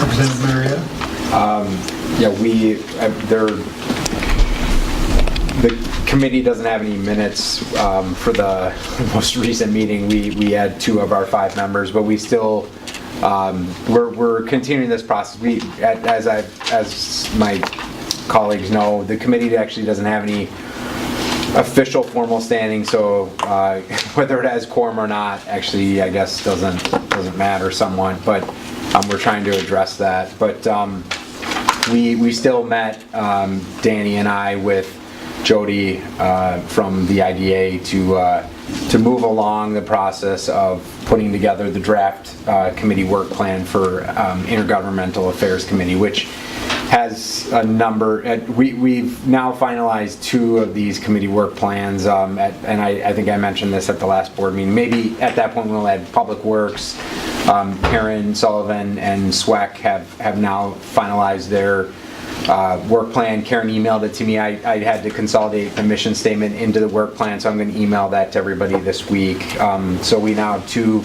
Representative Marietta. The committee doesn't have any minutes for the most recent meeting. We had 2 of our 5 members, but we still we're continuing this process. As my colleagues know, the committee actually doesn't have any official formal standing, so whether it has quorum or not, actually, I guess doesn't matter somewhat. But we're trying to address that. But we still met, Danny and I, with Jody from the IDA to move along the process of putting together the draft committee work plan for Intergovernmental Affairs Committee, which has a number. We've now finalized 2 of these committee work plans, and I think I mentioned this at the last board meeting. Maybe at that point we'll add Public Works. Karen Sullivan and SWEC have now finalized their work plan. Karen emailed it to me. I had to consolidate the mission statement into the work plan, so I'm going to email that to everybody this week. So we now have 2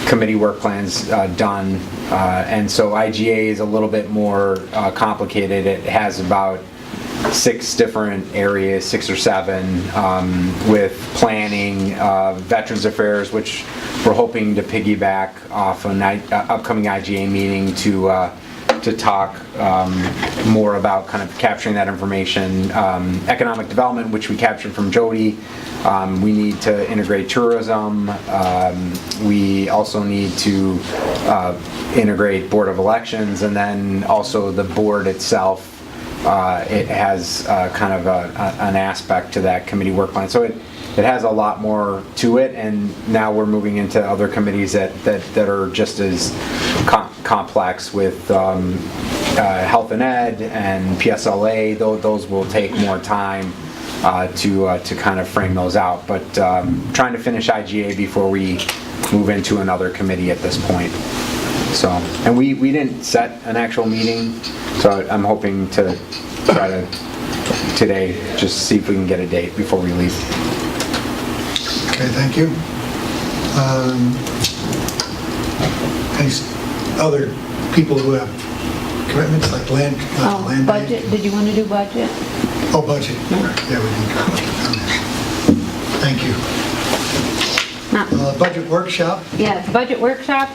committee work plans done, and so IGA is a little bit more complicated. It has about 6 different areas, 6 or 7, with planning, Veterans Affairs, which we're hoping to piggyback off an upcoming IGA meeting to talk more about kind of capturing that information. Economic development, which we captured from Jody. We need to integrate tourism. We also need to integrate Board of Elections, and then also the board itself. It has kind of an aspect to that committee work plan. So it has a lot more to it, and now we're moving into other committees that are just as complex with Health and Ed and PSLA. Those will take more time to kind of frame those out. But trying to finish IGA before we move into another committee at this point. So, and we didn't set an actual meeting, so I'm hoping to try to today just see if we can get a date before we leave. Okay, thank you. Any other people who have commitments like land bank? Budget, did you want to do budget? Oh, budget. Yeah, we didn't go on that. Thank you. Budget workshop? Yeah, the budget workshop,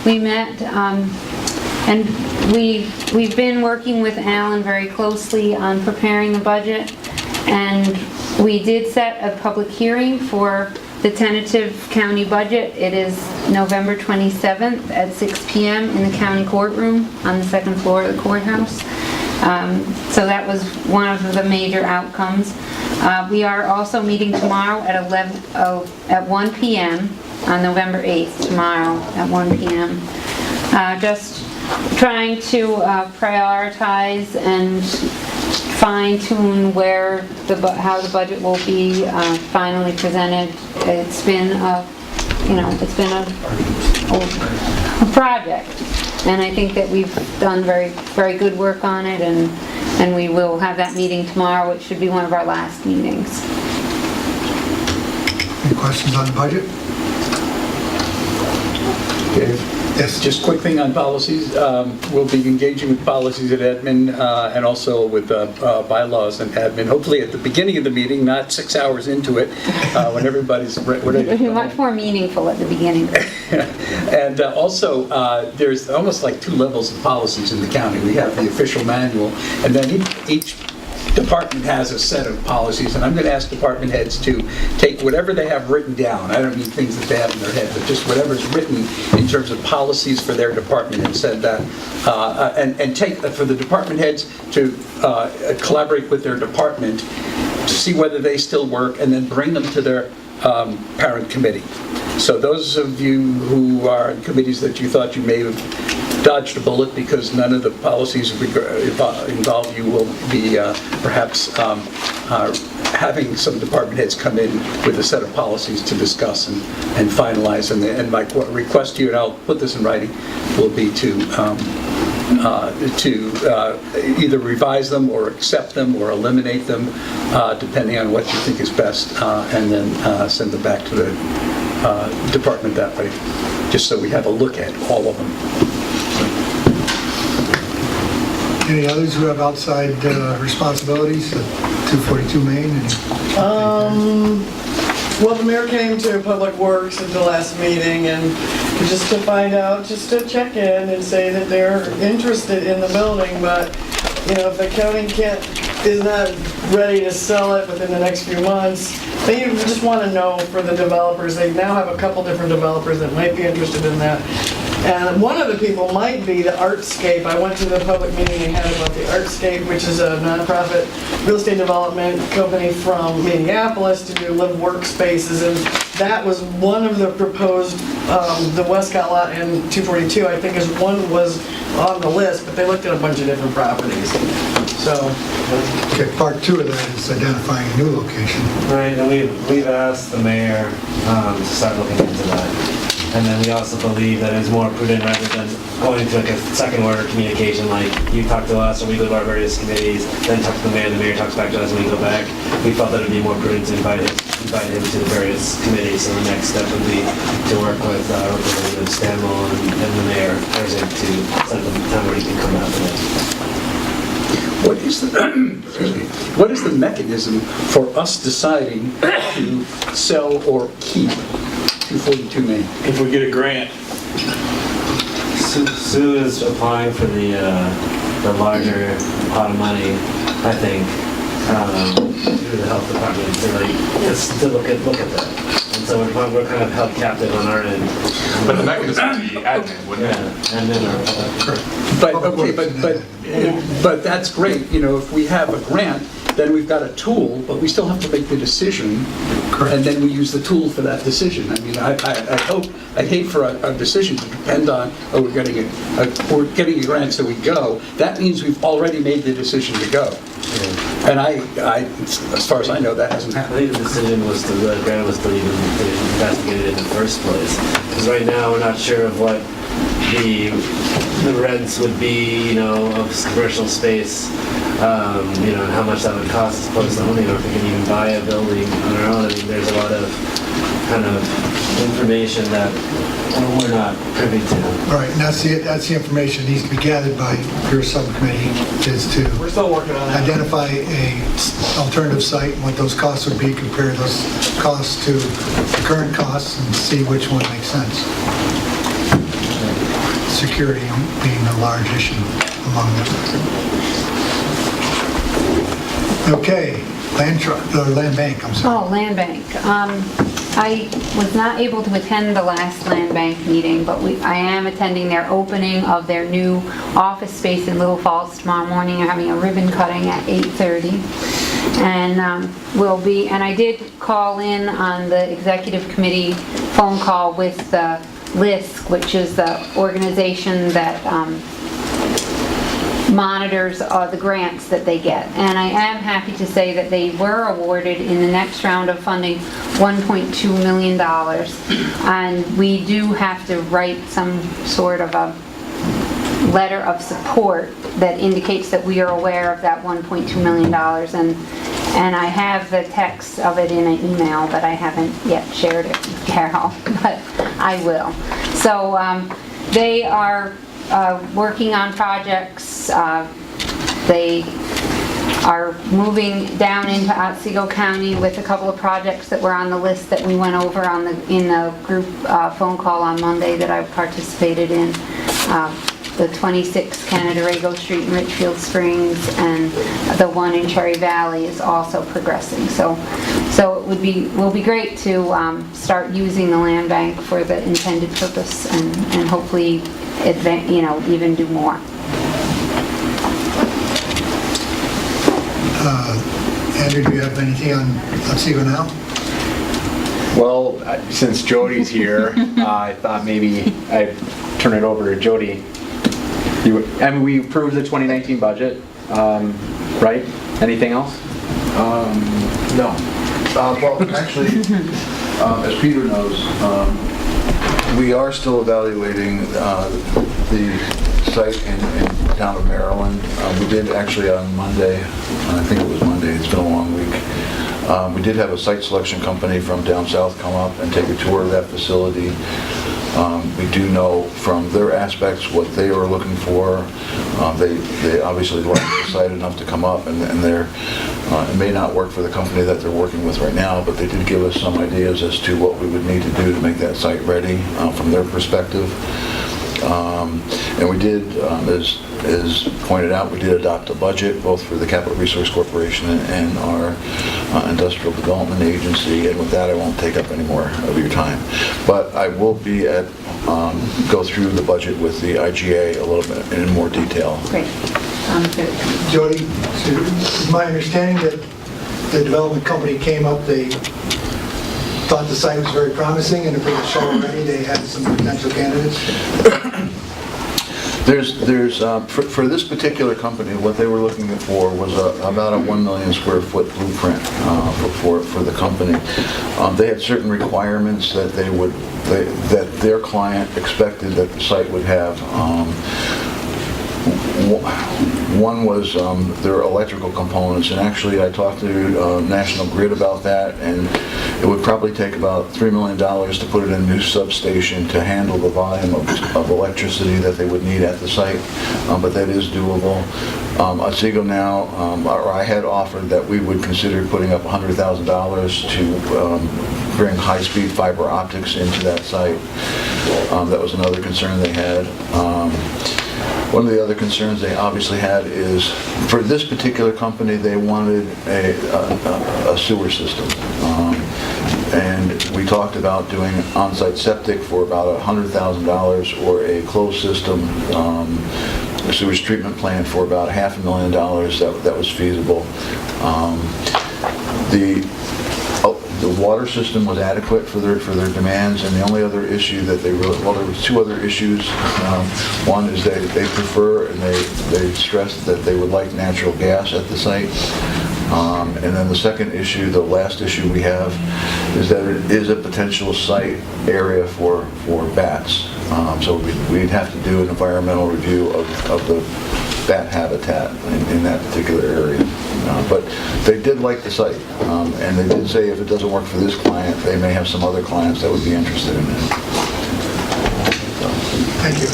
we met, and we've been working with Alan very closely on preparing the budget, and we did set a public hearing for the tentative county budget. It is November 27th at 6 p.m. in the county courtroom on the 2nd floor of the courthouse. So that was one of the major outcomes. We are also meeting tomorrow at 1 p.m. on November 8th, tomorrow at 1 p.m. Just trying to prioritize and fine-tune how the budget will be finally presented. It's been a project, and I think that we've done very, very good work on it, and we will have that meeting tomorrow, which should be one of our last meetings. Any questions on the budget? Dave? Yes. Just quick thing on policies. We'll be engaging with policies at admin and also with bylaws and admin, hopefully at the beginning of the meeting, not 6 hours into it, when everybody's ready. It'll be much more meaningful at the beginning. And also, there's almost like 2 levels of policies in the county. We have the official manual, and then each department has a set of policies, and I'm going to ask department heads to take whatever they have written down. I don't mean things that they have in their head, but just whatever's written in terms of policies for their department, and said that, and take for the department heads to collaborate with their department to see whether they still work, and then bring them to their parent committee. So those of you who are in committees that you thought you may have dodged a bullet because none of the policies involve you will be perhaps having some department heads come in with a set of policies to discuss and finalize. And my request to you, and I'll put this in writing, will be to either revise them or accept them or eliminate them, depending on what you think is best, and then send them back to the department that way, just so we have a look at all of them. Any others who have outside responsibilities at 242 Main? Well, the mayor came to Public Works at the last meeting, and just to find out, just to check in and say that they're interested in the building, but, you know, if the county is not ready to sell it within the next few months, they just want to know for the developers. They now have a couple different developers that might be interested in that. And one of the people might be the Artscape. I went to the public meeting they had about the Artscape, which is a nonprofit real estate development company from Minneapolis to do live workspaces. And that was one of the proposed, the Westcott lot and 242, I think is one was on the list, but they looked at a bunch of different properties. So, Okay, part 2 of that is identifying a new location. Right, and we've asked the mayor to start looking into that. And then we also believe that it's more prudent rather than going to like a second order communication, like you talk to us or we go to our various committees, then talk to the mayor talks back to us and we go back. We felt that it would be more prudent to invite him to the various committees. So the next step would be to work with Representative Stanwell and the mayor to set up a time where he can come out with it. What is the mechanism for us deciding to sell or keep 242 Main? If we get a grant. Sue is applying for the larger pot of money, I think, through the health department to look at that. And so we're kind of held captive on our end. But the mechanism would be admin, wouldn't it? Yeah, and then But that's great, if we have a grant, then we've got a tool, but we still have to make the decision, and then we use the tool for that decision. I mean, I'd hate for a decision to depend on, we're getting a grant, so we go. That means we've already made the decision to go. And as far as I know, that hasn't I happened. think the decision was the grant was to even investigate it in the first place. Because right now, we're not sure of what the rents would be, of commercial space, and how much that would cost as opposed to owning, or if we can even buy a building on our own. I mean, there's a lot of kind of information that we're not privy to. Right, and that's the information that needs to be gathered by your subcommittee, is to we're still working on that. identify a alternative site and what those costs would be, compare those costs to the current costs and see which one makes sense. Security being a large issue among them. Okay, land bank, I'm sorry. Oh, land bank. I was not able to attend the last land bank meeting, but I am attending their opening of their new office space in Little Falls tomorrow morning. They're having a ribbon cutting at 8:30. And I did call in on the executive committee phone call with the LISC, which is the organization that monitors the grants that they get. And I am happy to say that they were awarded in the next round of funding $1.2 million. And we do have to write some sort of a letter of support that indicates that we are aware of that $1.2 million. And I have the text of it in an email, but I haven't yet shared it with Carol, but I will. So they are working on projects. They are moving down into Otsego County with a couple of projects that were on the list that we went over in the group phone call on Monday that I participated in. The 26 Canandaigua Street in Richfield Springs and the one in Cherry Valley is also progressing. So it will be great to start using the land bank for the intended purpose and hopefully even do more. Andrew, do you have anything on Otsego now? Well, since Jody's here, I thought maybe I'd turn it over to Jody. We approved the 2019 budget, right? Anything else? No. Well, actually, as Peter knows, we are still evaluating the site in the town of Maryland. We did actually on Monday, I think it was Monday, it's been a long week. We did have a site selection company from down south come up and take a tour of that facility. We do know from their aspects what they were looking for. They obviously liked the site enough to come up, and it may not work for the company that they're working with right now, but they did give us some ideas as to what we would need to do to make that site ready from their perspective. And we did, as pointed out, we did adopt a budget both for the Capital Resource Corporation and our Industrial Development Agency, and with that I won't take up any more of your time. But I will be at go through the budget with the IGA a little bit in more detail. Great. Jody, so it's my understanding that the development company came up, they thought the site was very promising, and if it was shovel-ready, they had some potential candidates. For this particular company, what they were looking for was about a 1 million square foot blueprint for the company. They had certain requirements that that their client expected that the site would have. One was their electrical components, and actually I talked to National Grid about that, and it would probably take about $3 million to put in a new substation to handle the volume of electricity that they would need at the site, but that is doable. Otsego now, or I had offered that we would consider putting up $100,000 to bring high-speed fiber optics into that site. That was another concern they had. One of the other concerns they obviously had is, for this particular company, they wanted a sewer system. And we talked about doing on-site septic for about $100,000 or a closed system sewage treatment plant for about $500,000 that was feasible. The water system was adequate for their demands, and the only other issue that there was two other issues. One is they prefer, and they stressed that they would like natural gas at the site. And then the second issue, the last issue we have, is that it is a potential site area for bats. So we'd have to do an environmental review of the bat habitat in that particular area. But they did like the site, and they did say if it doesn't work for this client, they may have some other clients that would be interested in it. Thank you.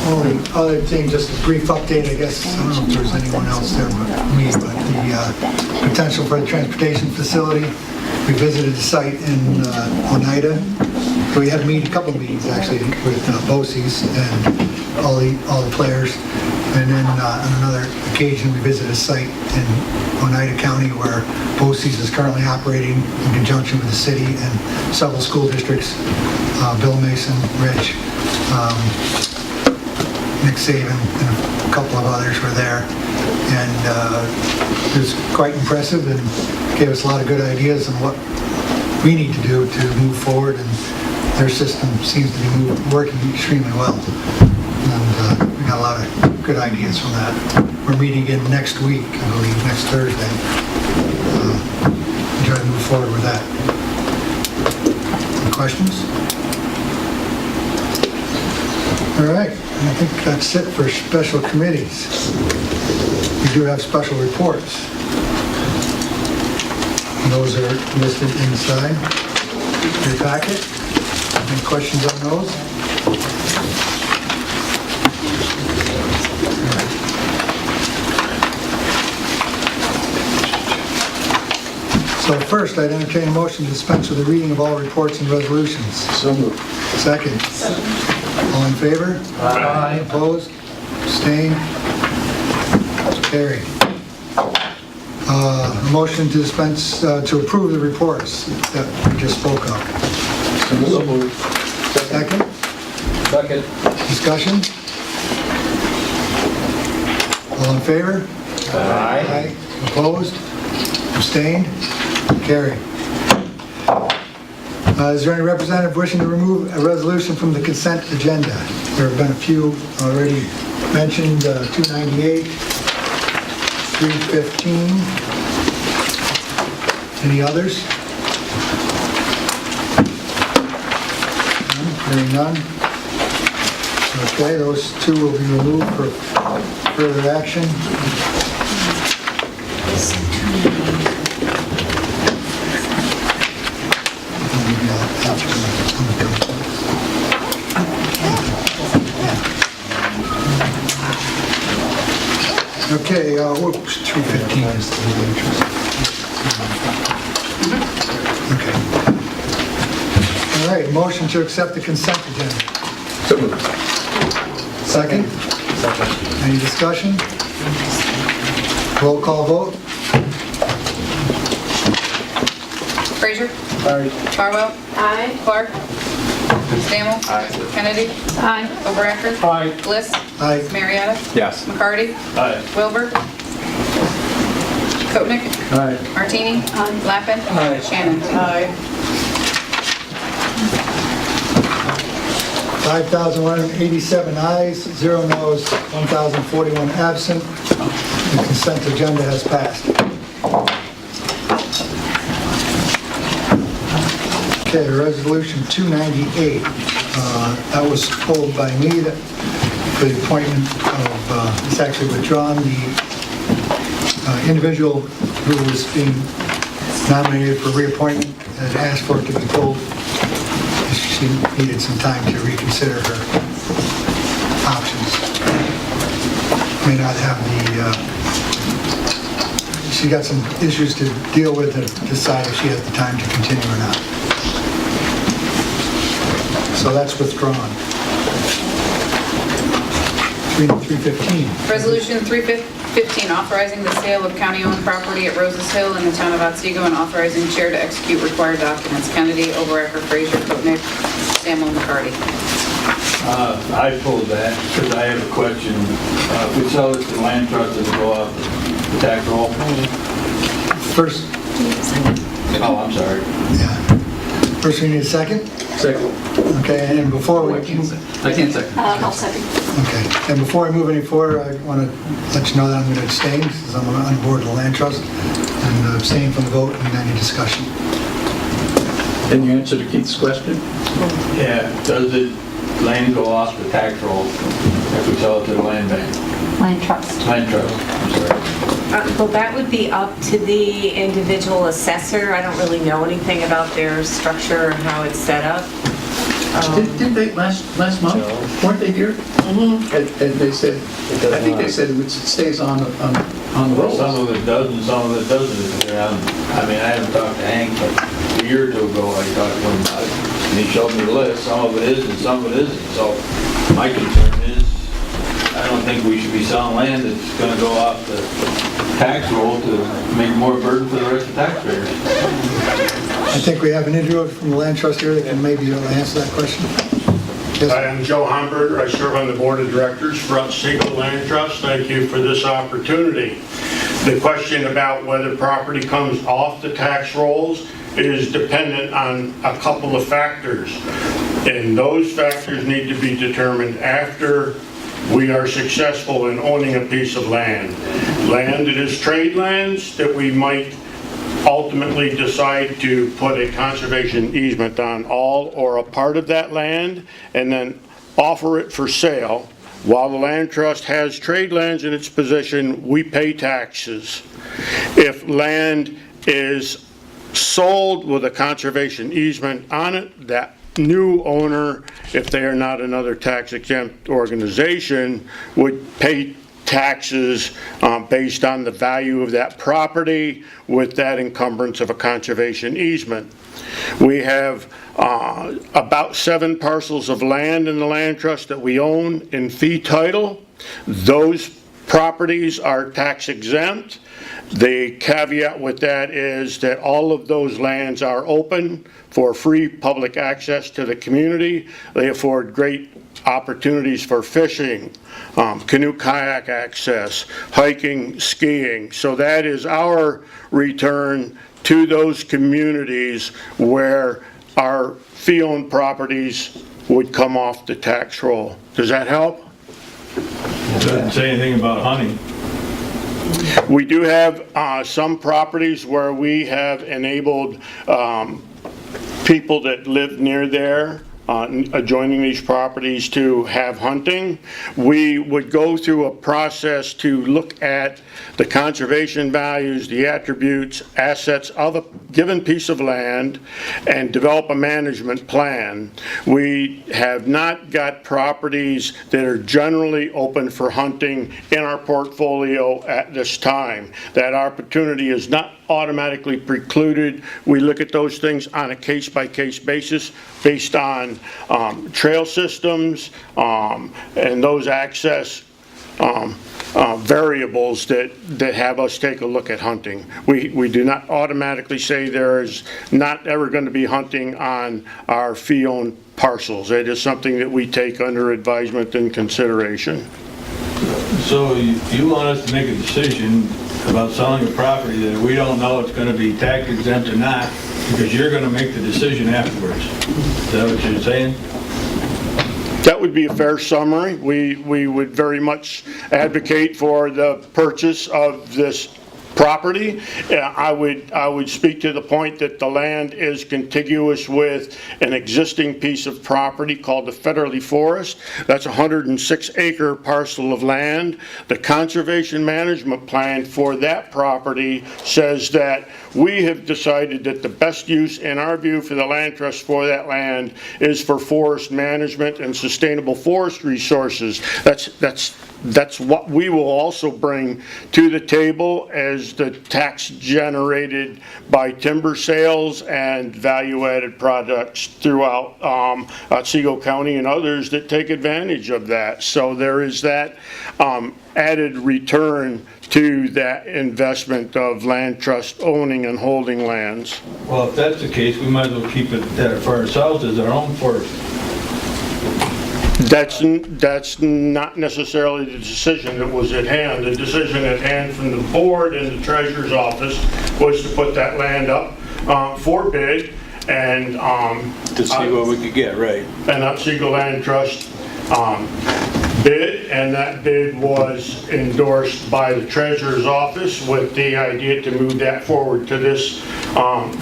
The only other thing, just a brief update, I guess, I don't know if there's anyone else there but me, but the potential for the transportation facility. We visited the site in Oneida. So we had a couple of meetings actually with BOCES and all the players. And then on another occasion, we visited a site in Oneida County where BOCES is currently operating in conjunction with the city and several school districts. Bill Mason, Rich, Nick Saban, and a couple of others were there. And it was quite impressive and gave us a lot of good ideas on what we need to do to move forward, and their system seems to be working extremely well. And we got a lot of good ideas from that. We're meeting again next week, I believe, next Thursday. Try to move forward with that. Any questions? All right, I think that's it for special committees. We do have special reports. Those are listed inside your packet. Any questions on those? So first, I'd entertain a motion to dispense with the reading of all reports and resolutions. So moved. Second. All in favor? Aye. Opposed? Abstained? Carried. A motion to dispense, to approve the reports that we just spoke of. So moved. Second? Second. Discussion? All in favor? Aye. Opposed? Abstained? Carried. Is there any representative wishing to remove a resolution from the consent agenda? There have been a few already mentioned, 298, 315. Any others? Hearing none. Okay, those two will be removed for further action. Okay, whoops, 215 is the legal interest. Okay. All right, motion to accept the consent agenda. So moved. Second? Any discussion? Roll call vote? Frazier? Aye. Farwell? Aye. Clark? Stammel? Aye. Kennedy? Aye. O'Bradford? Aye. Bliss? Aye. Marietta? Yes. McCarty? Aye. Wilbur? Koenig? Aye. Martini? Lappin? Aye. Shannon? Aye. 5,187 ayes, 0 noes, 1,041 absent. The consent agenda has passed. Okay, resolution 298. That was pulled by me that for the appointment of, it's actually withdrawn, the individual who was being nominated for reappointment had asked for it to be pulled. She needed some time to reconsider her options. May not have she got some issues to deal with to decide if she has the time to continue or not. So that's withdrawn. 315. Resolution 315, authorizing the sale of county-owned property at Roses Hill in the town of Otsego and authorizing chair to execute required documents. Kennedy, Overecker, Frazier, Koenig, Stammel, McCarty. I pulled that because I have a question. If we sell it to land trust, does it go off the tax roll? First, Oh, I'm sorry. yeah. First, we need a second? Second. Okay, and before we... I can't second. I'll second. Okay, and before I move any forward, I want to let you know that I'm going to abstain, because I'm on board with the land trust, and abstain from the vote and any discussion. Can you answer to Keith's question? Yeah, does it land go off the tax roll if we sell it to the land bank? Land trust. Land trust, I'm sorry. Well, that would be up to the individual assessor. I don't really know anything about their structure and how it's set up. Didn't they last month? Weren't they here? Mm-hmm. And they said, I think they said it stays on the roll. Some of it does and some of it doesn't. I mean, I haven't talked to Hank, but a year or two ago I talked to him about it. And he showed me the list. Some of it is and some of it isn't. So my concern is, I don't think we should be selling land that's going to go off the tax roll to make more burden for the rest of the taxpayers. I think we have an interviewer from the land trust here that can maybe answer that question. Yes. Hi, I'm Joe Homburger. I serve on the board of directors for Otsego Land Trust. Thank you for this opportunity. The question about whether property comes off the tax rolls is dependent on a couple of factors. And those factors need to be determined after we are successful in owning a piece of land. Land that is trade lands that we might ultimately decide to put a conservation easement on all or a part of that land and then offer it for sale. While the land trust has trade lands in its possession, we pay taxes. If land is sold with a conservation easement on it, that new owner, if they are not another tax-exempt organization, would pay taxes based on the value of that property with that encumbrance of a conservation easement. We have about 7 parcels of land in the land trust that we own in fee title. Those properties are tax exempt. The caveat with that is that all of those lands are open for free public access to the community. They afford great opportunities for fishing, canoe kayak access, hiking, skiing. So that is our return to those communities where our fee-owned properties would come off the tax roll. Does that help? Doesn't say anything about hunting. We do have some properties where we have enabled people that live near there, adjoining these properties, to have hunting. We would go through a process to look at the conservation values, the attributes, assets of a given piece of land, and develop a management plan. We have not got properties that are generally open for hunting in our portfolio at this time. That opportunity is not automatically precluded. We look at those things on a case-by-case basis based on trail systems and those access variables that have us take a look at hunting. We do not automatically say there is not ever going to be hunting on our fee-owned parcels. It is something that we take under advisement and consideration. So you want us to make a decision about selling a property that we don't know it's going to be tax exempt or not, because you're going to make the decision afterwards. Is that what you're saying? That would be a fair summary. We would very much advocate for the purchase of this property. I would speak to the point that the land is contiguous with an existing piece of property called the Federally Forest. That's a 106-acre parcel of land. The conservation management plan for that property says that we have decided that the best use, in our view, for the land trust for that land is for forest management and sustainable forest resources. That's what we will also bring to the table as the tax generated by timber sales and value-added products throughout Otsego County and others that take advantage of that. So there is that added return to that investment of land trust owning and holding lands. Well, if that's the case, we might as well keep it for ourselves as our own forest. That's not necessarily the decision that was at hand. The decision at hand from the board and the treasurer's office was to put that land up for bid and to see what we could get, right? And Otsego Land Trust bid, and that bid was endorsed by the treasurer's office with the idea to move that forward to this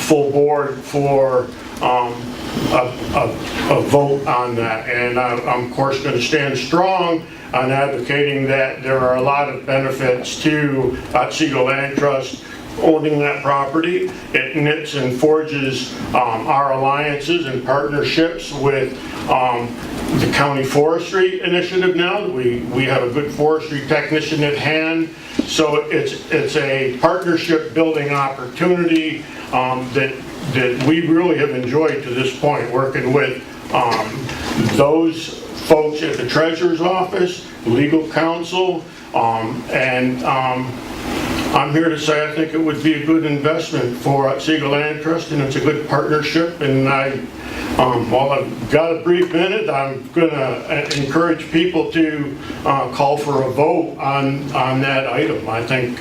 full board for a vote on that. And I'm of course going to stand strong on advocating that there are a lot of benefits to Otsego Land Trust owning that property. It knits and forges our alliances and partnerships with the county forestry initiative now. We have a good forestry technician at hand. So it's a partnership building opportunity that we really have enjoyed to this point, working with those folks at the treasurer's office, legal counsel, and I'm here to say I think it would be a good investment for Otsego Land Trust, and it's a good partnership. And while I've got a brief minute, I'm going to encourage people to call for a vote on that item. I think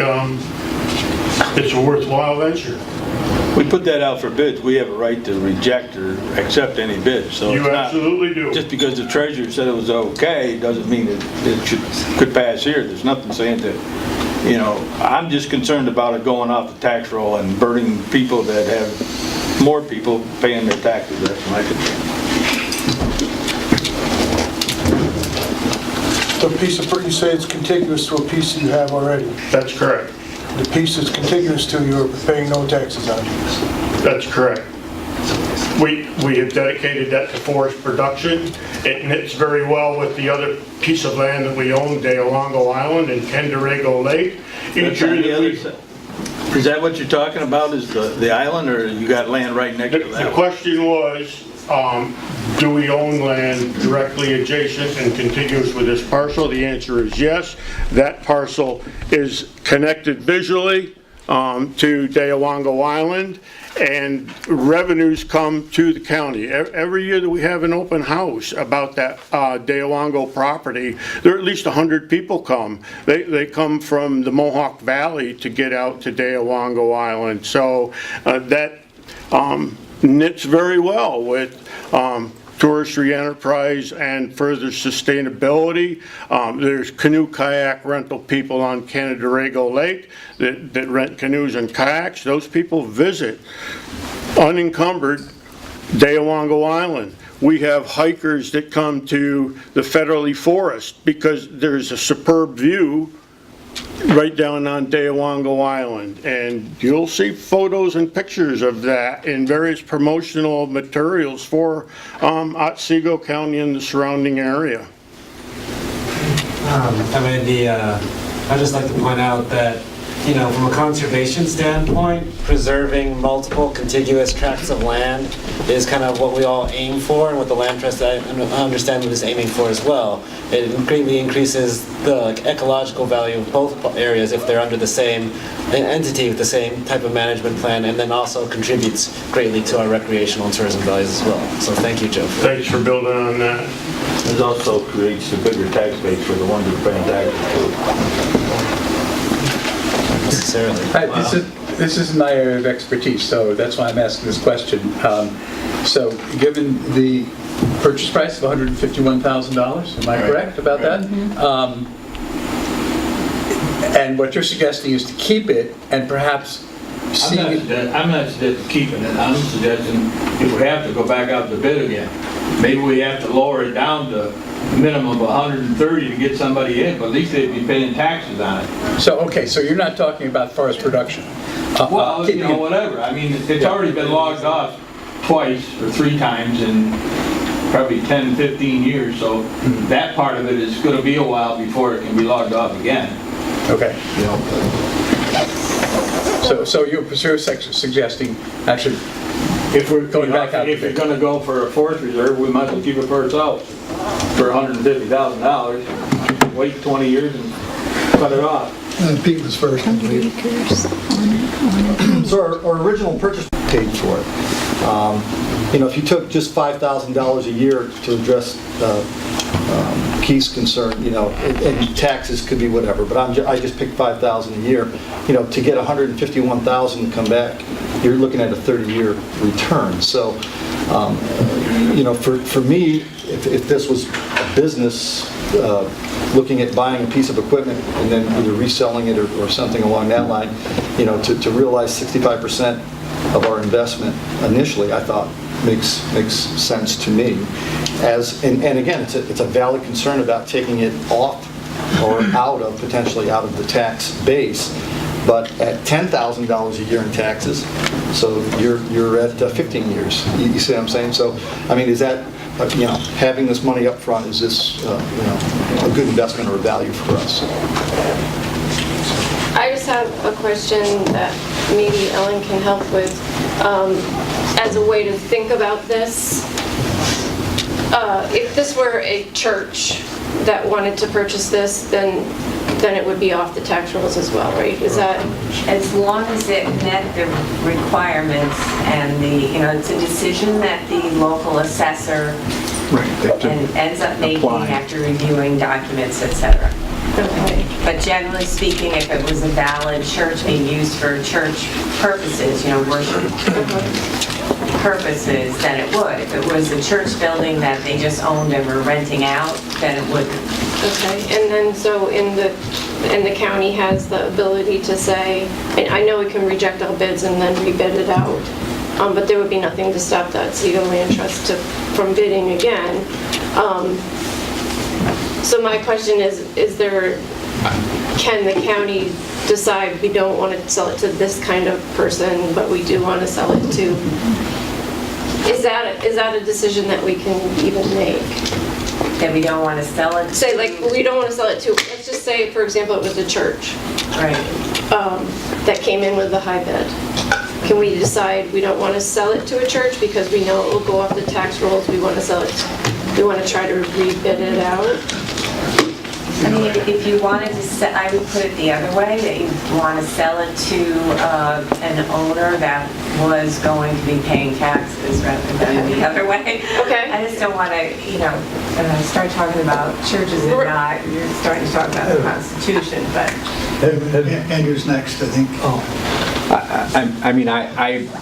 it's a worthwhile venture. We put that out for bids. We have a right to reject or accept any bid. So you absolutely do. Just because the treasurer said it was okay doesn't mean it could pass here. There's nothing saying that. You know, I'm just concerned about it going off the tax roll and burdening people that have more people paying their taxes. That's my concern. The piece of, you say it's contiguous to a piece that you have already. That's correct. The piece that's contiguous to, you're paying no taxes on. That's correct. We have dedicated that to forest production. It knits very well with the other piece of land that we own, Deolongo Island and Candarego Lake. Is that what you're talking about, is the island, or you got land right next to that? The question was, do we own land directly adjacent and contiguous with this parcel? The answer is yes. That parcel is connected visually to Deolongo Island, and revenues come to the county. Every year that we have an open house about that Deolongo property, there are at least 100 people come. They come from the Mohawk Valley to get out to Deolongo Island. So that knits very well with touristry enterprise and further sustainability. There's canoe kayak rental people on Candarego Lake that rent canoes and kayaks. Those people visit unencumbered Deolongo Island. We have hikers that come to the Federally Forest because there's a superb view right down on Deolongo Island, and you'll see photos and pictures of that in various promotional materials for Otsego County and the surrounding area. I'd just like to point out that from a conservation standpoint, preserving multiple contiguous tracts of land is kind of what we all aim for, and what the Land Trust, I understand, is aiming for as well. It greatly increases the ecological value of both areas if they're under the same entity with the same type of management plan, and then also contributes greatly to our recreational and tourism values as well. So thank you, Joe. Thanks for building on that. It also creates a bigger tax base for the ones that are paying taxes too. Necessarily. This is my area of expertise, so that's why I'm asking this question. So given the purchase price of $151,000, am I correct about that? And what you're suggesting is to keep it and perhaps see... I'm not suggesting keeping it. I'm suggesting if we have to go back out to bid again, maybe we have to lower it down to a minimum of 130 to get somebody in, but at least they'd be paying taxes on it. So, okay, so you're not talking about forest production? Well, whatever. I mean, it's already been logged off twice or 3 times in probably 10, 15 years, so that part of it is going to be a while before it can be logged off again. Okay. So you're suggesting, actually, if we're going back out, if you're going to go for a forest reserve, we might as well keep it for ourselves for $150,000. Wait 20 years and cut it off. Pete was first, I believe. So our original purchase paid for it. If you took just $5,000 a year to address Keith's concern, and taxes could be whatever, but I just picked $5,000 a year. To get $151,000 to come back, you're looking at a 30-year return. So, for me, if this was a business looking at buying a piece of equipment and then either reselling it or something along that line, to realize 65% of our investment initially, I thought makes sense to me. And again, it's a valid concern about taking it off or potentially out of the tax base. But at $10,000 a year in taxes, so you're at 15 years. You see what I'm saying? So, I mean, is that, having this money up front, is this, a good investment or a value for us? I just have a question that maybe Ellen can help with. As a way to think about this, if this were a church that wanted to purchase this, then it would be off the tax rolls as well, right? Is that? As long as it met the requirements and it's a decision that the local assessor ends up making after reviewing documents, etc. Okay. But generally speaking, if it was a valid church being used for church purposes, worship purposes, then it would. If it was a church building that they just owned and were renting out, then it wouldn't. Okay, and then so in the county has the ability to say, and I know we can reject all bids and then rebid it out, but there would be nothing to stop that Otsego Land Trust from bidding again. So my question is can the county decide we don't want to sell it to this kind of person, but we do want to sell it to? Is that a decision that we can even make? That we don't want to sell it? Say, we don't want to sell it to, let's just say, for example, it was a church. Right. That came in with a high bid. Can we decide we don't want to sell it to a church because we know it will go off the tax rolls, we want to sell it, we want to try to rebid it out? I mean, if you wanted to sell, I would put it the other way, that you want to sell it to an owner that was going to be paying taxes rather than the other way. Okay. I just don't want to, start talking about churches and not, you're starting to talk about the Constitution, but. Andrew's next, I think.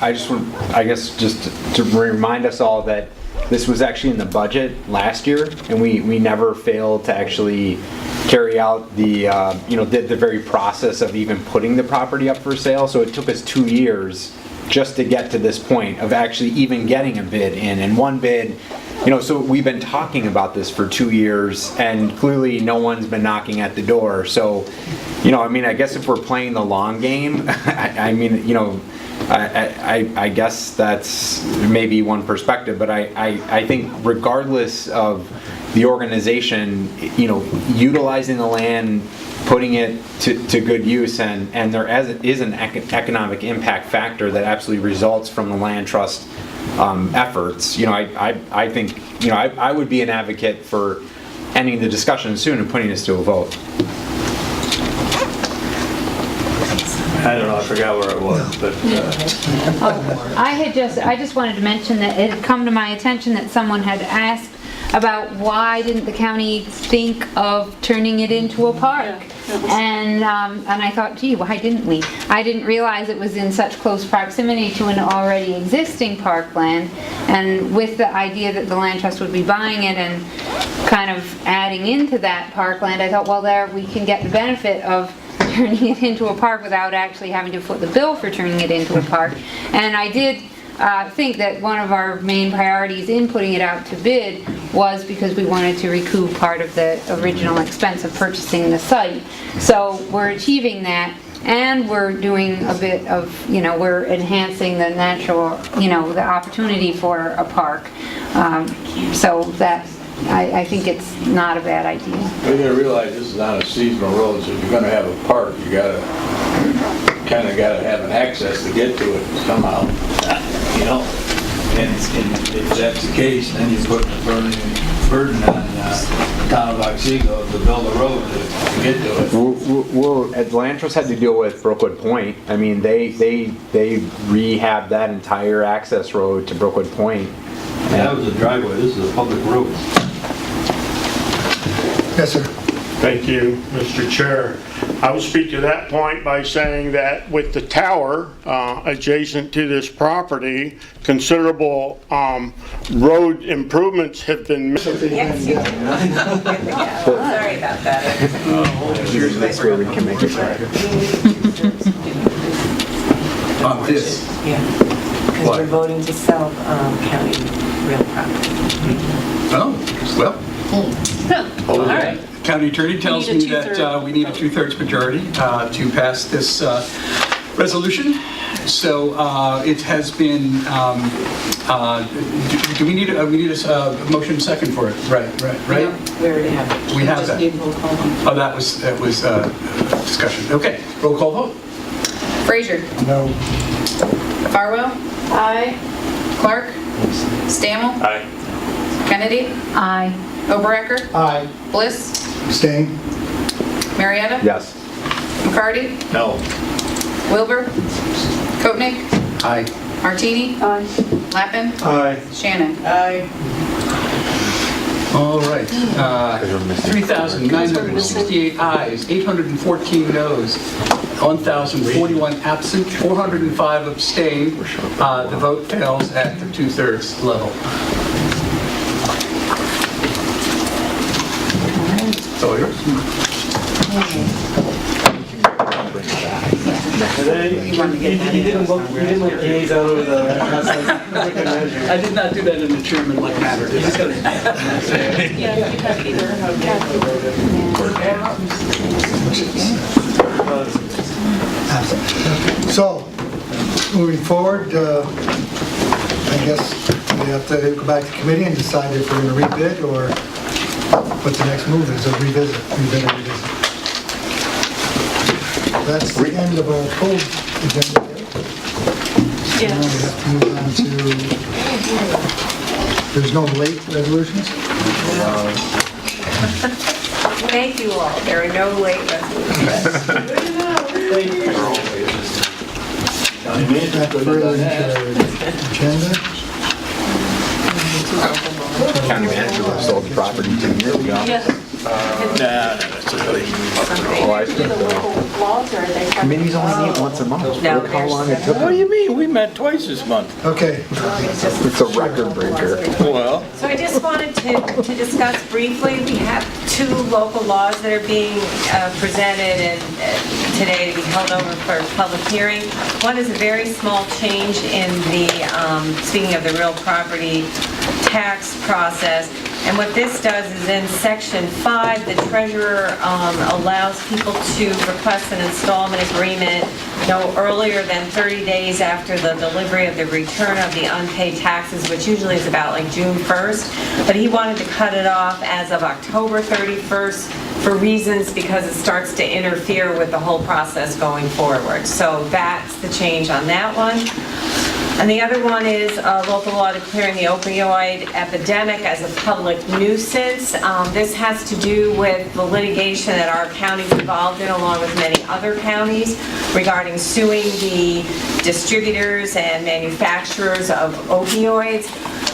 I just want, I guess, just to remind us all that this was actually in the budget last year, and we never failed to actually carry out the the very process of even putting the property up for sale. So it took us 2 years just to get to this point of actually even getting a bid in. And one bid, so we've been talking about this for 2 years, and clearly no one's been knocking at the door. So, I guess if we're playing the long game, I guess that's maybe one perspective, but I think regardless of the organization, utilizing the land, putting it to good use, and there is an economic impact factor that absolutely results from the land trust efforts. I think, I would be an advocate for ending the discussion soon and putting this to a vote. I don't know, I forgot where I was, but... I just wanted to mention that it had come to my attention that someone had asked about why didn't the county think of turning it into a park? And I thought, gee, why didn't we? I didn't realize it was in such close proximity to an already existing parkland, and with the idea that the land trust would be buying it and kind of adding into that parkland, I thought, well, there we can get the benefit of turning it into a park without actually having to foot the bill for turning it into a park. And I did think that one of our main priorities in putting it out to bid was because we wanted to recoup part of the original expense of purchasing the site. So we're achieving that, and we're doing a bit of, we're enhancing the natural, the opportunity for a park. So that, I think it's not a bad idea. You gotta realize this is on a seasonal road, so if you're gonna have a park, you gotta have an access to get to it somehow, And if that's the case, then you put the burden on the town of Otsego to build a road to get to it. Well, land trust had to deal with Brookwood Point. I mean, they rehabbed that entire access road to Brookwood Point. That was a driveway, this is a public road. Yes, sir. Thank you, Mr. Chair. I will speak to that point by saying that with the tower adjacent to this property, considerable road improvements have been made. Yes, you did. Sorry about that. That's where we can make it right. On this. Yeah, because we're voting to sell county real property. Oh, well. All right. County attorney tells me that we need a 2/3 majority to pass this resolution. So it has been, do we need a motion second for it? Right? Yeah, we already have it. We have that. Just need roll call. Oh, that was discussion. Okay, roll call vote. Frazier. No. Farwell. Aye. Clark. Stammel. Aye. Kennedy. Aye. Oberecker. Aye. Bliss. Abstain? Marietta. Yes. McCarty. No. Wilbur. Koenig. Aye. Martini. Aye. Lappin. Aye. Shannon. Aye. All right. 3,968 ayes, 814 noes, 1,041 absent, 405 abstain. The vote fails at the 2/3 level. It's all yours. You didn't look gaze out over the... I did not do that in a chairman-like manner, did I? So, moving forward, I guess we have to go back to committee and decide if we're going to rebid or what the next move is, or revisit. That's the end of our code agenda. Now we have to move on to, there's no late resolutions? Thank you all. There are no late resolutions. Further into agenda? County manager sold the property 2 years ago. That's really... Oh, I think committees only meet once a month. Look how long it took. What do you mean? We met twice this month. Okay. It's a record breaker. Well... So I just wanted to discuss briefly, we have 2 local laws that are being presented and today to be held over for public hearing. One is a very small change in the, speaking of the real property tax process. And what this does is in section 5, the treasurer allows people to request an installment agreement no earlier than 30 days after the delivery of the return of the unpaid taxes, which usually is about like June 1st, but he wanted to cut it off as of October 31st for reasons because it starts to interfere with the whole process going forward. So that's the change on that one. And the other one is local law declaring the opioid epidemic as a public nuisance. This has to do with the litigation that our county's involved in, along with many other counties, regarding suing the distributors and manufacturers of opioids.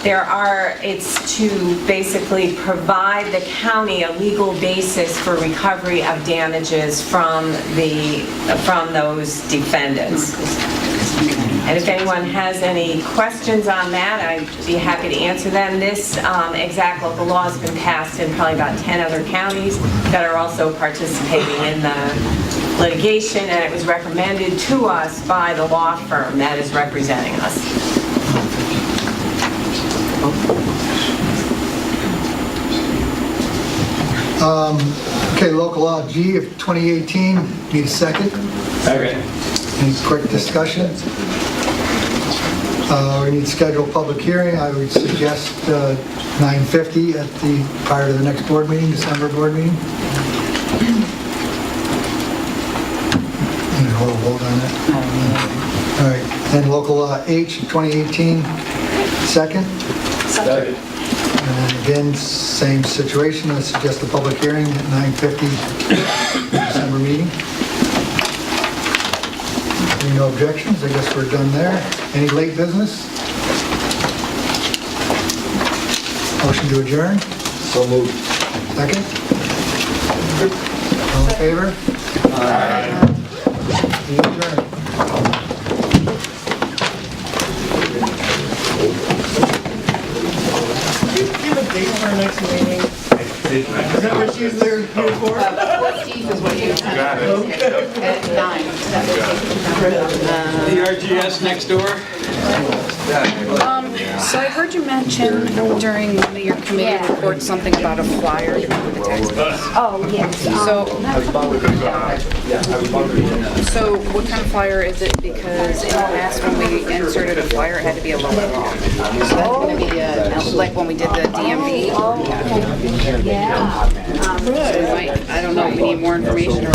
It's to basically provide the county a legal basis for recovery of damages from those defendants. And if anyone has any questions on that, I'd be happy to answer them. This exact local law has been passed in probably about 10 other counties that are also participating in the litigation, and it was recommended to us by the law firm that is representing us. Okay, local law G of 2018, need a second? Second. Any quick discussion? We need to schedule a public hearing. I would suggest 9:50 prior to the next board meeting, December board meeting. Need a whole vote on that? All right, then local law H of 2018, second? Second. And again, same situation. I suggest a public hearing at 9:50 December meeting. Any no objections? I guess we're done there. Any late business? Motion to adjourn? So moved. Second? All in favor? Aye. We adjourn. Give a date for our next meeting. Is that what she's there for? 14th is what you Got it. at 9. The RGS next door? So I heard you mention during one of your committee reports something about a flyer for the taxpayers. Oh, yes. So what kind of flyer is it? Because in the past, when we inserted a flyer, it had to be a local law. So that's going to be like when we did the DMV. Yeah. So we might, I don't know if we need more information or